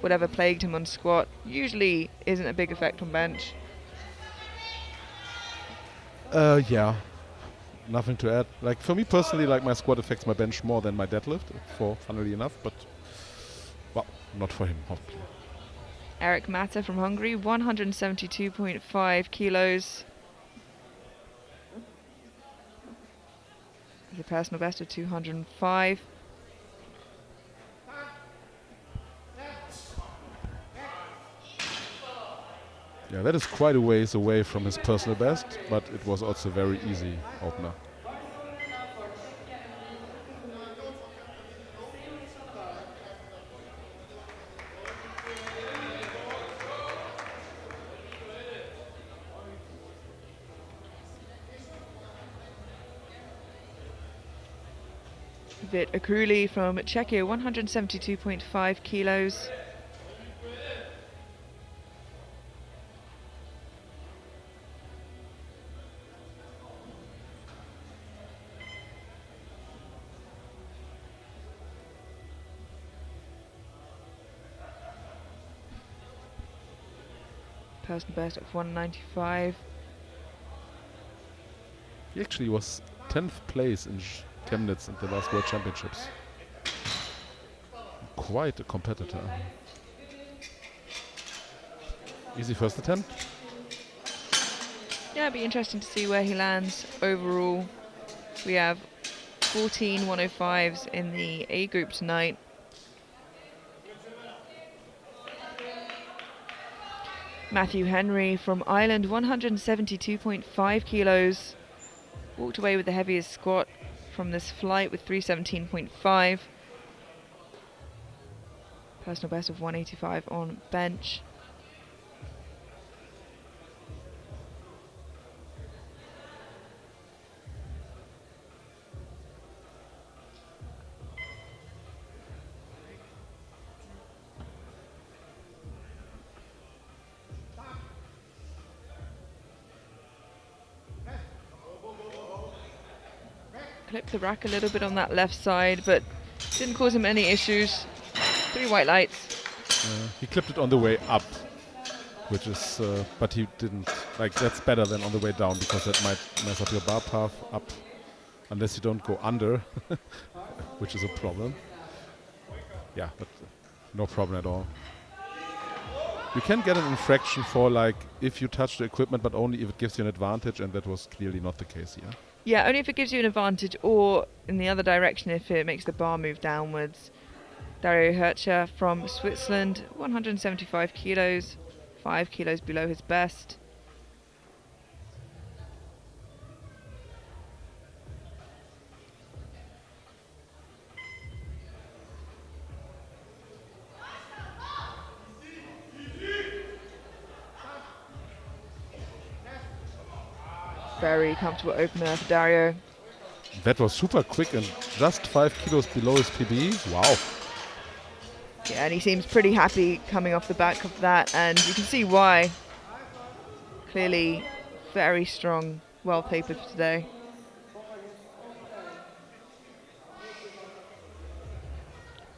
Whatever plagued him on squat usually isn't a big effect on bench. Yeah, nothing to add. Like for me personally, like my squat affects my bench more than my deadlift, funnily enough, but well, not for him, hopefully. Eric Mata from Hungary, 172.5 kilos. The personal best of 205. Yeah, that is quite a ways away from his personal best, but it was also a very easy opener. Vit Akruli from Czechia, 172.5 kilos. Personal best of 195. He actually was 10th place in Chemnitz in the last World Championships. Quite a competitor. Easy first attempt. Yeah, it'd be interesting to see where he lands overall. We have 14 105s in the A group tonight. Matthew Henry from Ireland, 172.5 kilos. Walked away with the heaviest squat from this flight with 317.5. Personal best of 185 on bench. Clipped the rack a little bit on that left side, but didn't cause him any issues. 3 white lights. He clipped it on the way up, which is, but he didn't, like, that's better than on the way down, because that might mess up your bar path up, unless you don't go under, which is a problem. Yeah, but no problem at all. You can get an infraction for, like, if you touch the equipment, but only if it gives you an advantage, and that was clearly not the case here. Yeah, only if it gives you an advantage, or in the other direction if it makes the bar move downwards. Dario Hercher from Switzerland, 175 kilos, 5 kilos below his best. Very comfortable opener for Dario. That was super quick and just 5 kilos below his PB. Wow. Yeah, and he seems pretty happy coming off the back of that, and you can see why. Clearly very strong, well tapered for today.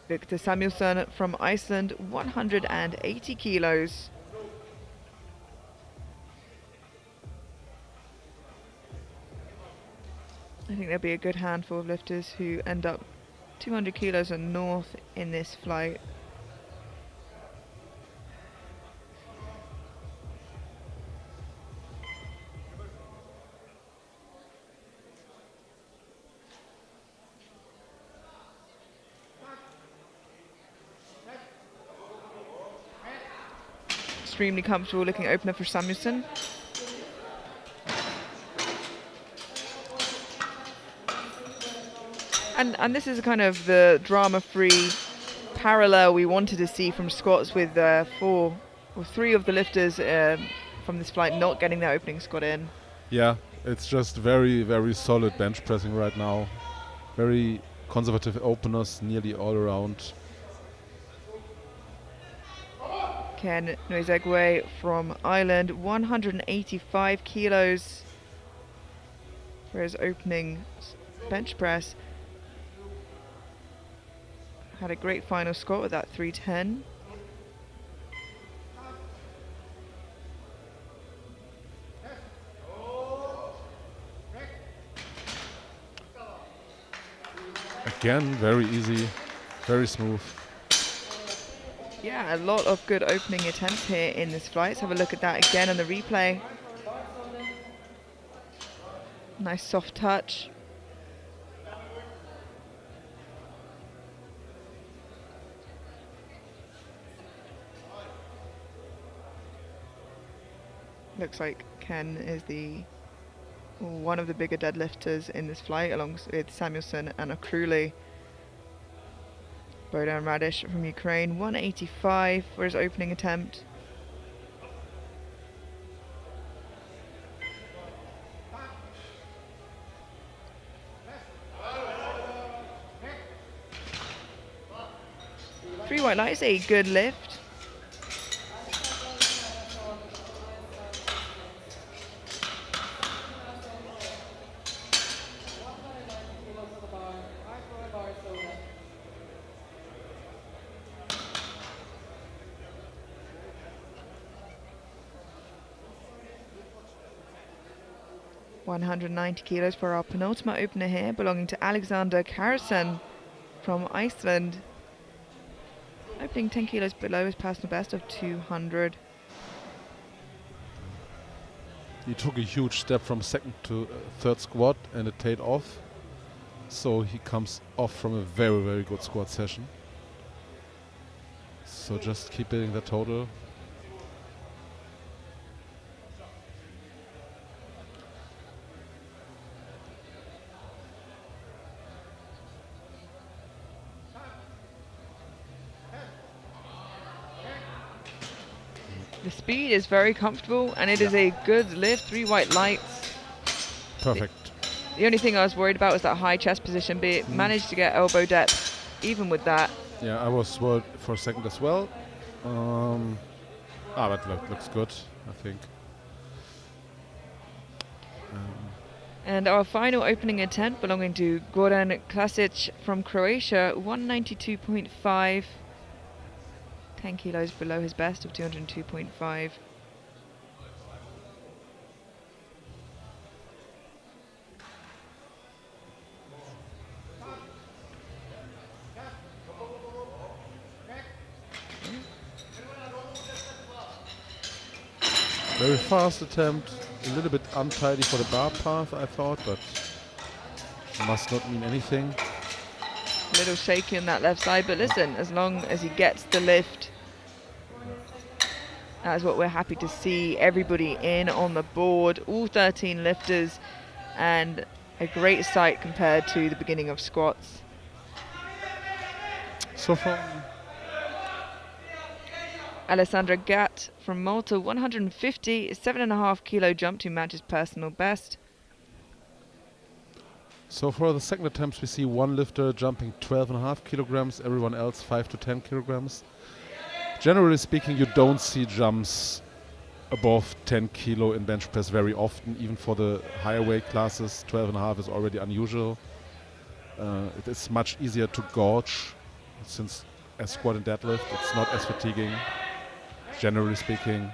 Victor Samuelsson from Iceland, 180 kilos. I think there'll be a good handful of lifters who end up 200 kilos and north in this flight. Extremely comfortable looking opener for Samuelsson. And this is kind of the drama-free parallel we wanted to see from squats, with 3 of the lifters from this flight not getting their opening squat in. Yeah, it's just very, very solid bench pressing right now. Very conservative openers nearly all around. Ken Noizegwe from Ireland, 185 kilos for his opening bench press. Had a great final squat with that 310. Again, very easy, very smooth. Yeah, a lot of good opening attempts here in this flight. Let's have a look at that again on the replay. Nice soft touch. Looks like Ken is one of the bigger deadlifters in this flight, along with Samuelsson and Akruli. Bohdan Radish from Ukraine, 185 for his opening attempt. 3 white lights, a good lift. $190 for our penultimate opener here, belonging to Alexander Karlsson from Iceland. Opening 10 kilos below his personal best of 200. He took a huge step from second to third squat and it paid off. So he comes off from a very, very good squat session. So just keep building the total. The speed is very comfortable and it is a good lift, 3 white lights. Perfect. The only thing I was worried about was that high chest position, but it managed to get elbow depth even with that. Yeah, I was worried for a second as well. But looks good, I think. And our final opening attempt belonging to Goran Klasic from Croatia, 192.5. 10 kilos below his best of 202.5. Very fast attempt, a little bit untidy for the bar path, I thought, but must not mean anything. A little shaky on that left side, but listen, as long as he gets the lift, that's what we're happy to see. Everybody in on the board, all 13 lifters, and a great sight compared to the beginning of squats. So from Alessandra Gatt from Malta, 150, 7.5 kilo jump to match his personal best. So for the second attempts, we see one lifter jumping 12.5 kilograms, everyone else 5 to 10 kilograms. Generally speaking, you don't see jumps above 10 kilo in bench press very often, even for the higher weight classes. 12.5 is already unusual. It is much easier to gauge, since as squat and deadlift, it's not as fatiguing, generally speaking.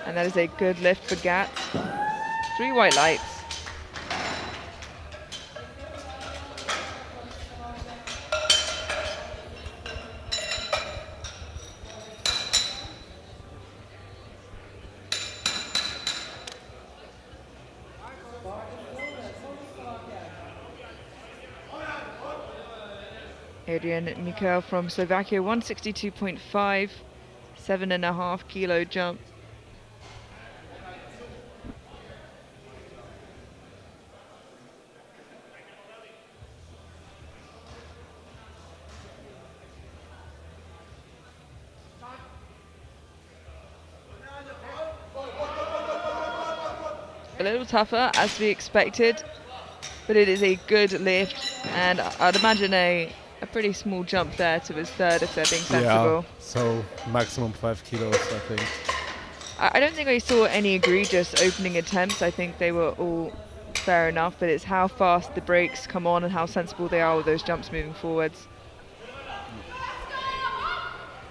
And that is a good lift for Gatt. 3 white lights. Adrian Mikel from Slovakia, 162.5, 7.5 kilo jump. A little tougher as we expected, but it is a good lift, and I'd imagine a pretty small jump there to his third if they're being sensible. Yeah, so maximum 5 kilos, I think. I don't think I saw any egregious opening attempts. I think they were all fair enough, but it's how fast the brakes come on and how sensible they are with those jumps moving forwards.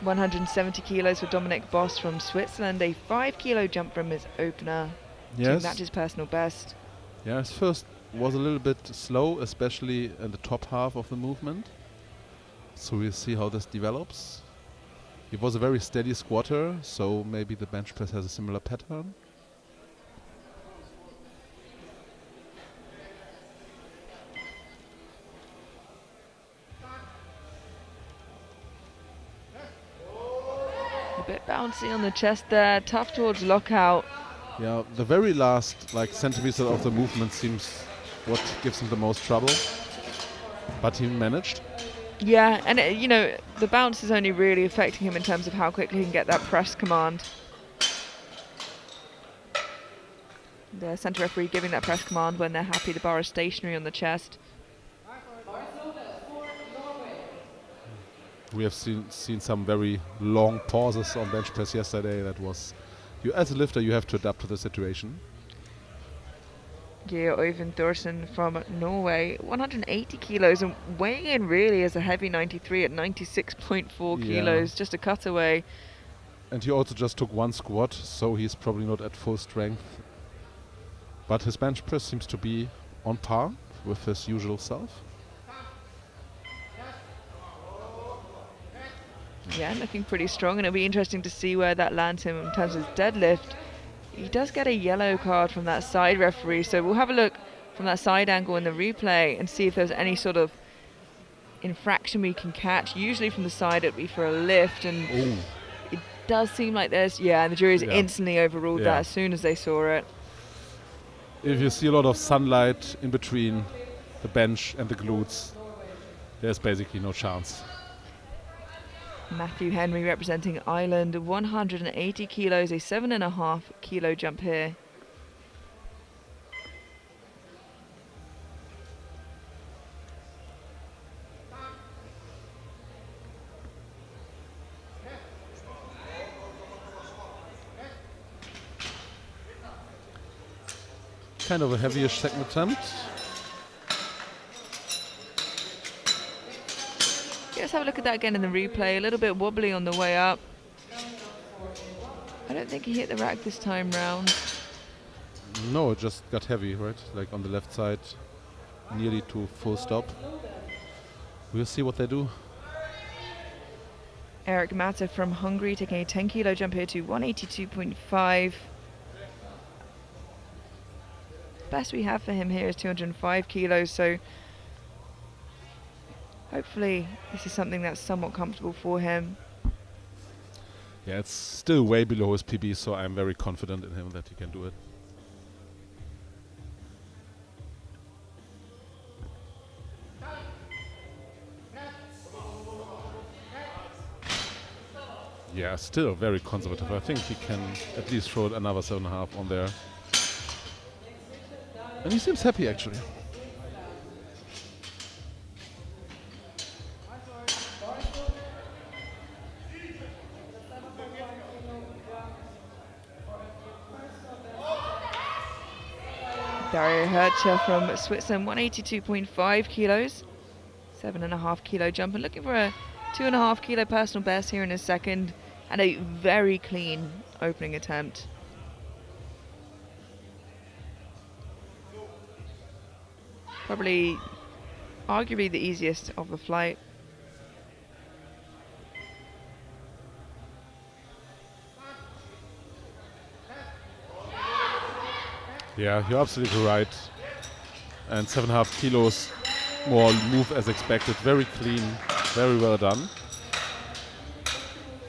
170 kilos for Dominic Boss from Switzerland, a 5 kilo jump from his opener to match his personal best. Yeah, his first was a little bit slow, especially in the top half of the movement. So we'll see how this develops. He was a very steady squatter, so maybe the bench press has a similar pattern. A bit bouncy on the chest there, tough towards lockout. Yeah, the very last centimeter of the movement seems what gives him the most trouble, but he managed. Yeah, and the bounce is only really affecting him in terms of how quickly he can get that press command. The centre referee giving that press command when they're happy the bar is stationary on the chest. We have seen some very long pauses on bench press yesterday. That was, you as a lifter, you have to adapt to the situation. Geir Øyvind Thorsen from Norway, 180 kilos and weighing in really as a heavy 93 at 96.4 kilos, just a cutaway. And he also just took one squat, so he's probably not at full strength. But his bench press seems to be on par with his usual self. Yeah, looking pretty strong, and it'll be interesting to see where that lands him in terms of deadlift. He does get a yellow card from that side referee, so we'll have a look from that side angle in the replay and see if there's any sort of infraction we can catch. Usually from the side it'd be for a lift, and it does seem like there's, and the jury's instantly overruled that as soon as they saw it. If you see a lot of sunlight in between the bench and the glutes, there's basically no chance. Matthew Henry representing Ireland, 180 kilos, a 7.5 kilo jump here. Kind of a heavyish second attempt. Let's have a look at that again in the replay. A little bit wobbly on the way up. I don't think he hit the rack this time round. No, it just got heavy, right? Like on the left side, nearly to full stop. We'll see what they do. Eric Mata from Hungary taking a 10 kilo jump here to 182.5. Best we have for him here is 205 kilos, so hopefully this is something that's somewhat comfortable for him. Yeah, it's still way below his PB, so I'm very confident in him that he can do it. Yeah, still very conservative. I think he can at least throw another 7.5 on there. And he seems happy, actually. Dario Hercher from Switzerland, 182.5 kilos, 7.5 kilo jump, and looking for a 2.5 kilo personal best here in his second, and a very clean opening attempt. Probably, arguably the easiest of the flight. Yeah, you're absolutely right. And 7.5 kilos more move as expected. Very clean, very well done.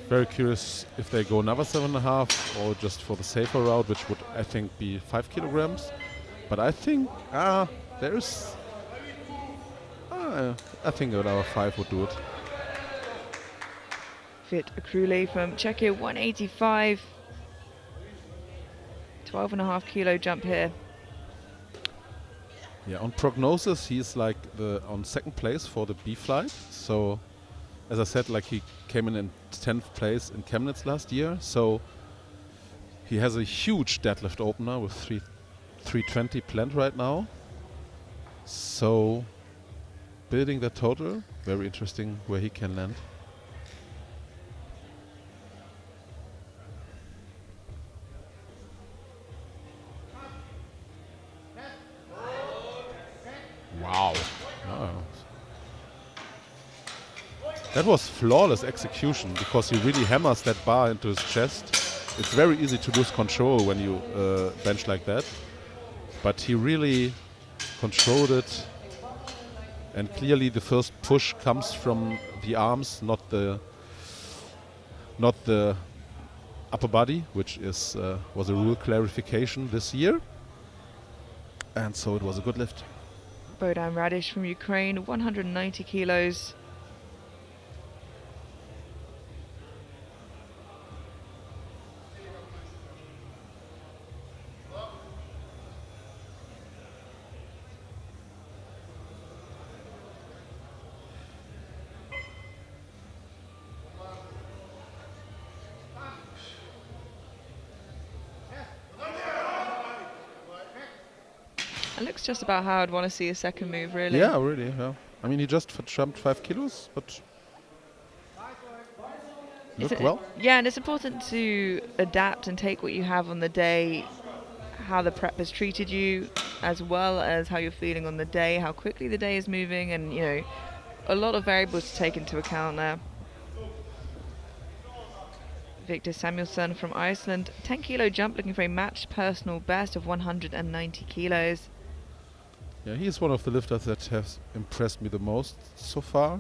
Very curious if they go another 7.5 or just for the safer route, which would, I think, be 5 kilograms. But I think there's, I think another 5 would do it. Fit Akruli from Czechia, 185. 12.5 kilo jump here. Yeah, on prognosis, he's like on second place for the B flight. So, as I said, like he came in 10th place in Chemnitz last year. So, he has a huge deadlift opener with 320 planned right now. So, building the total, very interesting where he can land. Wow. That was flawless execution because he really hammers that bar into his chest. It's very easy to lose control when you bench like that. But he really controlled it. And clearly the first push comes from the arms, not the upper body, which is was a rule clarification this year. And so it was a good lift. Bohdan Radish from Ukraine, 190 kilos. It looks just about how I'd want to see a second move, really. Yeah, really. Yeah. I mean, he just jumped 5 kilos, but looked well. Yeah, and it's important to adapt and take what you have on the day, how the prep has treated you, as well as how you're feeling on the day, how quickly the day is moving, and a lot of variables to take into account there. Victor Samuelsson from Iceland, 10 kilo jump, looking for a matched personal best of 190 kilos. Yeah, he's one of the lifters that has impressed me the most so far.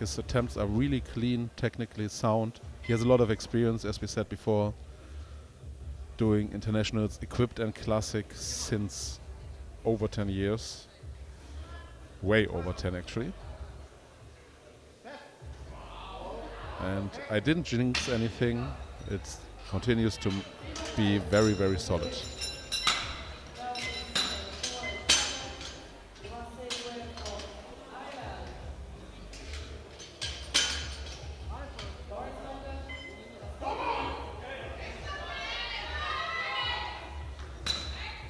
His attempts are really clean, technically sound. He has a lot of experience, as we said before, doing internationals equipped and classic since over 10 years. Way over 10 actually. And I didn't jinx anything. It continues to be very, very solid.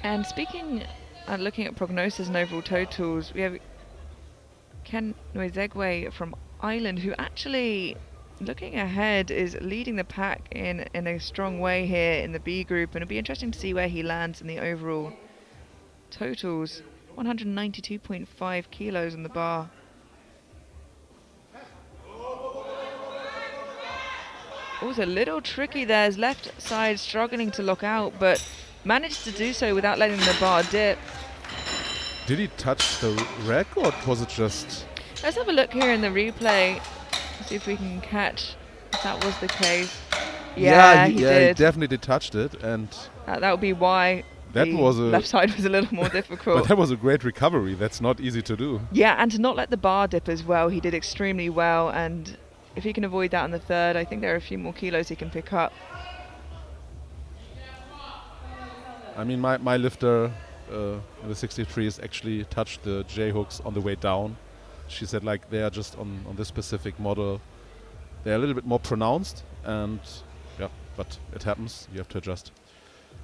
And looking at prognosis and overall totals, we have Ken Nwezegwe from Ireland, who actually, looking ahead, is leading the pack in a strong way here in the B group, and it'll be interesting to see where he lands in the overall totals. 192.5 kilos on the bar. Also a little tricky there, his left side struggling to lock out, but managed to do so without letting the bar dip. Did he touch the rack, or was it just... Let's have a look here in the replay, see if we can catch if that was the case. Yeah, he did. He definitely touched it, and that would be why that the was left side was a little more difficult. But that was a great recovery. That's not easy to do. Yeah, and to not let the bar dip as well, he did extremely well, and if he can avoid that in the third, I think there are a few more kilos he can pick up. I mean, my lifter in the 63s actually touched the J-hooks on the way down. She said, like, they are just on this specific model, they're a little bit more pronounced, and yeah, but it happens. You have to adjust.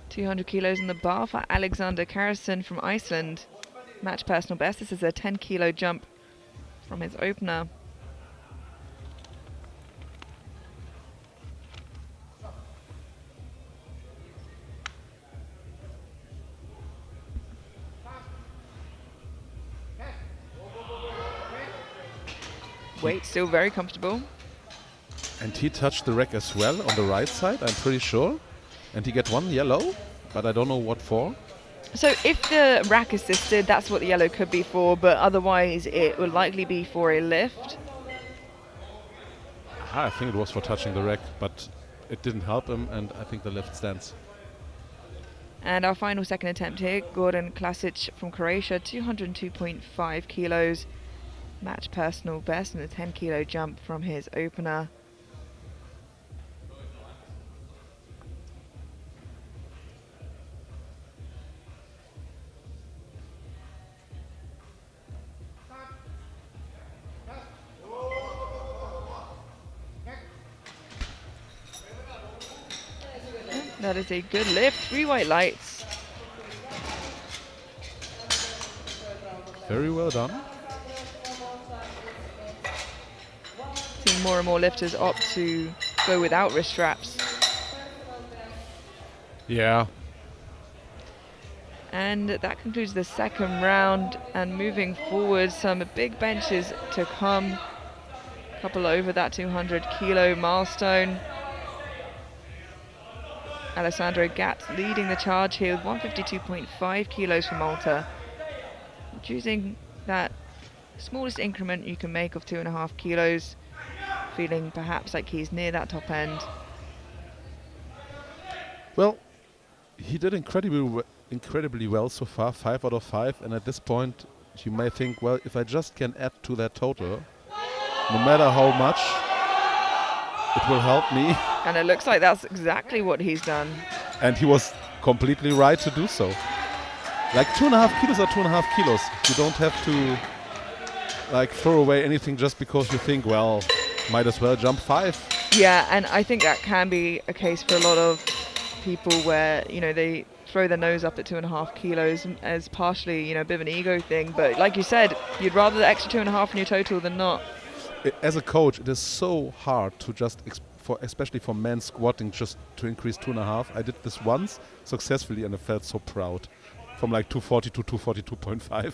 200 kilos in the bar for Alexander Karasson from Iceland. Match personal best. This is a 10 kilo jump from his opener. Weight still very comfortable. And he touched the rack as well on the right side, I'm pretty sure. And he get one yellow, but I don't know what for. So if the rack assisted, that's what the yellow could be for, but otherwise it would likely be for a lift. I think it was for touching the rack, but it didn't help him, and I think the lift stands. And our final second attempt here, Gordon Klasic from Croatia, 202.5 kilos. Match personal best in a 10 kilo jump from his opener. That is a good lift, 3 white lights. Very well done. Seeing more and more lifters opt to go without wrist straps. Yeah. And that concludes the second round, and moving forward, some big benches to come. A couple over that 200 kilo milestone. Alessandro Gatz leading the charge here with 152.5 kilos for Malta. Choosing that smallest increment you can make of 2.5 kilos, feeling perhaps like he's near that top end. Well, he did incredibly well so far, 5 out of 5, and at this point you may think, well, if I just can add to that total, no matter how much, it will help me. And it looks like that's exactly what he's done. And he was completely right to do so. Like 2.5 kilos are 2.5 kilos. You don't have to like throw away anything just because you think, well, might as well jump 5. Yeah, and I think that can be a case for a lot of people where, they throw their nose up at 2.5 kilos as partially, you know, a bit of an ego thing. But like you said, you'd rather the extra 2.5 in your total than not. As a coach, it is so hard to just, especially for men squatting, just to increase 2.5. I did this once successfully and I felt so proud. From like 240 to 242.5.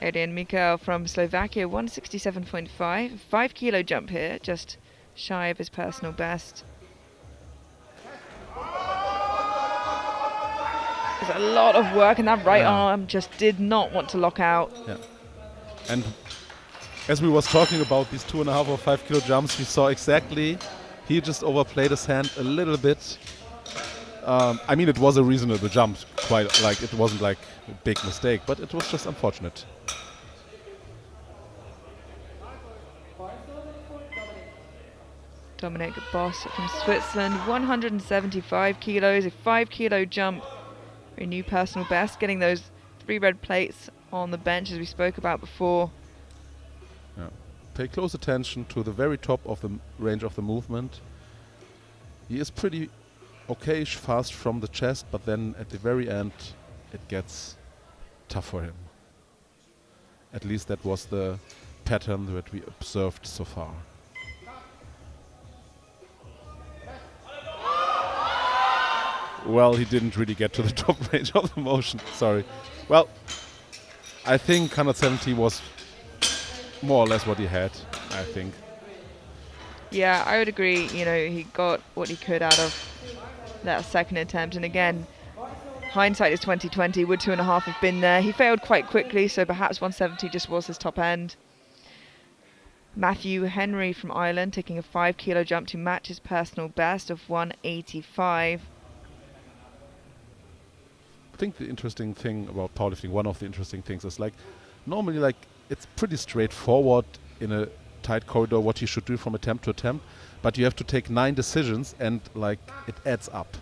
Adrian Mikael from Slovakia, 167.5. 5 kilo jump here, just shy of his personal best. There's a lot of work, and that right arm just did not want to lock out. Yeah. And as we was talking about these 2.5 or 5 kilo jumps, we saw exactly he just overplayed his hand a little bit. I mean, it was a reasonable jump, quite like it wasn't like a big mistake, but it was just unfortunate. Dominic Boss from Switzerland, 175 kilos, a 5 kilo jump, a new personal best, getting those 3 red plates on the bench as we spoke about before. Yeah. Pay close attention to the very top of the range of the movement. He is pretty okayish fast from the chest, but then at the very end it gets tough for him. At least that was the pattern that we observed so far. Well, he didn't really get to the top range of the motion, sorry. Well, I think 170 was more or less what he had, I think. Yeah, I would agree. You know, he got what he could out of that second attempt. And again, hindsight is 2020. Would 2.5 have been there? He failed quite quickly, so perhaps 170 just was his top end. Matthew Henry from Ireland taking a 5 kilo jump to match his personal best of 185. I think the interesting thing about powerlifting, one of the interesting things is like, normally like it's pretty straightforward in a tight corridor what you should do from attempt to attempt, but you have to take 9 decisions and like it adds up.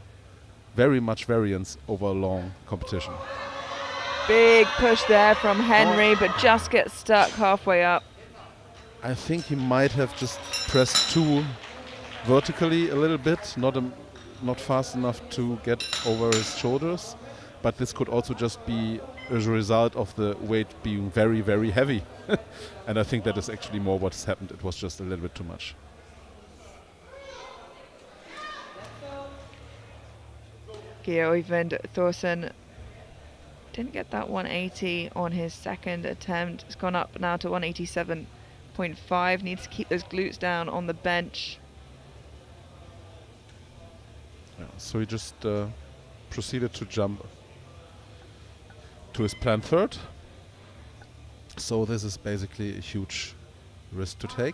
Very much variance over a long competition. Big push there from Henry, but just gets stuck halfway up. I think he might have just pressed too vertically a little bit, not fast enough to get over his shoulders. But this could also just be a result of the weight being very, very heavy. And I think that is actually more what's happened. It was just a little bit too much. Georg Thorsen didn't get that 180 on his second attempt. It's gone up now to 187.5. Needs to keep those glutes down on the bench. Yeah, so he just proceeded to jump to his planned third. So this is basically a huge risk to take.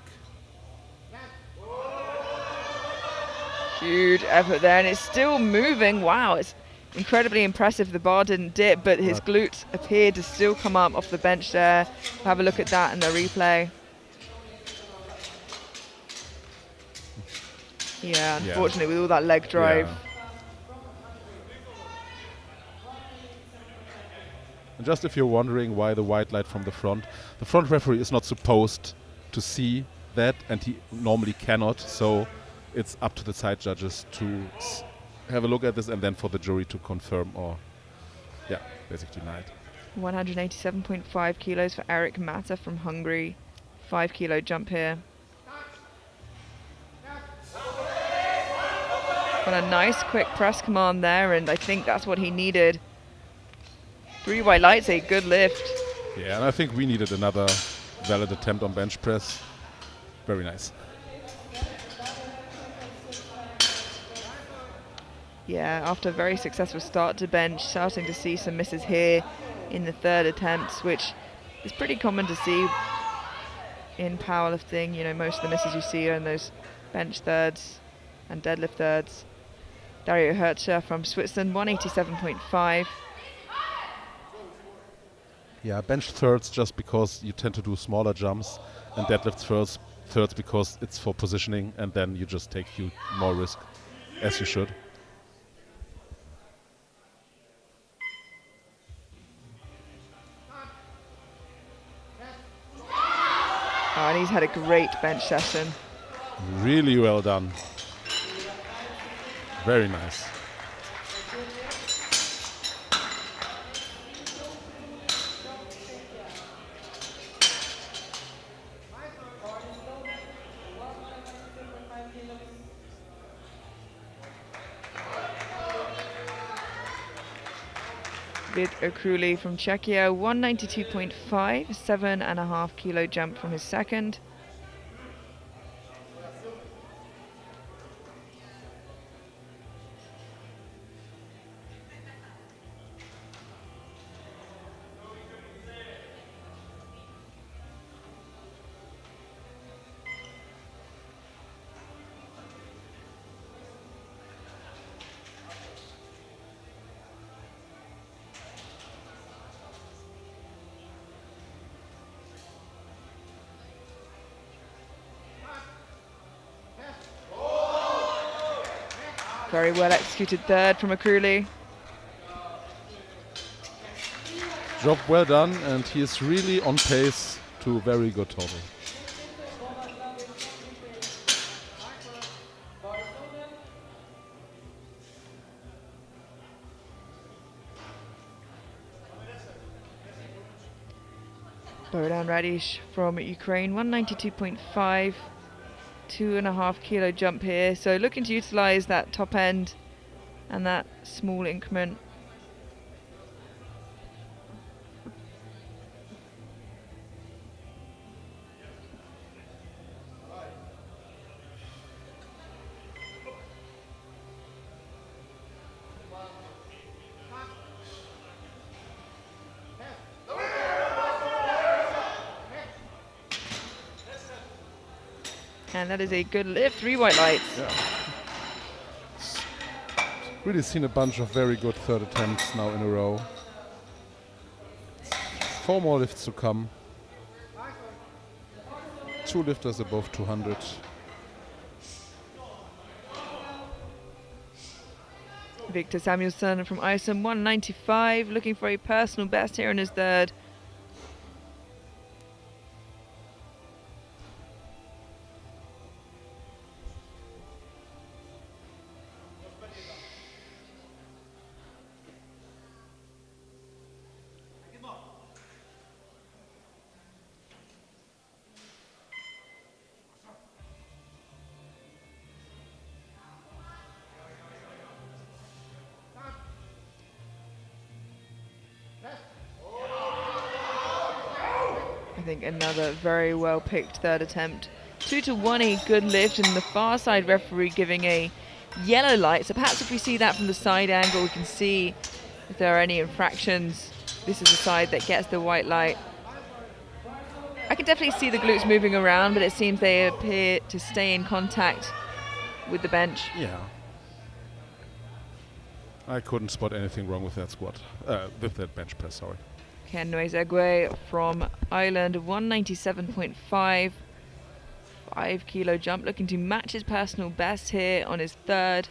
Huge effort there, and it's still moving. Wow, it's incredibly impressive. The bar didn't dip, but his glutes appeared to still come up off the bench there. We'll have a look at that in the replay. Yeah, unfortunately, with all that leg drive. Yeah. And just if you're wondering why the white light from the front referee is not supposed to see that, and he normally cannot, so it's up to the side judges to have a look at this and then for the jury to confirm or, yeah, basically deny it. 187.5 kilos for Eric Mata from Hungary. 5 kilo jump here. Got a nice quick press command there, and I think that's what he needed. 3 white lights, a good lift. Yeah, and I think we needed another valid attempt on bench press. Very nice. Yeah, after a very successful start to bench, starting to see some misses here in the third attempts, which is pretty common to see in powerlifting. You know, most of the misses you see are in those bench thirds and deadlift thirds. Dario Hertscher from Switzerland, 187.5. Yeah, bench thirds just because you tend to do smaller jumps, and deadlift thirds because it's for positioning, and then you just take more risk, as you should. Oh, and he's had a great bench session. Really well done. Very nice. Vid Okruli from Czechia, 192.5, 7.5 kilo jump from his second. Very well executed third from Okruli. Job well done, and he is really on pace to very good total. Bohdan Radish from Ukraine, 192.5, 2.5 kilo jump here. So looking to utilize that top end and that small increment. And that is a good lift, 3 white lights. Yeah. Really seen a bunch of very good third attempts now in a row. 4 more lifts to come. 2 lifters above 200. Victor Samuelsson from Iceland, 195, looking for a personal best here in his third. I think another very well picked third attempt. 2 to 1, a good lift, and the far side referee giving a yellow light. So perhaps if we see that from the side angle, we can see if there are any infractions. This is the side that gets the white light. I can definitely see the glutes moving around, but it seems they appear to stay in contact with the bench. Yeah. I couldn't spot anything wrong with that squat. With that bench press, sorry. Ken Noizegwe from Ireland, 197.5, 5 kilo jump, looking to match his personal best here on his third.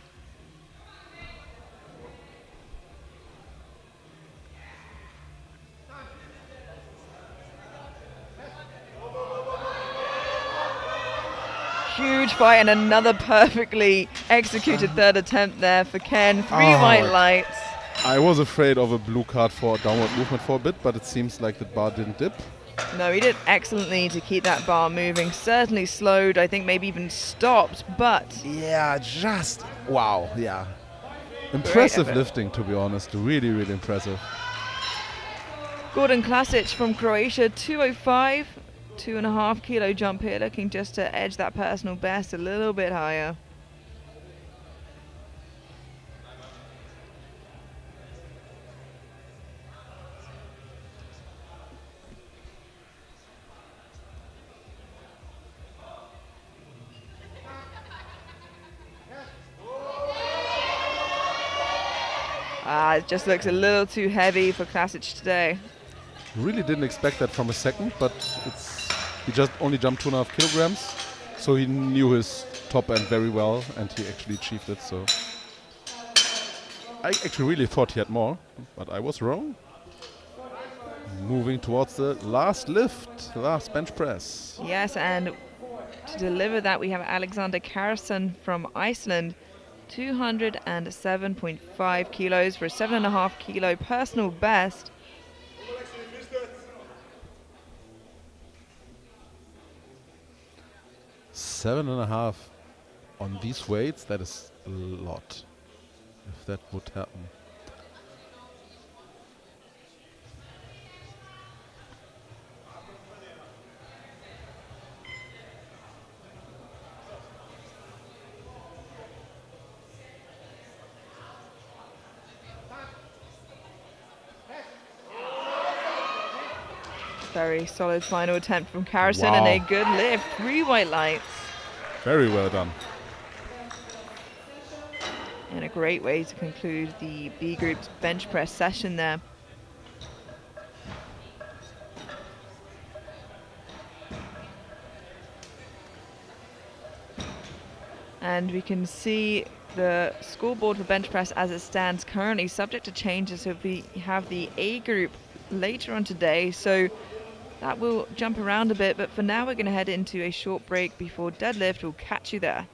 Huge fight and another perfectly executed third attempt there for Ken. 3 white lights. I was afraid of a blue card for downward movement for a bit, but it seems like the bar didn't dip. No, he did excellently to keep that bar moving. Certainly slowed, I think maybe even stopped, but... Yeah, just... Wow, yeah. Impressive lifting, to be honest. Really, really impressive. Gordon Klasic from Croatia, 205, 2.5 kilo jump here, looking just to edge that personal best a little bit higher. It just looks a little too heavy for Klasic today. Really didn't expect that from a second, but he just only jumped 2.5 kilograms, so he knew his top end very well, and he actually achieved it. So I actually really thought he had more, but I was wrong. Moving towards the last lift, the last bench press. Yes, and to deliver that we have Alexander Karlsson from Iceland, 207.5 kilos for a 7.5 kilo personal best. Seven and a half on these weights, that is a lot, if that would happen. Very solid final attempt from Carrison and a Wow. good lift. 3 white lights. Very well done. And a great way to conclude the B group's bench press session there. And we can see the scoreboard for bench press as it stands currently, subject to changes. So we have the A group later on today, so that will jump around a bit. But for now, we're going to head into a short break before deadlift. We'll catch you there.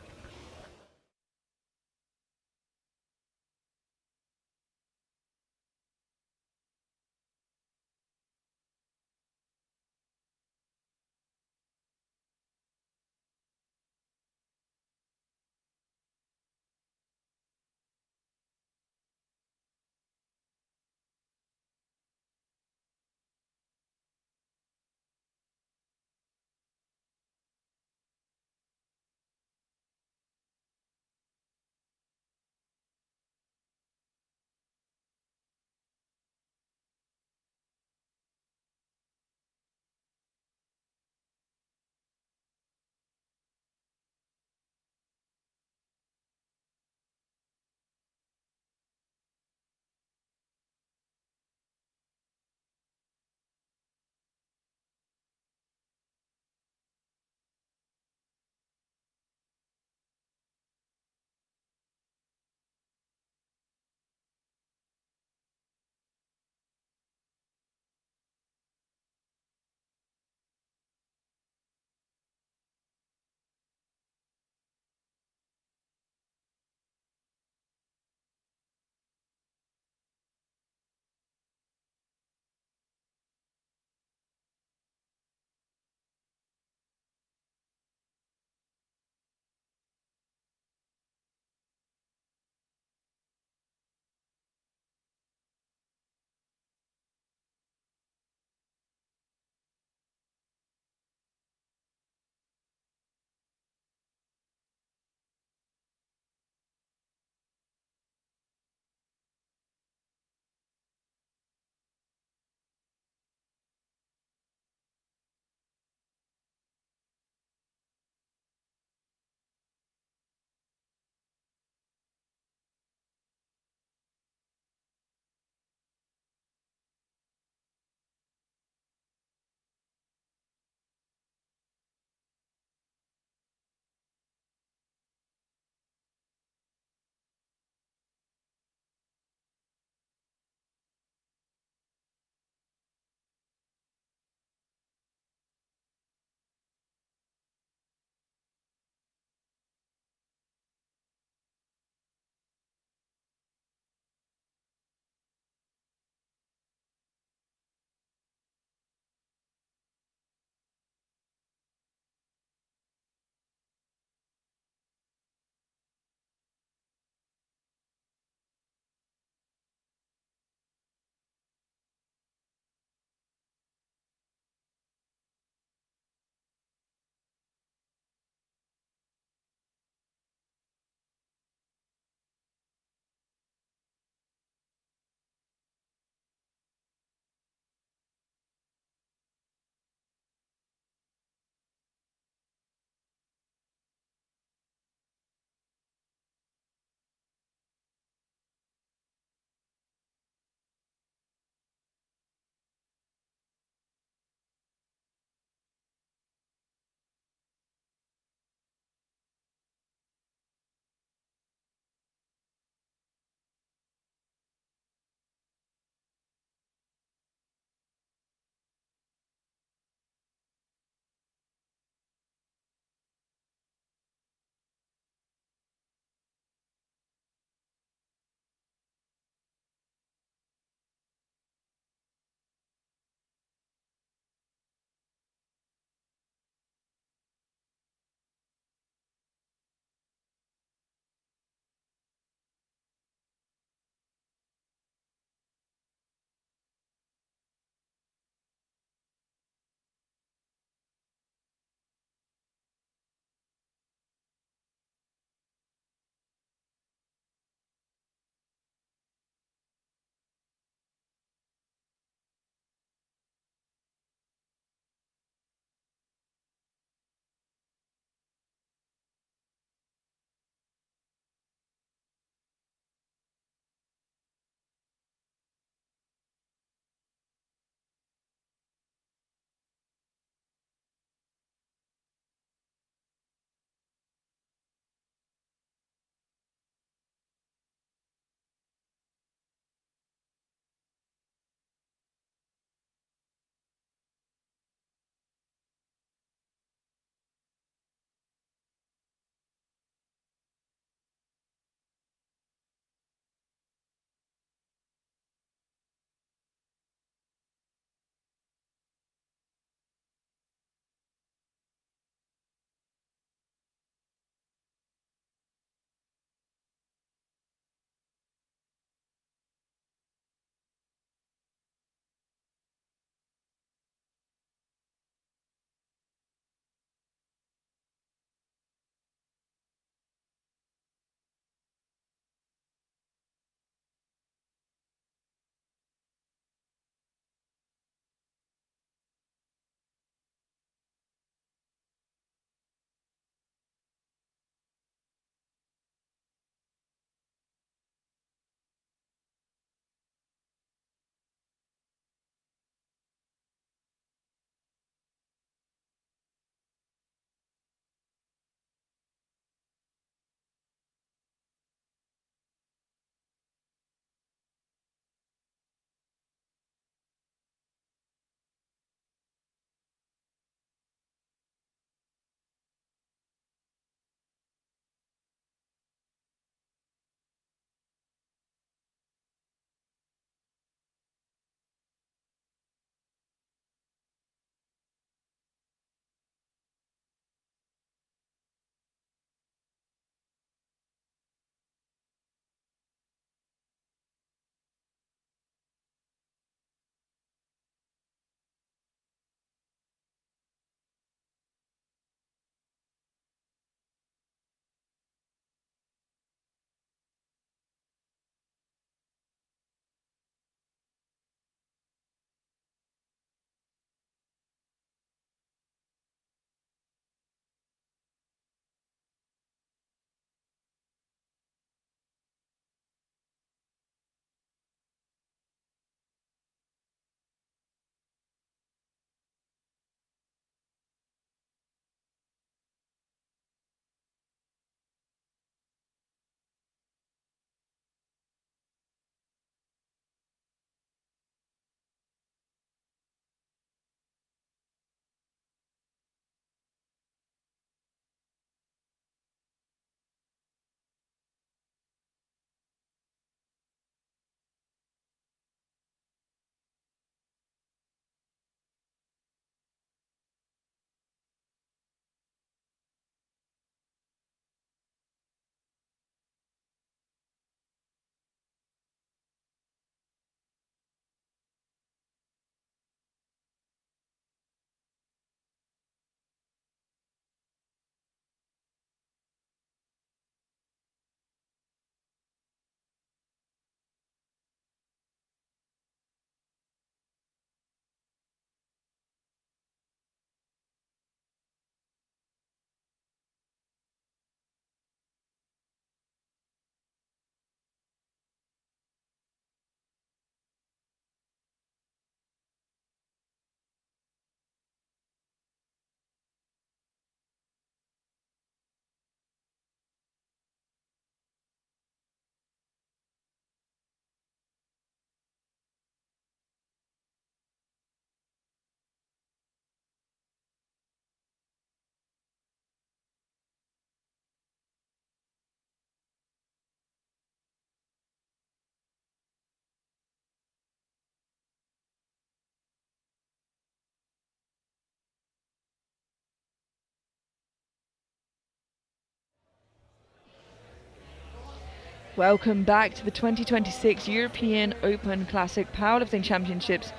Welcome back to the 2026 European Open Classic Powerlifting Championships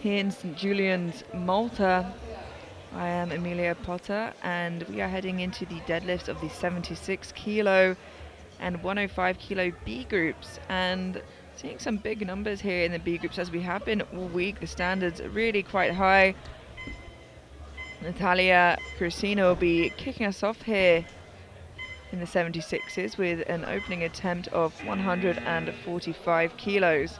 here in St. Julian's, Malta. I am Emilia Potter and we are heading into the deadlifts of the 76 kilo and 105 kilo B groups, and seeing some big numbers here in the B groups as we have been all week. The standards are really quite high. Natalia Crusina will be kicking us off here in the 76s with an opening attempt of 145 kilos.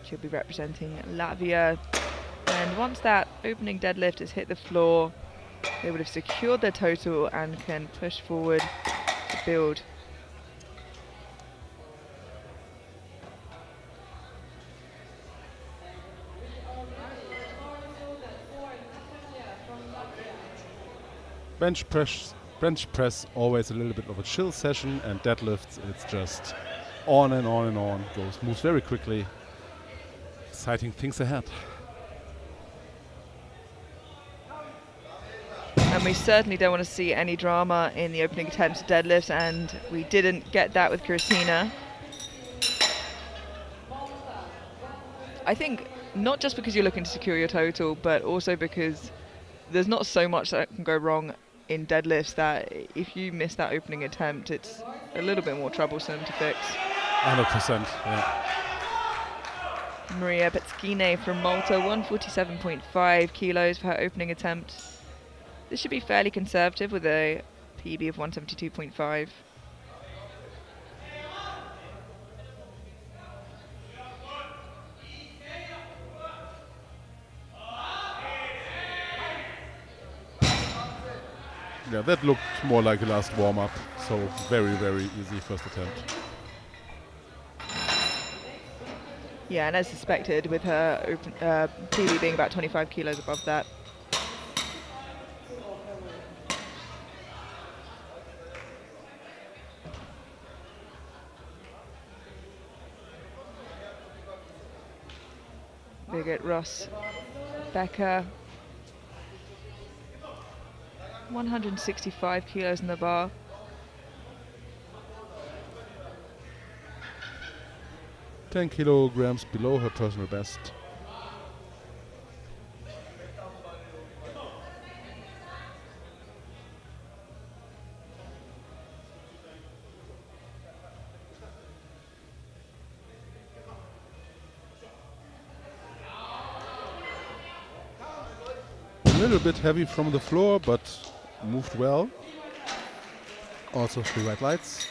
She'll be representing Latvia, and once that opening deadlift has hit the floor, they would have secured their total and can push forward to build. Bench press always a little bit of a chill session, and deadlifts it's just on and on and on. Moves very quickly. Exciting things ahead. And we certainly don't want to see any drama in the opening attempts deadlifts, and we didn't get that with Crusina. I think not just because you're looking to secure your total, but also because there's not so much that can go wrong in deadlifts that if you miss that opening attempt, it's a little bit more troublesome to fix. 100%, yeah. Maria Petskine from Malta, 147.5 kilos for her opening attempt. This should be fairly conservative with a PB of 172.5. Yeah, that looked more like a last warm-up, so very, very easy first attempt. Yeah, and as suspected, with her open, PB being about 25 kilos above that. Birgit Ross Becker, 165 kilos in the bar. $10 kilograms below her personal best. A little bit heavy from the floor, but moved well. Also 3 white lights.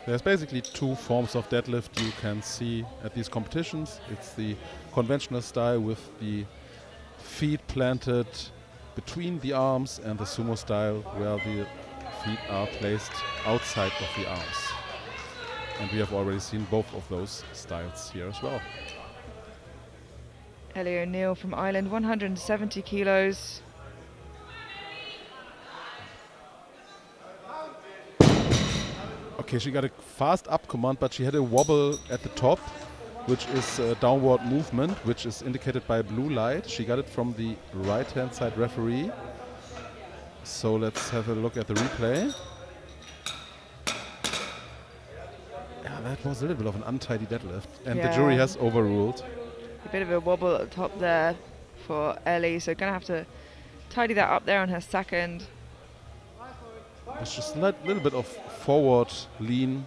There's basically 2 forms of deadlift you can see at these competitions. It's the conventional style with the feet planted between the arms, and the sumo style where the feet are placed outside of the arms. And we have already seen both of those styles here as well. Ellie O'Neill from Ireland, 170 kilos. Okay, she got a fast up command, but she had a wobble at the top, which is a downward movement, which is indicated by a blue light. She got it from the right-hand side referee. So let's have a look at the replay. Yeah, that was a little bit of an untidy deadlift, and the jury has overruled. A bit of a wobble at the top there for Ellie, so going to have to tidy that up there on her second. It's just a little bit of forward lean,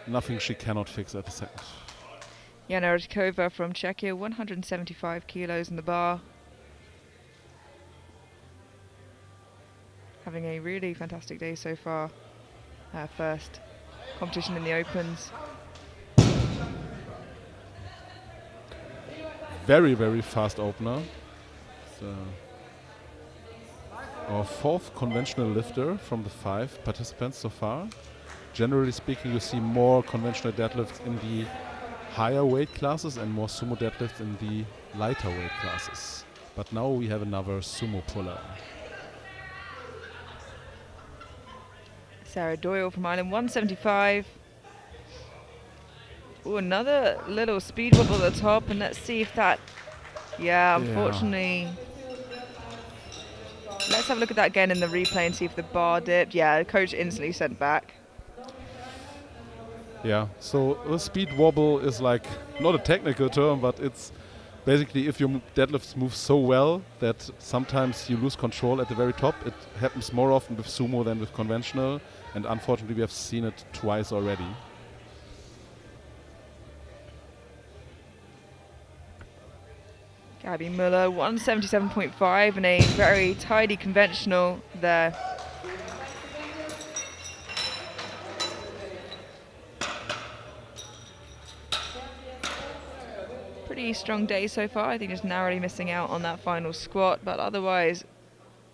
nothing she cannot fix at the second. Jana Rudkova from Czechia, 175 kilos in the bar. Having a really fantastic day so far. Her first competition in the Opens. Very, very fast opener. So our 4th conventional lifter from the 5 participants so far. Generally speaking, you see more conventional deadlifts in the higher weight classes and more sumo deadlifts in the lighter weight classes. But now we have another sumo puller. Sarah Doyle from Ireland, 175. Oh, another little speed wobble at the top, and let's see if that, unfortunately, let's let's have a look at that again in the replay and see if the bar dipped. Yeah, the coach instantly sent back. Yeah, so a speed wobble is like not a technical term, but it's basically if your deadlifts move so well that sometimes you lose control at the very top. It happens more often with sumo than with conventional, and unfortunately we have seen it twice already. Gabby Muller, 177.5 and a very tidy conventional there. Pretty strong day so far. I think just narrowly missing out on that final squat, but otherwise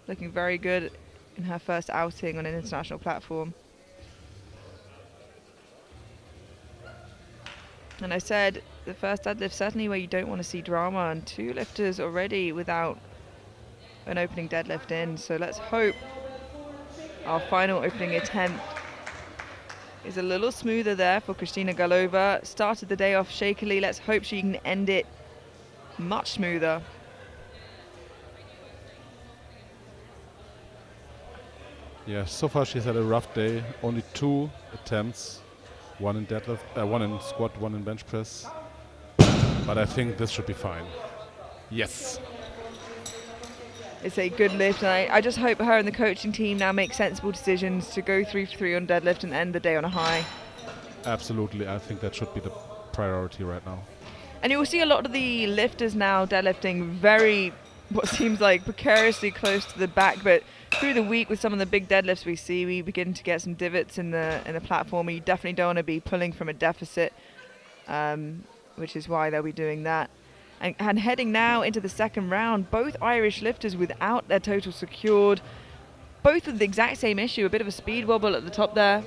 looking very good in her first outing on an international platform. And I said the first deadlift certainly where you don't want to see drama, and 2 lifters already without an opening deadlift in. So let's hope our final opening attempt is a little smoother there for Kristina Galova. Started the day off shakily. Let's hope she can end it much smoother. Yeah, so far she's had a rough day. Only 2 attempts, 1 in deadlift, 1 in squat, 1 in bench press. But I think this should be fine. Yes. It's a good lift, and I just hope her and the coaching team now make sensible decisions to go 3 for 3 on deadlift and end the day on a high. Absolutely, I think that should be the priority right now. And you will see a lot of the lifters now deadlifting very, what seems like precariously close to the back, but through the week with some of the big deadlifts we see, we begin to get some divots in the platform, and you definitely don't want to be pulling from a deficit, which is why they'll be doing that. And heading now into the second round, both Irish lifters without their total secured, both with the exact same issue, a bit of a speed wobble at the top there.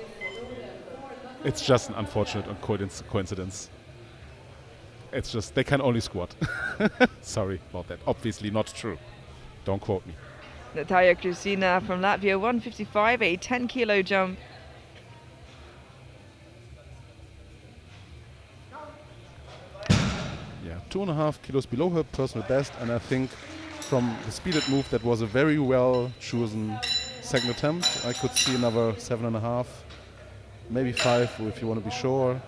It's just an unfortunate coincidence. It's just they can only squat. Sorry about that. Obviously not true. Don't quote me. Natalia Krusina from Latvia, 155, a 10 kilo jump. Yeah, 2.5 kilos below her personal best, and I think from the speeded move that was a very well chosen second attempt. I could see another 7.5, maybe 5 if you want to be sure.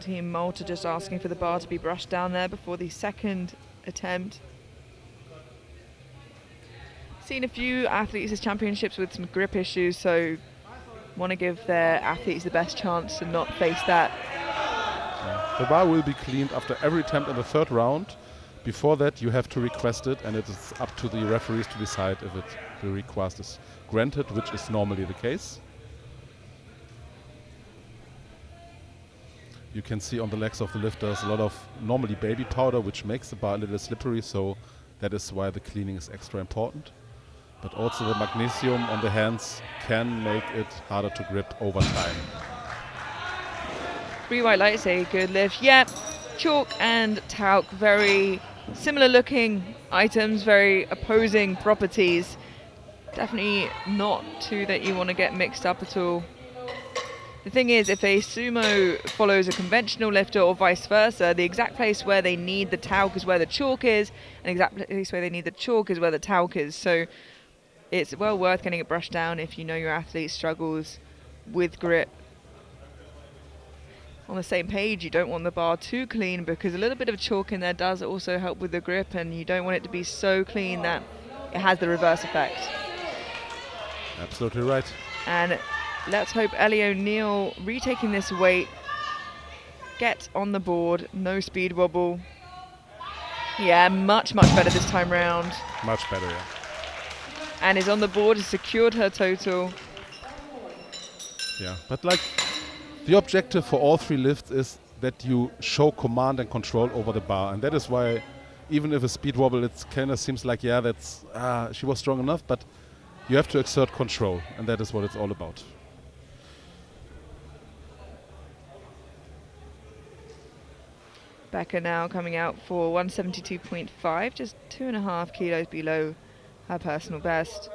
Team Malta just asking for the bar to be brushed down there before the second attempt. Seen a few athletes as championships with some grip issues, so want to give their athletes the best chance to not face that. The bar will be cleaned after every attempt in the third round. Before that, you have to request it, and it is up to the referees to decide if the request is granted, which is normally the case. You can see on the legs of the lifters a lot of normally baby powder, which makes the bar a little slippery, so that is why the cleaning is extra important. But also the magnesium on the hands can make it harder to grip over time. 3 white lights, a good lift. Yeah, chalk and talc, very similar looking items, very opposing properties. Definitely not 2 that you want to get mixed up at all. The thing is, if a sumo follows a conventional lifter or vice versa, the exact place where they need the talc is where the chalk is, and the exact place where they need the chalk is where the talc is. So it's well worth getting it brushed down if you know your athlete struggles with grip. On the same page, you don't want the bar too clean, because a little bit of chalk in there does also help with the grip, and you don't want it to be so clean that it has the reverse effect. Absolutely right. And let's hope Ellie O'Neill, retaking this weight, get on the board. No speed wobble. Yeah, much better this time round. Much better, yeah. And is on the board, has secured her total. Yeah, but like the objective for all 3 lifts is that you show command and control over the bar, and that is why even if a speed wobble, it kind of seems like, yeah, that's she was strong enough, but you have to exert control, and that is what it's all about. Becca now coming out for 172.5, just 2.5 kilos below her personal best.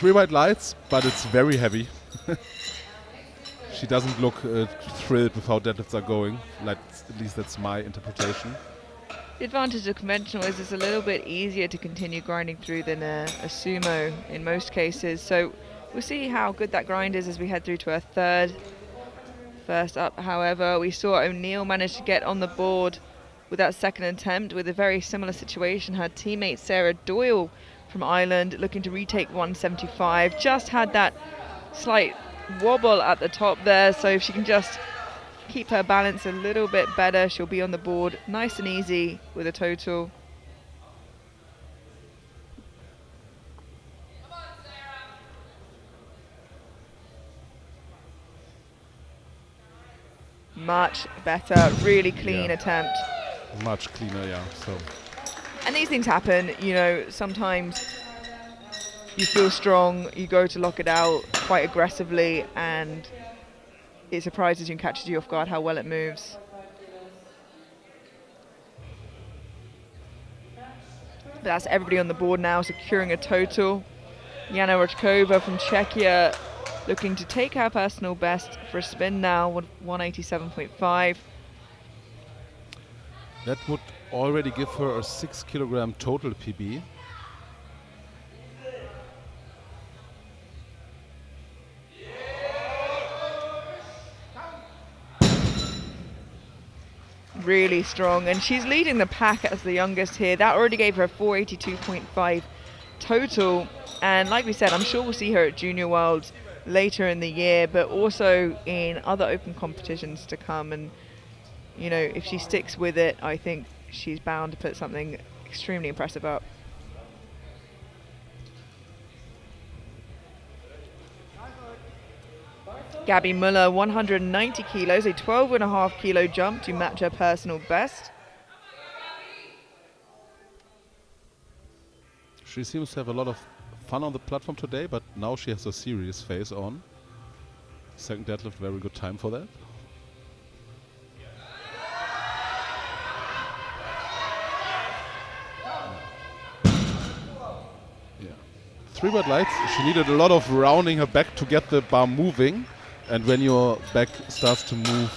3 white lights, but it's very heavy. She doesn't look thrilled with how deadlifts are going. Like, at least that's my interpretation. The advantage of conventional is it's a little bit easier to continue grinding through than a sumo in most cases. So we'll see how good that grind is as we head through to our third. First up, however, we saw O'Neill manage to get on the board with that second attempt with a very similar situation. Her teammate Sarah Doyle from Ireland looking to retake 175. Just had that slight wobble at the top there, so if she can just keep her balance a little bit better, she'll be on the board nice and easy with a total. Much better, really clean attempt. Much cleaner, yeah. So. And these things happen, you know, sometimes you feel strong, you go to lock it out quite aggressively, and it surprises you and catches you off guard how well it moves. But that's everybody on the board now, securing a total. Jana Rochkova from Czechia looking to take her personal best for a spin now with 187.5. That would already give her a 6 kilogram total PB. Really strong, and she's leading the pack as the youngest here. That already gave her 482.5 total, and like we said, I'm sure we'll see her at Junior Worlds later in the year, but also in other open competitions to come. And you know, if she sticks with it, I think she's bound to put something extremely impressive up. Gabby Muller, 190 kilos, a 12.5 kilo jump to match her personal best. She seems to have a lot of fun on the platform today, but now she has a serious face on. Second deadlift, very good time for that. Yeah. 3 white lights. She needed a lot of rounding her back to get the bar moving. And when your back starts to move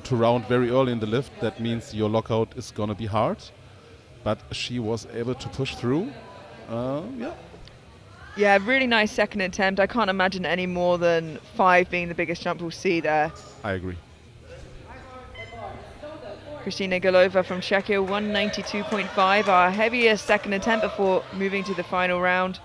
to round very early in the lift, that means your lockout is going to be hard. But she was able to push through. Yeah, really nice second attempt. I can't imagine any more than 5 being the biggest jump we'll see there. I agree. Kristina Golova from Czechia, 192.5, our heaviest second attempt before moving to the final round.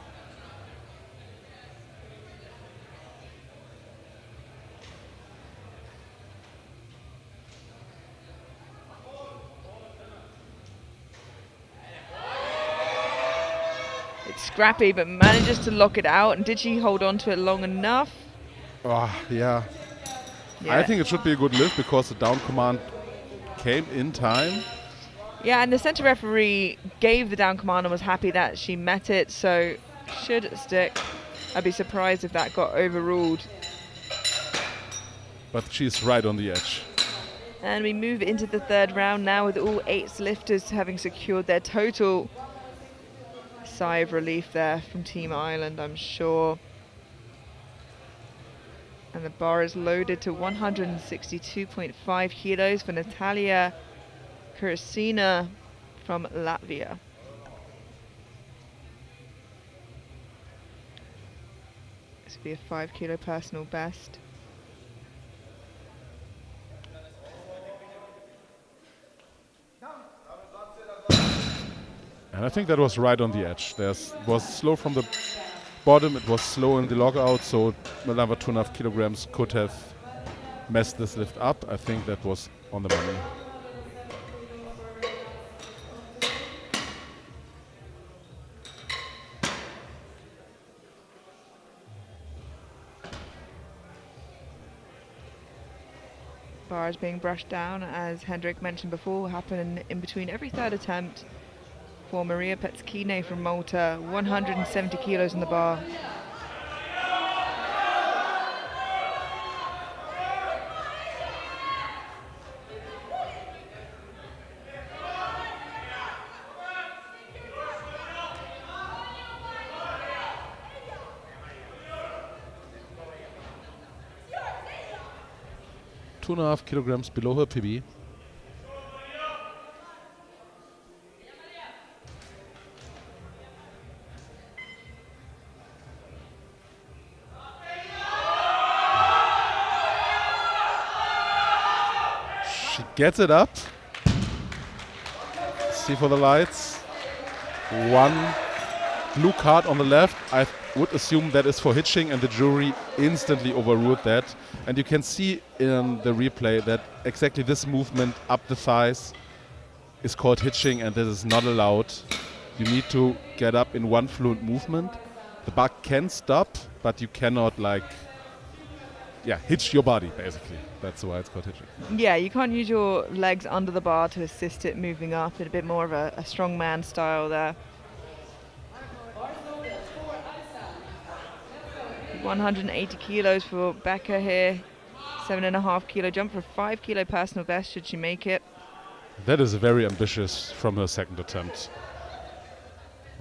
Scrappy, but manages to lock it out. And did she hold on to it long enough? Yeah. I think it should be a good lift because the down command came in time. Yeah, and the center referee gave the down command and was happy that she met it, so should stick. I'd be surprised if that got overruled. But she's right on the edge. And we move into the third round now with all 8 lifters having secured their total. Sigh of relief there from Team Ireland, I'm sure. And the bar is loaded to 162.5 kilos for Natalia Kursina from Latvia. This will be a 5 kilo personal best. And I think that was right on the edge. It was slow from the bottom, it was slow in the lockout, so another 2.5 kilograms could have messed this lift up. I think that was on the money. Bar is being brushed down, as Hendrik mentioned before, will happen in between every third attempt. For Maria Petskine from Malta, 170 kilos in the bar. 2.5 kilograms below her PB. She gets it up. See for the lights. One blue card on the left. I would assume that is for hitching, and the jury instantly overruled that. And you can see in the replay that exactly this movement up the thighs is called hitching, and this is not allowed. You need to get up in one fluent movement. The bar can stop, but you cannot hitch your body, basically. That's why it's called hitching. Yeah, you can't use your legs under the bar to assist it moving up. It's a bit more of a strongman style there. 180 kilos for Becca here. 7.5 kilo jump for 5 kilo personal best should she make it. That is very ambitious from her second attempt.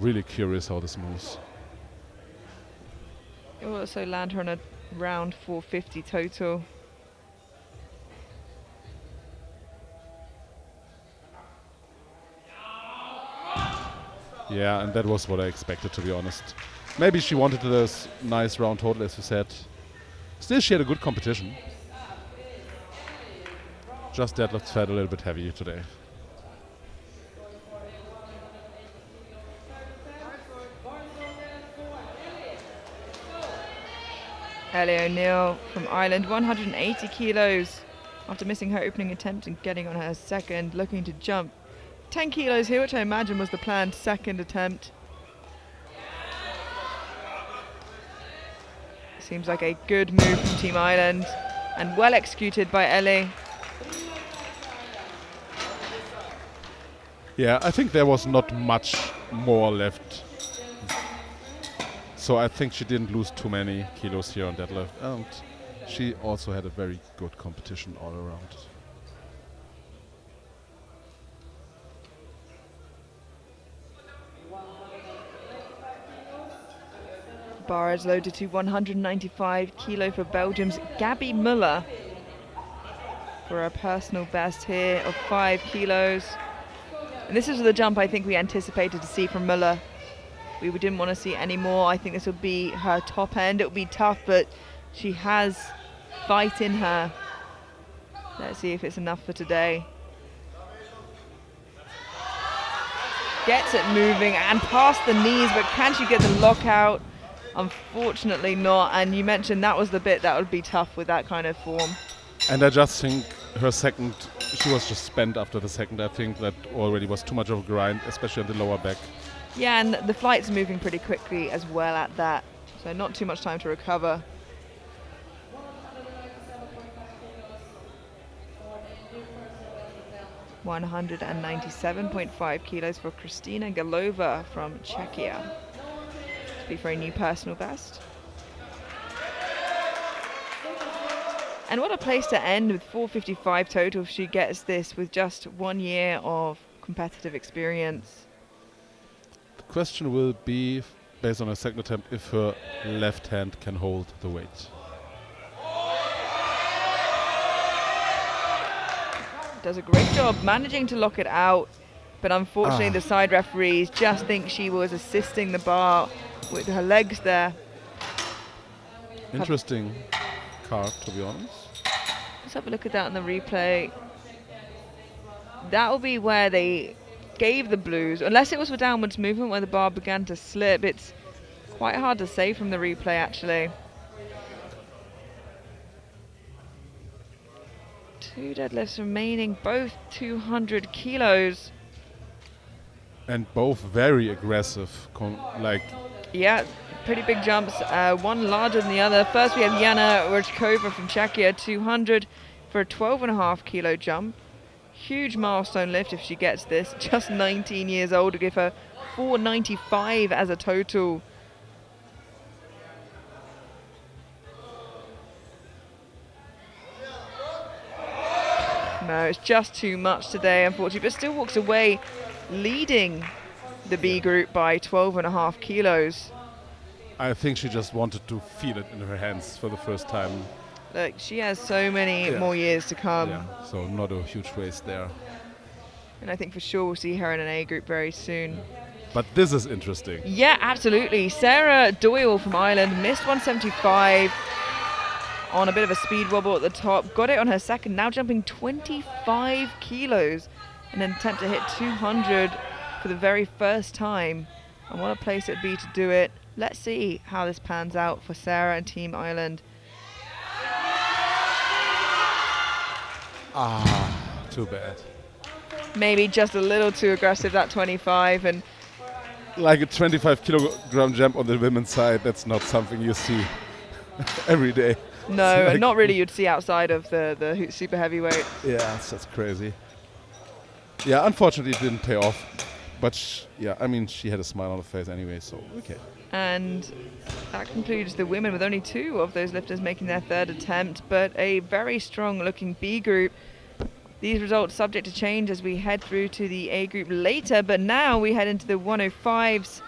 Really curious how this moves. It will also land her on a round 450 total. Yeah, and that was what I expected, to be honest. Maybe she wanted this nice round total, as you said. Still, she had a good competition. Just deadlifts felt a little bit heavy today. Ellie O'Neill from Ireland, 180 kilos after missing her opening attempt and getting on her second, looking to jump 10 kilos here, which I imagine was the planned second attempt. Seems like a good move from Team Ireland and well executed by Ellie. Yeah, I think there was not much more left. So I think she didn't lose too many kilos here on deadlift. And she also had a very good competition all around. Bar is loaded to 195 kilo for Belgium's Gabby Muller for a personal best here of 5 kilos. And this is the jump I think we anticipated to see from Muller. We didn't want to see any more. I think this will be her top end. It will be tough, but she has fight in her. Let's see if it's enough for today. Gets it moving and past the knees, but can she get the lockout? Unfortunately not, and you mentioned that was the bit that would be tough with that kind of form. And I just think her second, she was just spent after the second. I think that already was too much of a grind, especially on the lower back. Yeah, and the flight's moving pretty quickly as well at that, so not too much time to recover. $197.5 kilos for Kristina Galova from Czechia. Be for a new personal best. And what a place to end with 455 total if she gets this with just 1 year of competitive experience. The question will be, based on her second attempt, if her left hand can hold the weight. Does a great job managing to lock it out, but unfortunately the side referees just think she was assisting the bar with her legs there. Interesting card, to be honest. Let's have a look at that on the replay. That will be where they gave the blues, unless it was for downwards movement where the bar began to slip. It's quite hard to say from the replay, actually. 2 deadlifts remaining, both 200 kilos. And both very aggressive, Yeah, pretty big jumps, one larger than the other. First we have Jana Rojkova from Czechia, 200 for a 12.5 kilo jump. Huge milestone lift if she gets this. Just 19 years old to give her 495 as a total. No, it's just too much today, unfortunately, but still walks away leading the B group by 12.5 kilos. I think she just wanted to feel it in her hands for the first time. Look, she has so many more years to come. Yeah, so not a huge waste there. And I think for sure we'll see her in an A group very soon. But this is interesting. Yeah, absolutely. Sarah Doyle from Ireland missed 175 on a bit of a speed wobble at the top. Got it on her second, now jumping 25 kilos in an attempt to hit 200 for the very first time. And what a place it'd be to do it. Let's see how this pans out for Sarah and Team Ireland. Too bad. Maybe just a little too aggressive, that 25, and Like a 25 kilogram jump on the women's side, that's not something you see every day. no, Like and not really you'd see outside of the super heavyweight. Yeah, that's crazy. Yeah, unfortunately it didn't pay off. But yeah, I mean, she had a smile on her face anyway, so okay. And that concludes the women, with only 2 of those lifters making their third attempt, but a very strong looking B group. These results subject to change as we head through to the A group later, but now we head into the 105s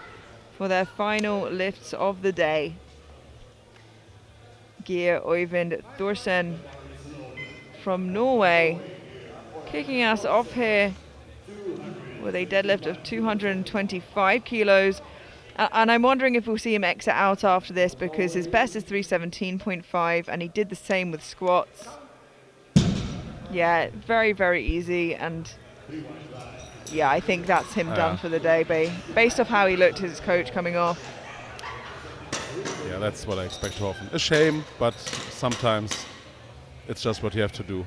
for their final lifts of the day. Geir Øyvind Thorsen from Norway kicking us off here with a deadlift of 225 kilos. And I'm wondering if we'll see him exit out after this, because his best is 317.5 and he did the same with squats. Yeah, very, very easy, and yeah, I think that's him done for the day, based off how he looked as his coach coming off. Yeah, that's what I expect too often. A shame, but sometimes it's just what you have to do.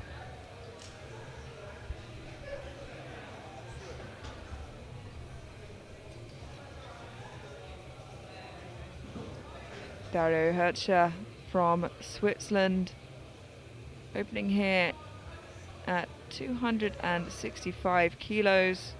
Dario Hertscher from Switzerland, opening here at 265 kilos.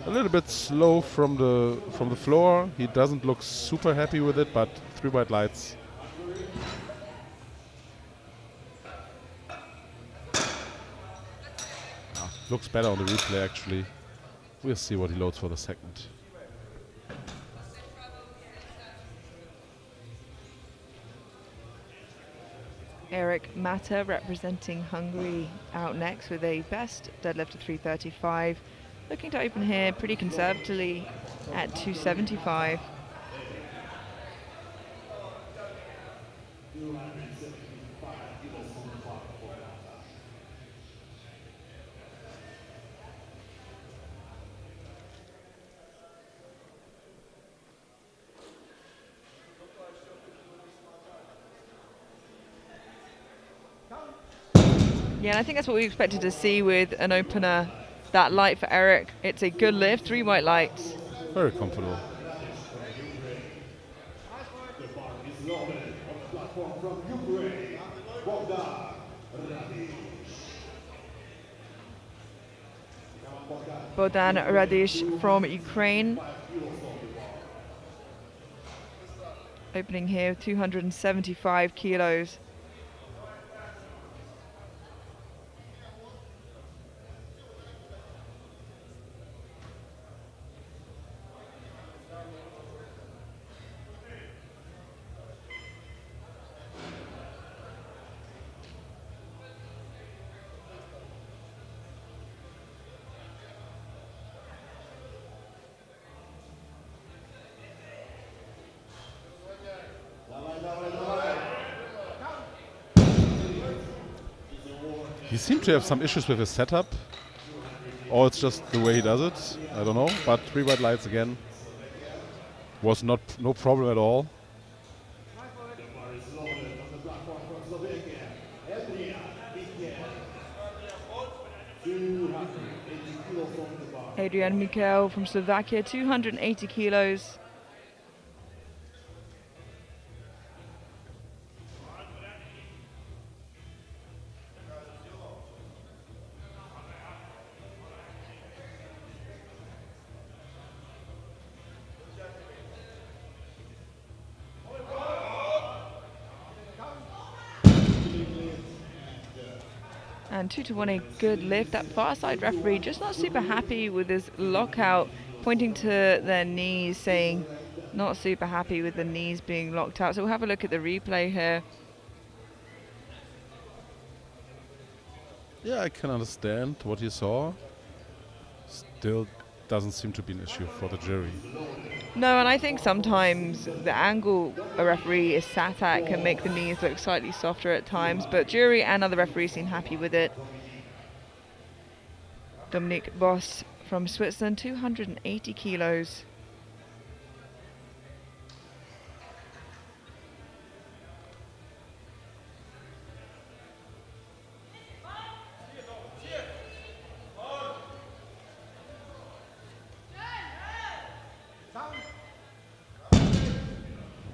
A little bit slow from the floor. He doesn't look super happy with it, but 3 white lights. Looks better on the replay actually. We'll see what he loads for the second. Eric Mata representing Hungary out next with a best deadlift of 335. Looking to open here pretty conservatively at 275. Yeah, and I think that's what we expected to see with an opener that light for Eric. It's a good lift, 3 white lights. Very comfortable. Bohdan Radish from Ukraine, opening here with 275 kilos. He seemed to have some issues with his setup, or it's just the way he does it. I don't know. But 3 white lights again was no problem at all. Adrian Mikel from Slovakia, 280 kilos. And 2-1, a good lift. That far side referee just not super happy with his lockout, pointing to their knees, saying not super happy with the knees being locked out. So we'll have a look at the replay here. Yeah, I can understand what you saw. Still doesn't seem to be an issue for the jury. No, and I think sometimes the angle a referee is sat at can make the knees look slightly softer at times, but jury and other referees seem happy with it. Dominic Boss from Switzerland, 280 kilos.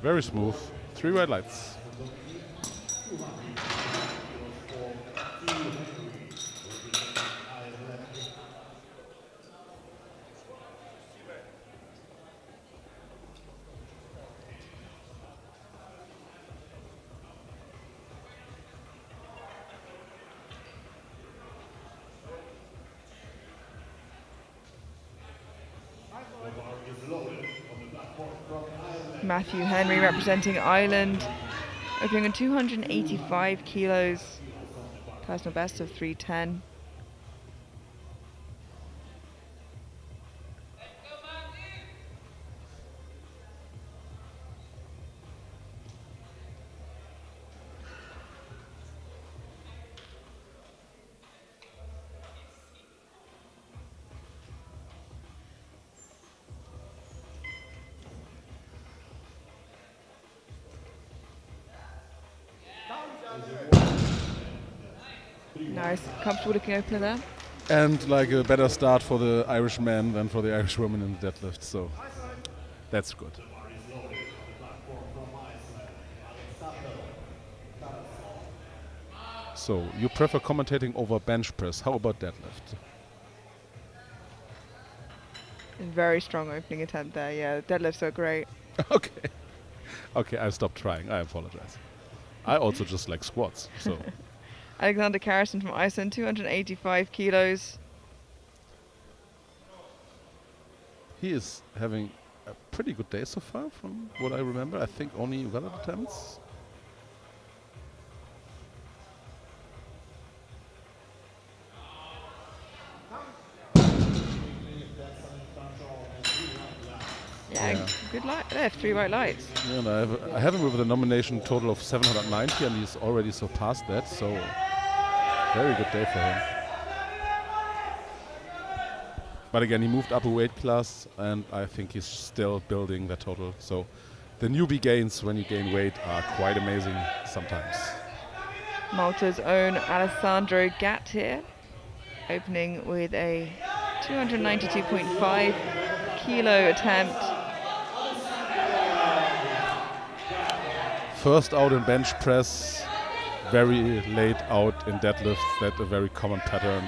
Very smooth. 3 red lights. Matthew Henry representing Ireland, opening on 285 kilos, personal best of 310. Nice, comfortable looking opener there. And like a better start for the Irish man than for the Irish woman in the deadlift, so that's good. So you prefer commentating over bench press. How about deadlift? Very strong opening attempt there, yeah. Deadlifts are great. Okay. Okay, I stopped trying. I apologize. I also just like squats, so. Alexander Carrison from Iceland, 285 kilos. He is having a pretty good day so far, from what I remember. I think only valid attempts. Yeah, good lift, 3 white lights. Yeah, and I have him with a nomination total of 790, and he's already surpassed that, so very good day for him. But again, he moved up a weight class, and I think he's still building that total. So the newbie gains when you gain weight are quite amazing sometimes. Malta's own Alessandro Gatt here, opening with a 292.5 kilo attempt. First out in bench press, very late out in deadlifts. That's a very common pattern.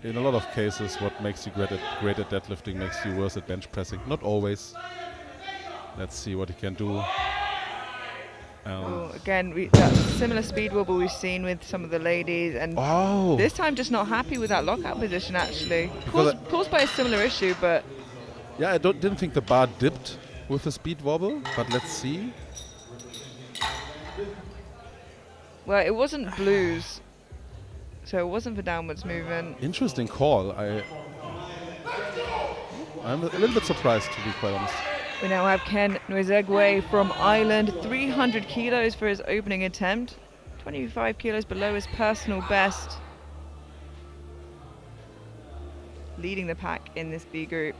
In a lot of cases, what makes you great at deadlifting makes you worse at bench pressing. Not always. Let's see what he can do. Again, that similar speed wobble we've seen with some of the ladies, and this time just not happy with that lockout position, actually. Caused by a similar issue, but... Yeah, I didn't think the bar dipped with the speed wobble, but let's see. Well, it wasn't blues, so it wasn't for downwards movement. Interesting call. I'm a little bit surprised, to be quite honest. We now have Ken Nwezegwe from Ireland, 300 kilos for his opening attempt, 25 kilos below his personal best. Leading the pack in this B group.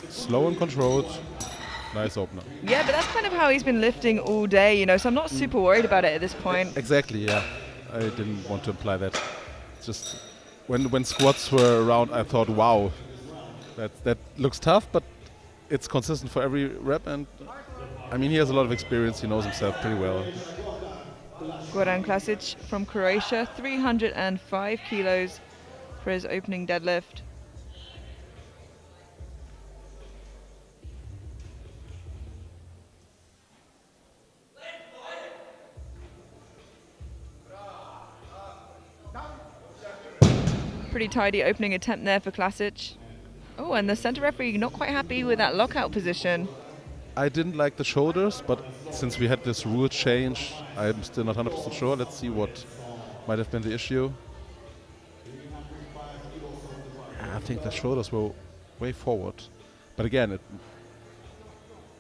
Slow and controlled. Nice opener. Yeah, but that's kind of how he's been lifting all day, you know, so I'm not super worried about it at this point. Exactly, yeah. I didn't want to imply that. Just when squats were around, I thought, wow, that looks tough, but it's consistent for every rep, and I mean, he has a lot of experience. He knows himself pretty well. Goran Klasic from Croatia, 305 kilos for his opening deadlift. Pretty tidy opening attempt there for Klasic. Oh, and the center referee not quite happy with that lockout position. I didn't like the shoulders, but since we had this rule change, I'm still not 100% sure. Let's see what might have been the issue. I think the shoulders were way forward. But again,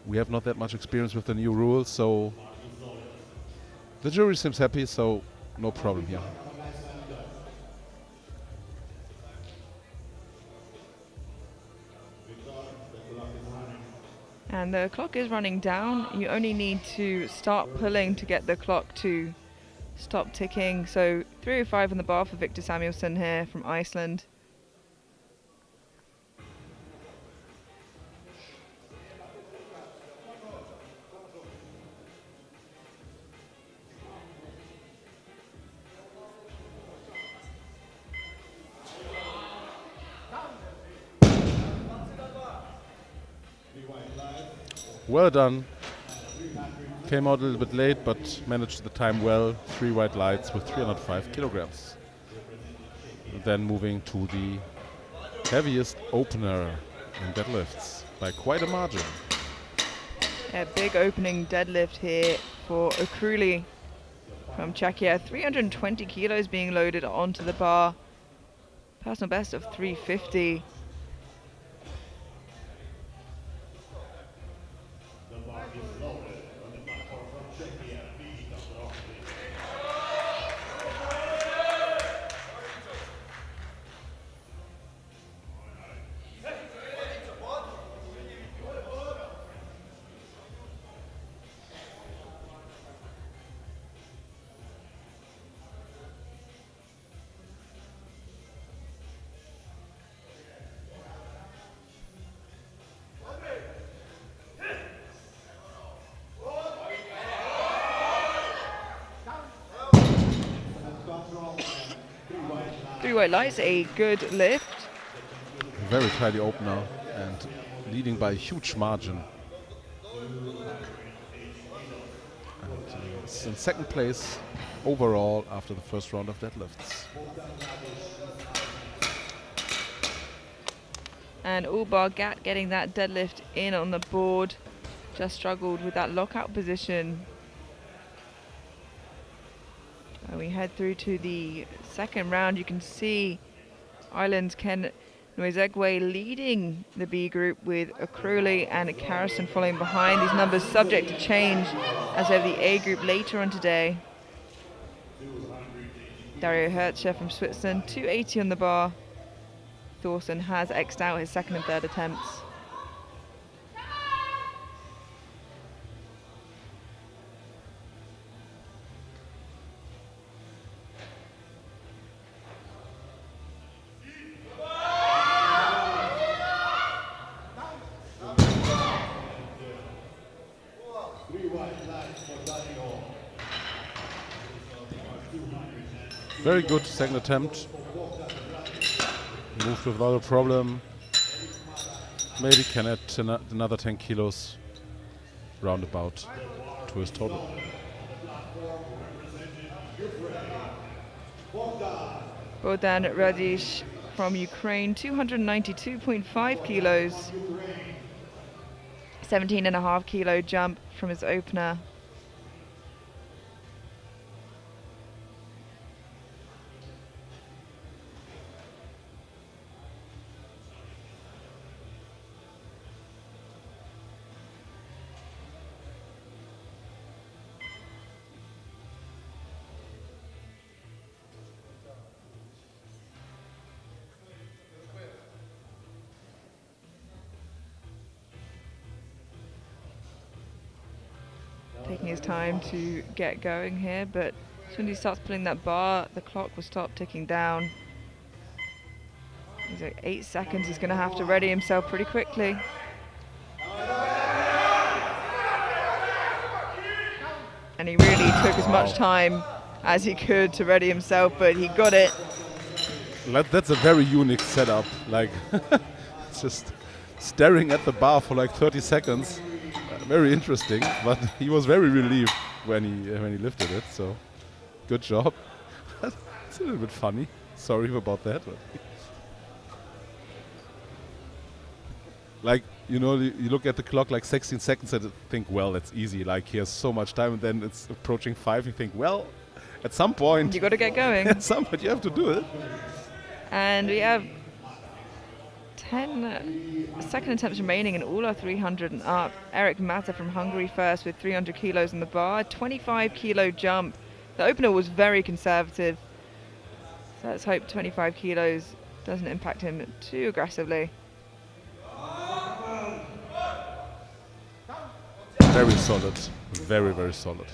we have not that much experience with the new rules, so the jury seems happy, so no problem here. And the clock is running down. You only need to start pulling to get the clock to stop ticking. So 305 on the bar for Victor Samuelsson here from Iceland. Well done. Came out a little bit late, but managed the time well. 3 white lights with 305 kilograms. Then moving to the heaviest opener in deadlifts by quite a margin. A big opening deadlift here for Okruli from Czechia. 320 kilos being loaded onto the bar. Personal best of 350. Three white lights, a good lift. Very tidy opener and leading by a huge margin. And it's in second place overall after the first round of deadlifts. And Ulbar Gat getting that deadlift in on the board. Just struggled with that lockout position. And we head through to the second round. You can see Ireland's Ken Noizegwe leading the B group with Okruli and Carrison following behind. These numbers subject to change as we have the A group later on today. Dario Hertscher from Switzerland, 280 on the bar. Thorson has X'd out his second and third attempts. Very good second attempt. Moved without a problem. Maybe can add another 10 kilos roundabout to his total. Bogdan Radish from Ukraine, 292.5 kilos. 17.5 kilo jump from his opener. Taking his time to get going here, but as soon as he starts pulling that bar, the clock will stop ticking down. He's at 8 seconds. He's going to have to ready himself pretty quickly. and he really took as much time as he could to ready himself, but he got it. That's a very unique setup. Like, it's just staring at the bar for like 30 seconds. Very interesting, but he was very relieved when he lifted it. So, good job. It's a little bit funny. Sorry about that. But like, you know, you look at the clock like 16 seconds and think, well, that's easy. Like, he has so much time, and then it's approaching 5. You think, well, at some point You got to get going. at some point you have to do it. And we have 10 second attempts remaining, and all are 300 and up. Eric Mata from Hungary first with 300 kilos in the bar, 25 kilo jump. The opener was very conservative, so let's hope 25 kilos doesn't impact him too aggressively. Very solid. Very, very solid.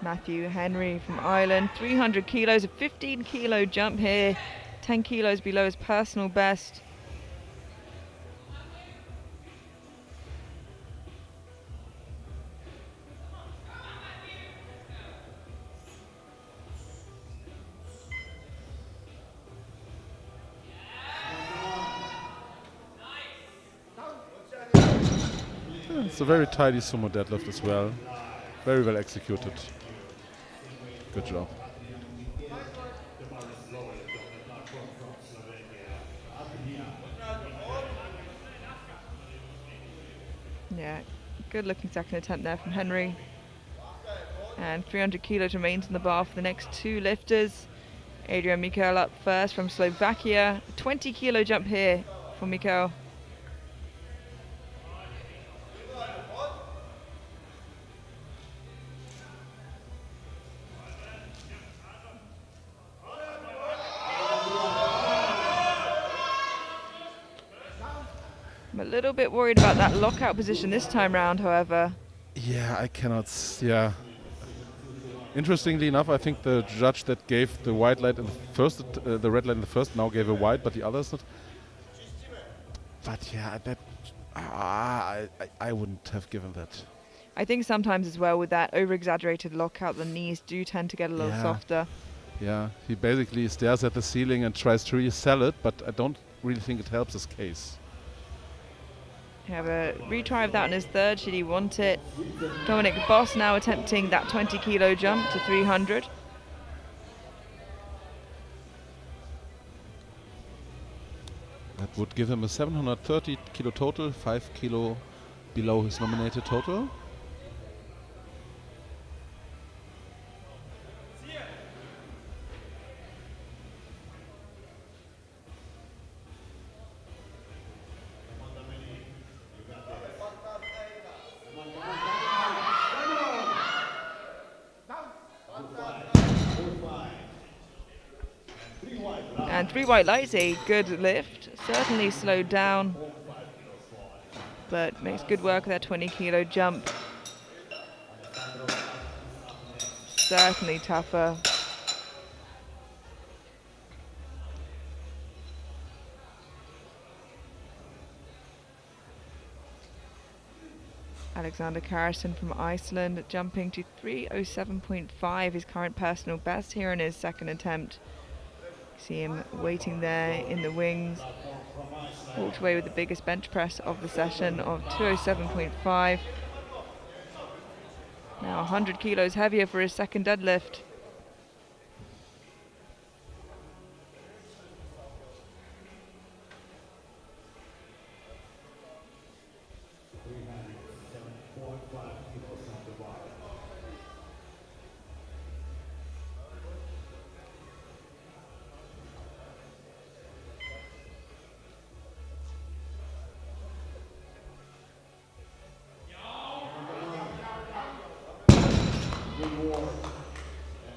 Matthew Henry from Ireland, 300 kilos, a 15 kilo jump here, 10 kilos below his personal best. It's a very tidy sumo deadlift as well. Very well executed. Good job. Yeah, good looking second attempt there from Henry. And 300 kilos remains in the bar for the next two lifters. Adrian Mikel up first from Slovakia. 20 kilo jump here for Mikel. I'm a little bit worried about that lockout position this time round, however. Yeah, I cannot. Yeah. Interestingly enough, I think the judge that gave the white light in the first, the red light in the first, now gave a white, but the others not. But yeah, that I wouldn't have given that. I think sometimes as well with that over-exaggerated lockout, the knees do tend to get a little softer. Yeah, he basically stares at the ceiling and tries to resell it, but I don't really think it helps his case. We have a retry of that in his third, should he want it. Dominic Boss now attempting that 20 kilo jump to 300. That would give him a 730 kilo total, 5 kilo below his nominated total. And 3 white lights, a good lift. Certainly slowed down, but makes good work of that 20 kilo jump. Certainly tougher. Alexander Karasson from Iceland jumping to 307.5, his current personal best here in his second attempt. See him waiting there in the wings. Walked away with the biggest bench press of the session of 207.5. Now 100 kilos heavier for his second deadlift.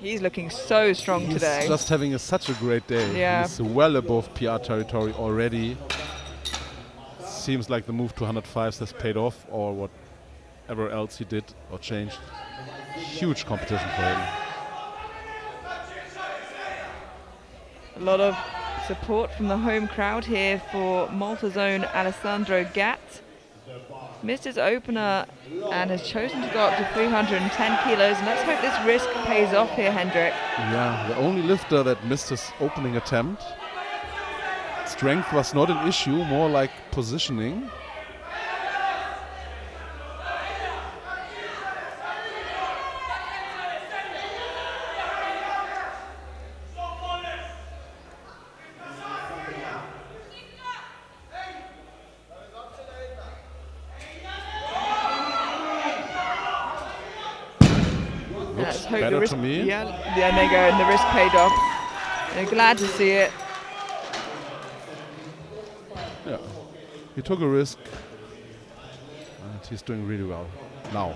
He's looking so strong today. He's just having such a great day. Yeah. He's well above PR territory already. Seems like the move to 105s has paid off, or what whatever else he did or changed. Huge competition for him. A lot of support from the home crowd here for Malta's own Alessandro Gatt. Missed his opener and has chosen to go up to 310 kilos. And let's hope this risk pays off here, Hendrik. Yeah, the only lifter that missed his opening attempt. Strength was not an issue, more like positioning. Looks better to me. Yeah, there they go, and the risk paid off. And glad to see it. Yeah, he took a risk, and he's doing really well now.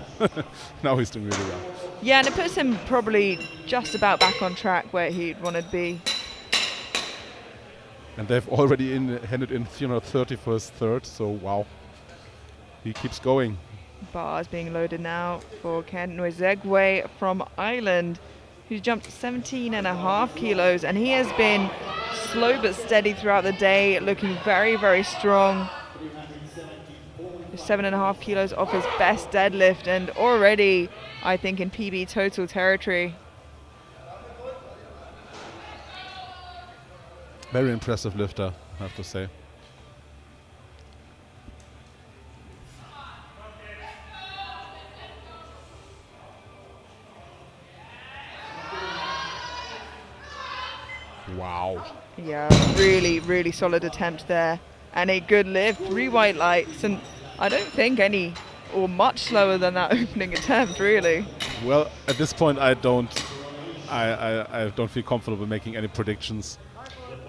Now he's doing really well. Yeah, and it puts him probably just about back on track where he'd want to be. And they've already handed in 330 for his third, so wow. He keeps going. Bars being loaded now for Ken Noizegwe from Ireland, who's jumped 17.5 kilos, and he has been slow but steady throughout the day, looking very, very strong. 7.5 kilos off his best deadlift, and already, I think, in PB total territory. Very impressive lifter, I have to say. Wow. Yeah, really, really solid attempt there. And a good lift, 3 white lights, and I don't think any or much slower than that opening attempt, really. Well, at this point, I don't feel comfortable making any predictions.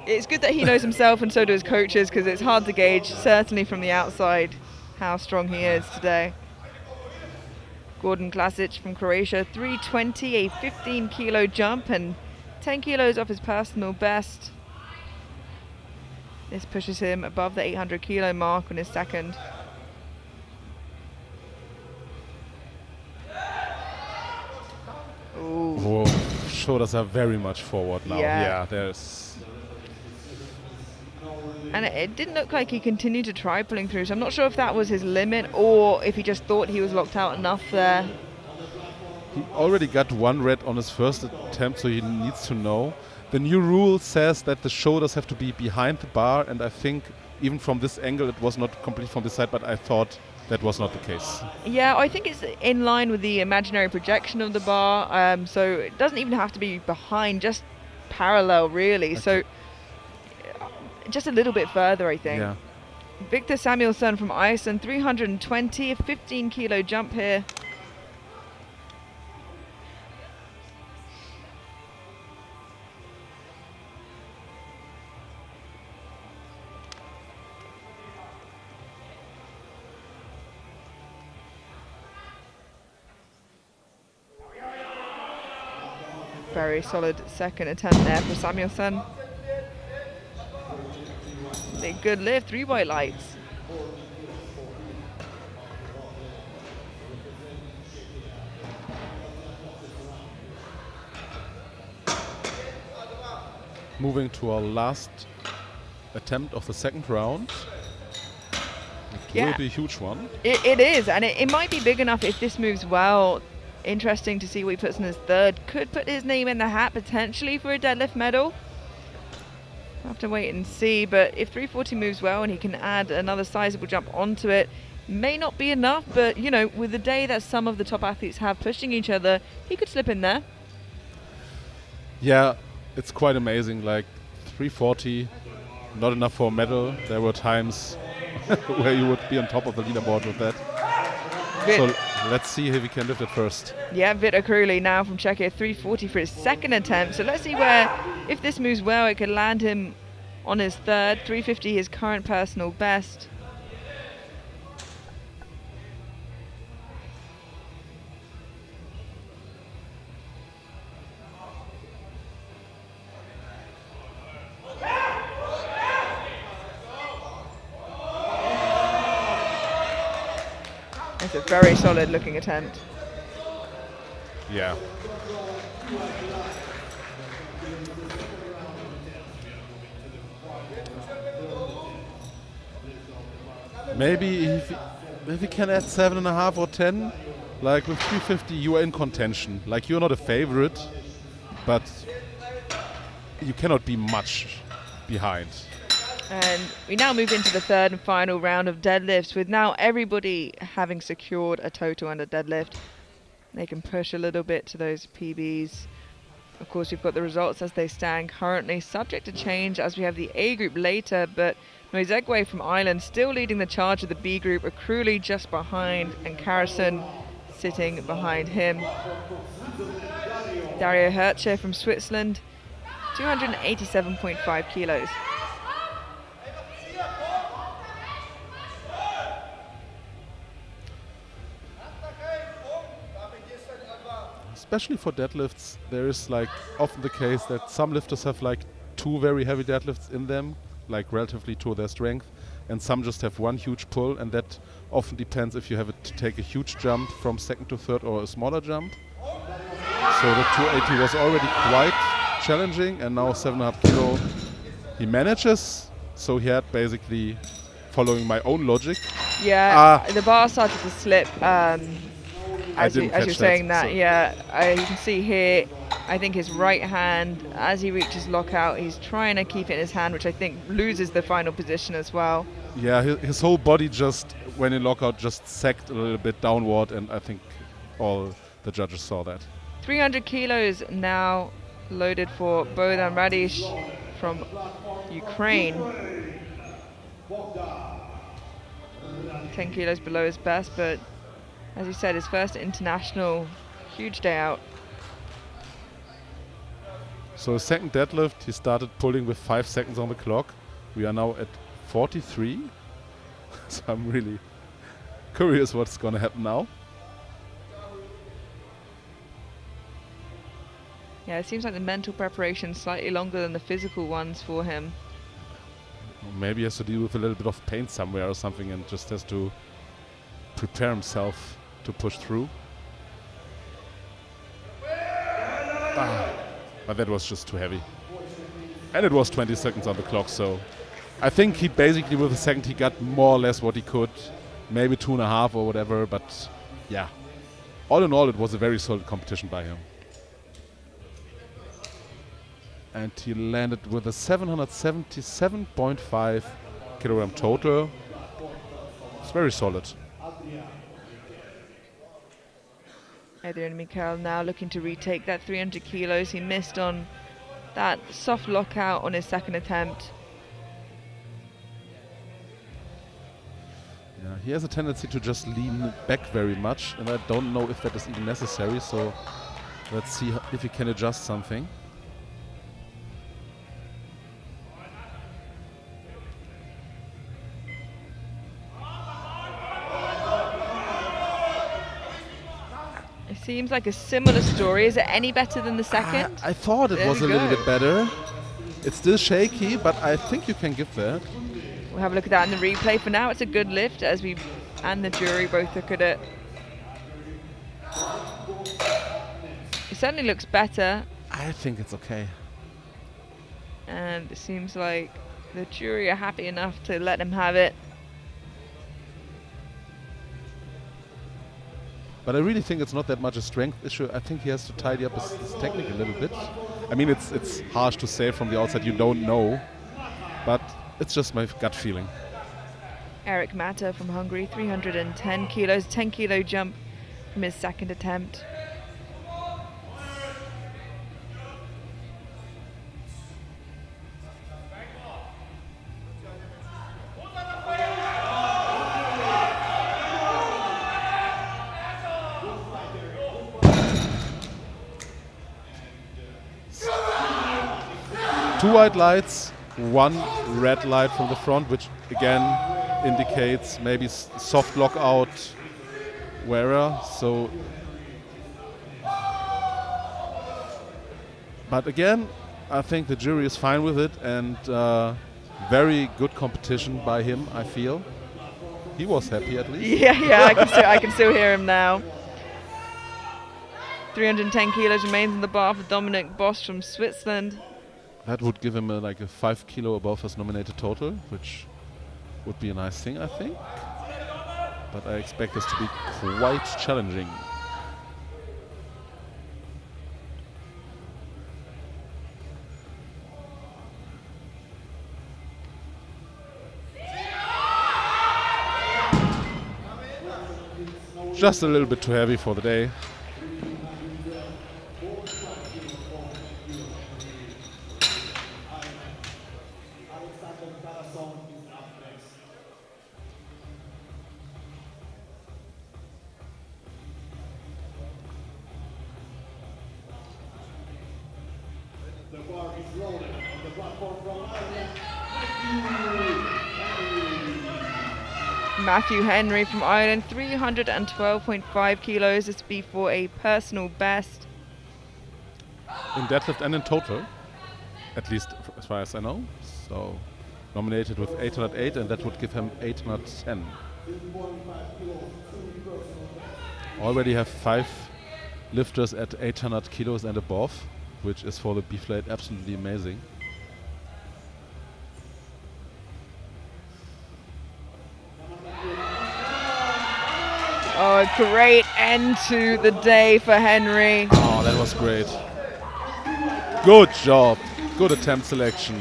It's good that he knows himself, and so do his coaches, because it's hard to gauge, certainly from the outside, how strong he is today. Gordon Klasic from Croatia, 320, a 15 kilo jump, and 10 kilos off his personal best. This pushes him above the 800 kilo mark on his second. Ooh. Oh, shoulders are very much forward now. Yeah. There's. And it didn't look like he continued to try pulling through, so I'm not sure if that was his limit or if he just thought he was locked out enough there. He already got 1 red on his first attempt, so he needs to know. The new rule says that the shoulders have to be behind the bar, and I think even from this angle it was not complete from this side, but I thought that was not the case. Yeah, I think it's in line with the imaginary projection of the bar, so it doesn't even have to be behind, just parallel really. Okay. So just a little bit further, I think. Yeah. Victor Samuelsson from Iceland, 320, a 15 kilo jump here. Very solid second attempt there for Samuelsson. A good lift, 3 white lights. Moving to our last attempt of the second round. It will be a huge one. It is, and it might be big enough if this moves well. Interesting to see what he puts in his third. Could put his name in the hat potentially for a deadlift medal. We'll have to wait and see, but if 340 moves well and he can add another sizable jump onto it, may not be enough, but you know, with the day that some of the top athletes have pushing each other, he could slip in there. Yeah, it's quite amazing. Like 340, not enough for a medal. There were times where you would be on top of the leaderboard with that. So let's see if he can lift it first. Yeah, Vitor Kruli now from Czechia, 340 for his second attempt. So let's see where, if this moves well, it could land him on his third. 350, his current personal best. It's a very solid looking attempt. Yeah. Maybe if he can add 7.5 or 10, like with 350, you are in contention. Like you're not a favorite, but you cannot be much behind. And we now move into the third and final round of deadlifts, with now everybody having secured a total under deadlift. They can push a little bit to those PBs. Of course, we've got the results as they stand currently, subject to change as we have the A group later, but Noizegwe from Ireland still leading the charge of the B group, Akruli just behind, and Carrison sitting behind him. Dario Hertscher from Switzerland, 287.5 kilos. Especially for deadlifts, there is like often the case that some lifters have like 2 very heavy deadlifts in them, like relatively to their strength, and some just have 1 huge pull, and that often depends if you have to take a huge jump from second to third or a smaller jump. So the 280 was already quite challenging, and now 7.5 kilo he manages. So he had basically, following my own logic. Yeah, the bar started to slip as you're saying that. So Yeah, you can see here, I think his right hand, as he reaches lockout, he's trying to keep it in his hand, which I think loses the final position as well. Yeah, his whole body just, when in lockout, just sagged a little bit downward, and I think all the judges saw that. 300 kilos now loaded for Bohdan Radish from Ukraine. 10 kilos below his best, but as you said, his first international, huge day out. So his second deadlift, he started pulling with 5 seconds on the clock. We are now at 43. So I'm really curious what's going to happen now. Yeah, it seems like the mental preparation is slightly longer than the physical ones for him. Maybe he has to deal with a little bit of pain somewhere or something and just has to prepare himself to push through. But that was just too heavy. And it was 20 seconds on the clock, so I think he basically, with the second, he got more or less what he could. Maybe 2.5 or whatever, but yeah. All in all, it was a very solid competition by him. And he landed with a 777.5 kilogram total. It's very solid. Adrian Mikel now looking to retake that 300 kilos. He missed on that soft lockout on his second attempt. Yeah, he has a tendency to just lean back very much, and I don't know if that is even necessary, so let's see if he can adjust something. It seems like a similar story. Is it any better than the second? I thought it was a little bit better. It's still shaky, but I think you can give that. We'll have a look at that in the replay. For now, it's a good lift as we and the jury both look at it. It certainly looks better. I think it's okay. And it seems like the jury are happy enough to let him have it. But I really think it's not that much a strength issue. I think he has to tidy up his technique a little bit. I mean, it's harsh to say from the outside, you don't know. But it's just my gut feeling. Eric Mata from Hungary, 310 kilos, 10 kilo jump from his second attempt. Two white lights, one red light from the front, which again indicates maybe soft lockout wearer. So, but again, I think the jury is fine with it, and very good competition by him, I feel. He was happy at least. Yeah, I can still hear him now. 310 kilos remains in the bar for Dominic Bosch from Switzerland. That would give him like a 5 kilo above his nominated total, which would be a nice thing, I think. But I expect this to be quite challenging. Just a little bit too heavy for the day. Matthew Henry from Ireland, 312.5 kilos. This would be for a personal best. In deadlift and in total, at least as far as I know. So nominated with 808, and that would give him 810. Already have 5 lifters at 800 kilos and above, which is for the B-flight absolutely amazing. Oh, a great end to the day for Henry. Oh, that was great. Good job. Good attempt selection.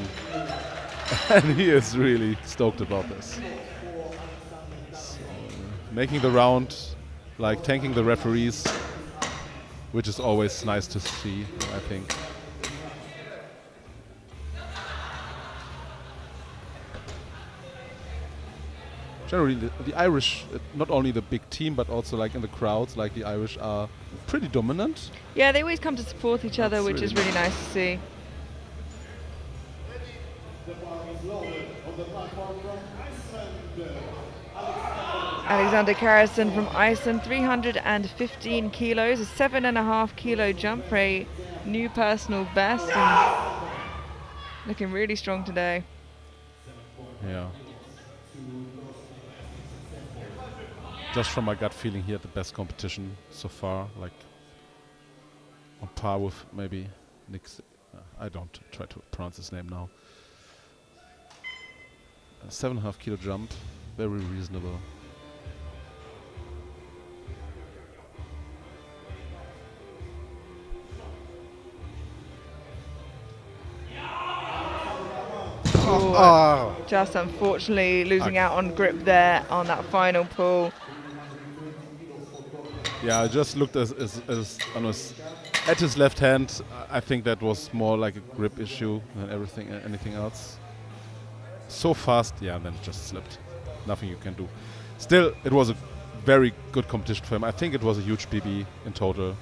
And he is really stoked about this. So, making the round, like thanking the referees, which is always nice to see, I think. Generally, the Irish, not only the big team, but also like in the crowds, like the Irish are pretty dominant. Yeah, they always come to support each other, That's which is really nice to see. Alexander Karasson from Iceland, 315 kilos, a 7.5 kilo jump for a new personal best, and looking really strong today. Yeah. Just from my gut feeling, he had the best competition so far, like on par with maybe Nick. I don't try to pronounce his name now. 7.5 kilo jump, very reasonable. Oh, just unfortunately losing out on grip there on that final pull. Yeah, I just looked at his left hand. I think that was more like a grip issue than anything else. So fast, yeah, and then it just slipped. Nothing you can do. Still, it was a very good competition for him. I think it was a huge PB in total.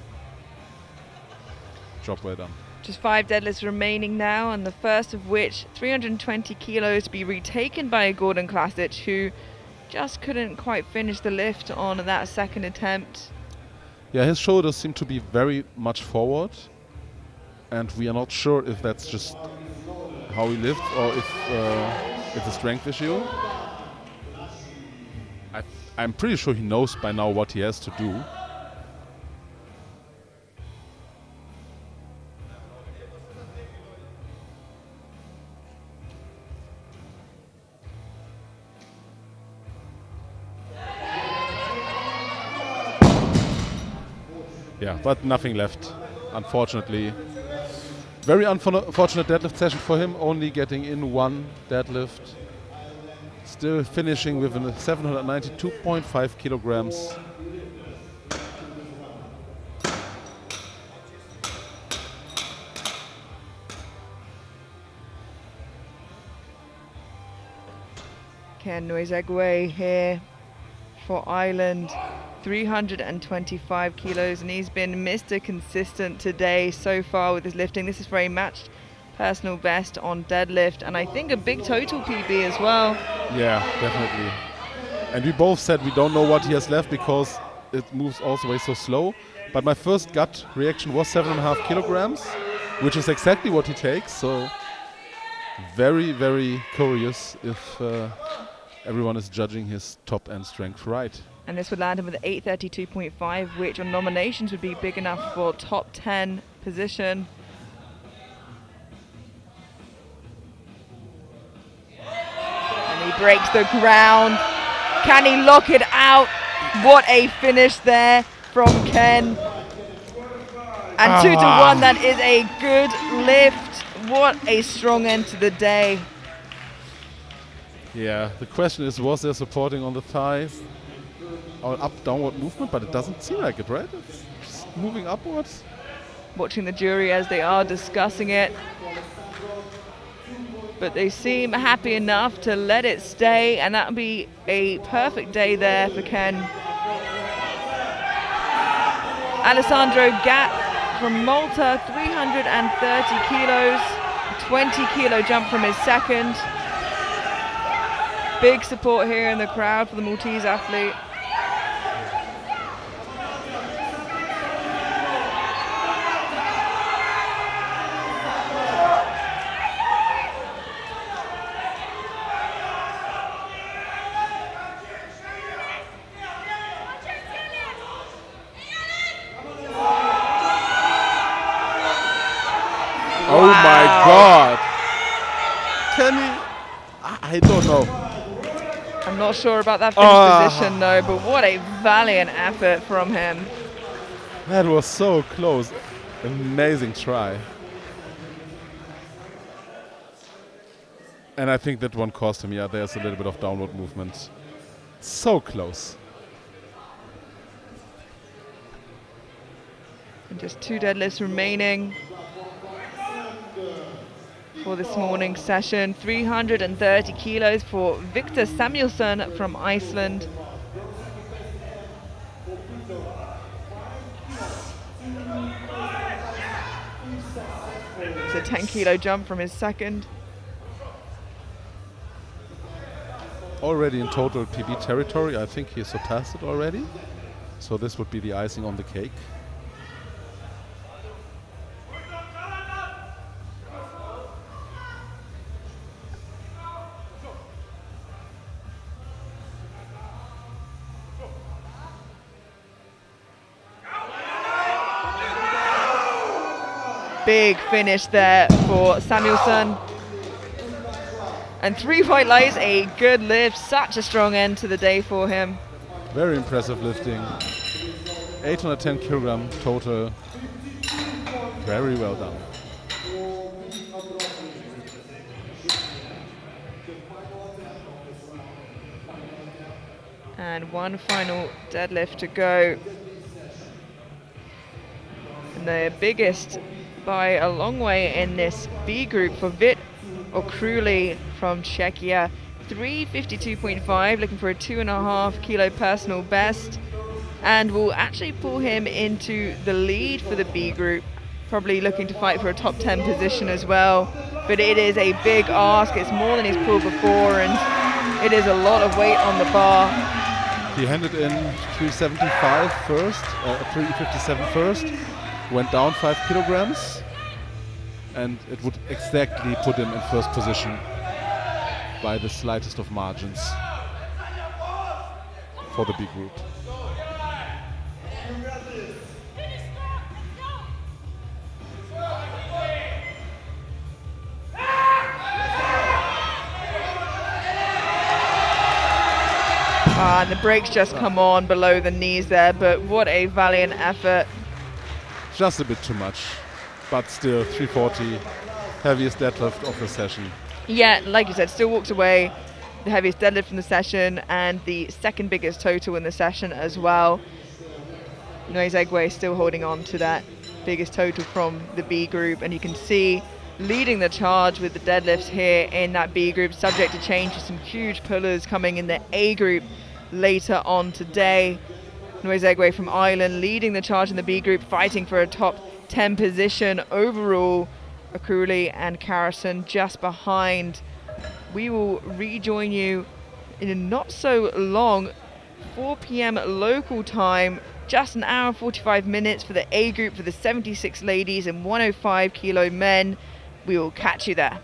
Job well done. Just 5 deadlifts remaining now, and the first of which 320 kilos to be retaken by Gordon Klasic, who just couldn't quite finish the lift on that second attempt. Yeah, his shoulders seem to be very much forward, and we are not sure if that's just how he lifts or if it's a strength issue. I'm pretty sure he knows by now what he has to do. Yeah, but nothing left, unfortunately. Very unfortunate deadlift session for him, only getting in 1 deadlift. Still finishing with a 792.5 kilograms. Ken Noizegwe here for Ireland. 325 kilos, and he's been Mr. Consistent today so far with his lifting. This is for a matched personal best on deadlift, and I think a big total PB as well. Yeah, definitely. And we both said we don't know what he has left because it moves all the way so slow. But my first gut reaction was 7.5 kilograms, which is exactly what he takes. So very, very curious if everyone is judging his top end strength right. And this would land him with an 832.5, which on nominations would be big enough for top 10 position. And he breaks the ground. Can he lock it out? What a finish there from Ken. And 2 to 1, that is a good lift. What a strong end to the day. Yeah, the question is, was there supporting on the thighs? Or up downward movement, but it doesn't seem like it, right? It's just moving upwards. Watching the jury as they are discussing it. But they seem happy enough to let it stay, and that would be a perfect day there for Ken. Alessandro Gatt from Malta, 330 kilos, 20 kilo jump from his second. Big support here in the crowd for the Maltese athlete. Oh my God! Can he? I don't know. I'm not sure about that finish position though, but what a valiant effort from him. That was so close. Amazing try. And I think that one cost him. Yeah, there's a little bit of downward movement. So close. And just 2 deadlifts remaining for this morning's session. 330 kilos for Victor Samuelsson from Iceland. It's a 10 kilo jump from his second. Already in total PB territory. I think he surpassed it already. So this would be the icing on the cake. Big finish there for Samuelsson. And 3 white lights, a good lift. Such a strong end to the day for him. Very impressive lifting. 810 kilogram total. Very well done. And one final deadlift to go. And the biggest by a long way in this B group for Vit Okruli from Czechia. 352.5, looking for a 2.5 kilo personal best. And will actually pull him into the lead for the B group. Probably looking to fight for a top 10 position as well. But it is a big ask. It's more than he's pulled before, and it is a lot of weight on the bar. He handed in 375 first, 357 first. Went down 5 kilograms, and it would exactly put him in first position by the slightest of margins for the B group. And the brakes just come on below the knees there, but what a valiant effort. Just a bit too much, but still 340, heaviest deadlift of the session. Yeah, like you said, still walks away the heaviest deadlift from the session and the second biggest total in the session as well. Noizegwe still holding on to that biggest total from the B group, and you can see leading the charge with the deadlifts here in that B group, subject to change with some huge pullers coming in the A group later on today. Noizegwe from Ireland leading the charge in the B group, fighting for a top 10 position overall. Okruli and Carrison just behind. We will rejoin you in a not so long 4 p.m. local time, just an hour and 45 minutes for the A group for the 76 ladies and 105 kilo men. We will catch you there.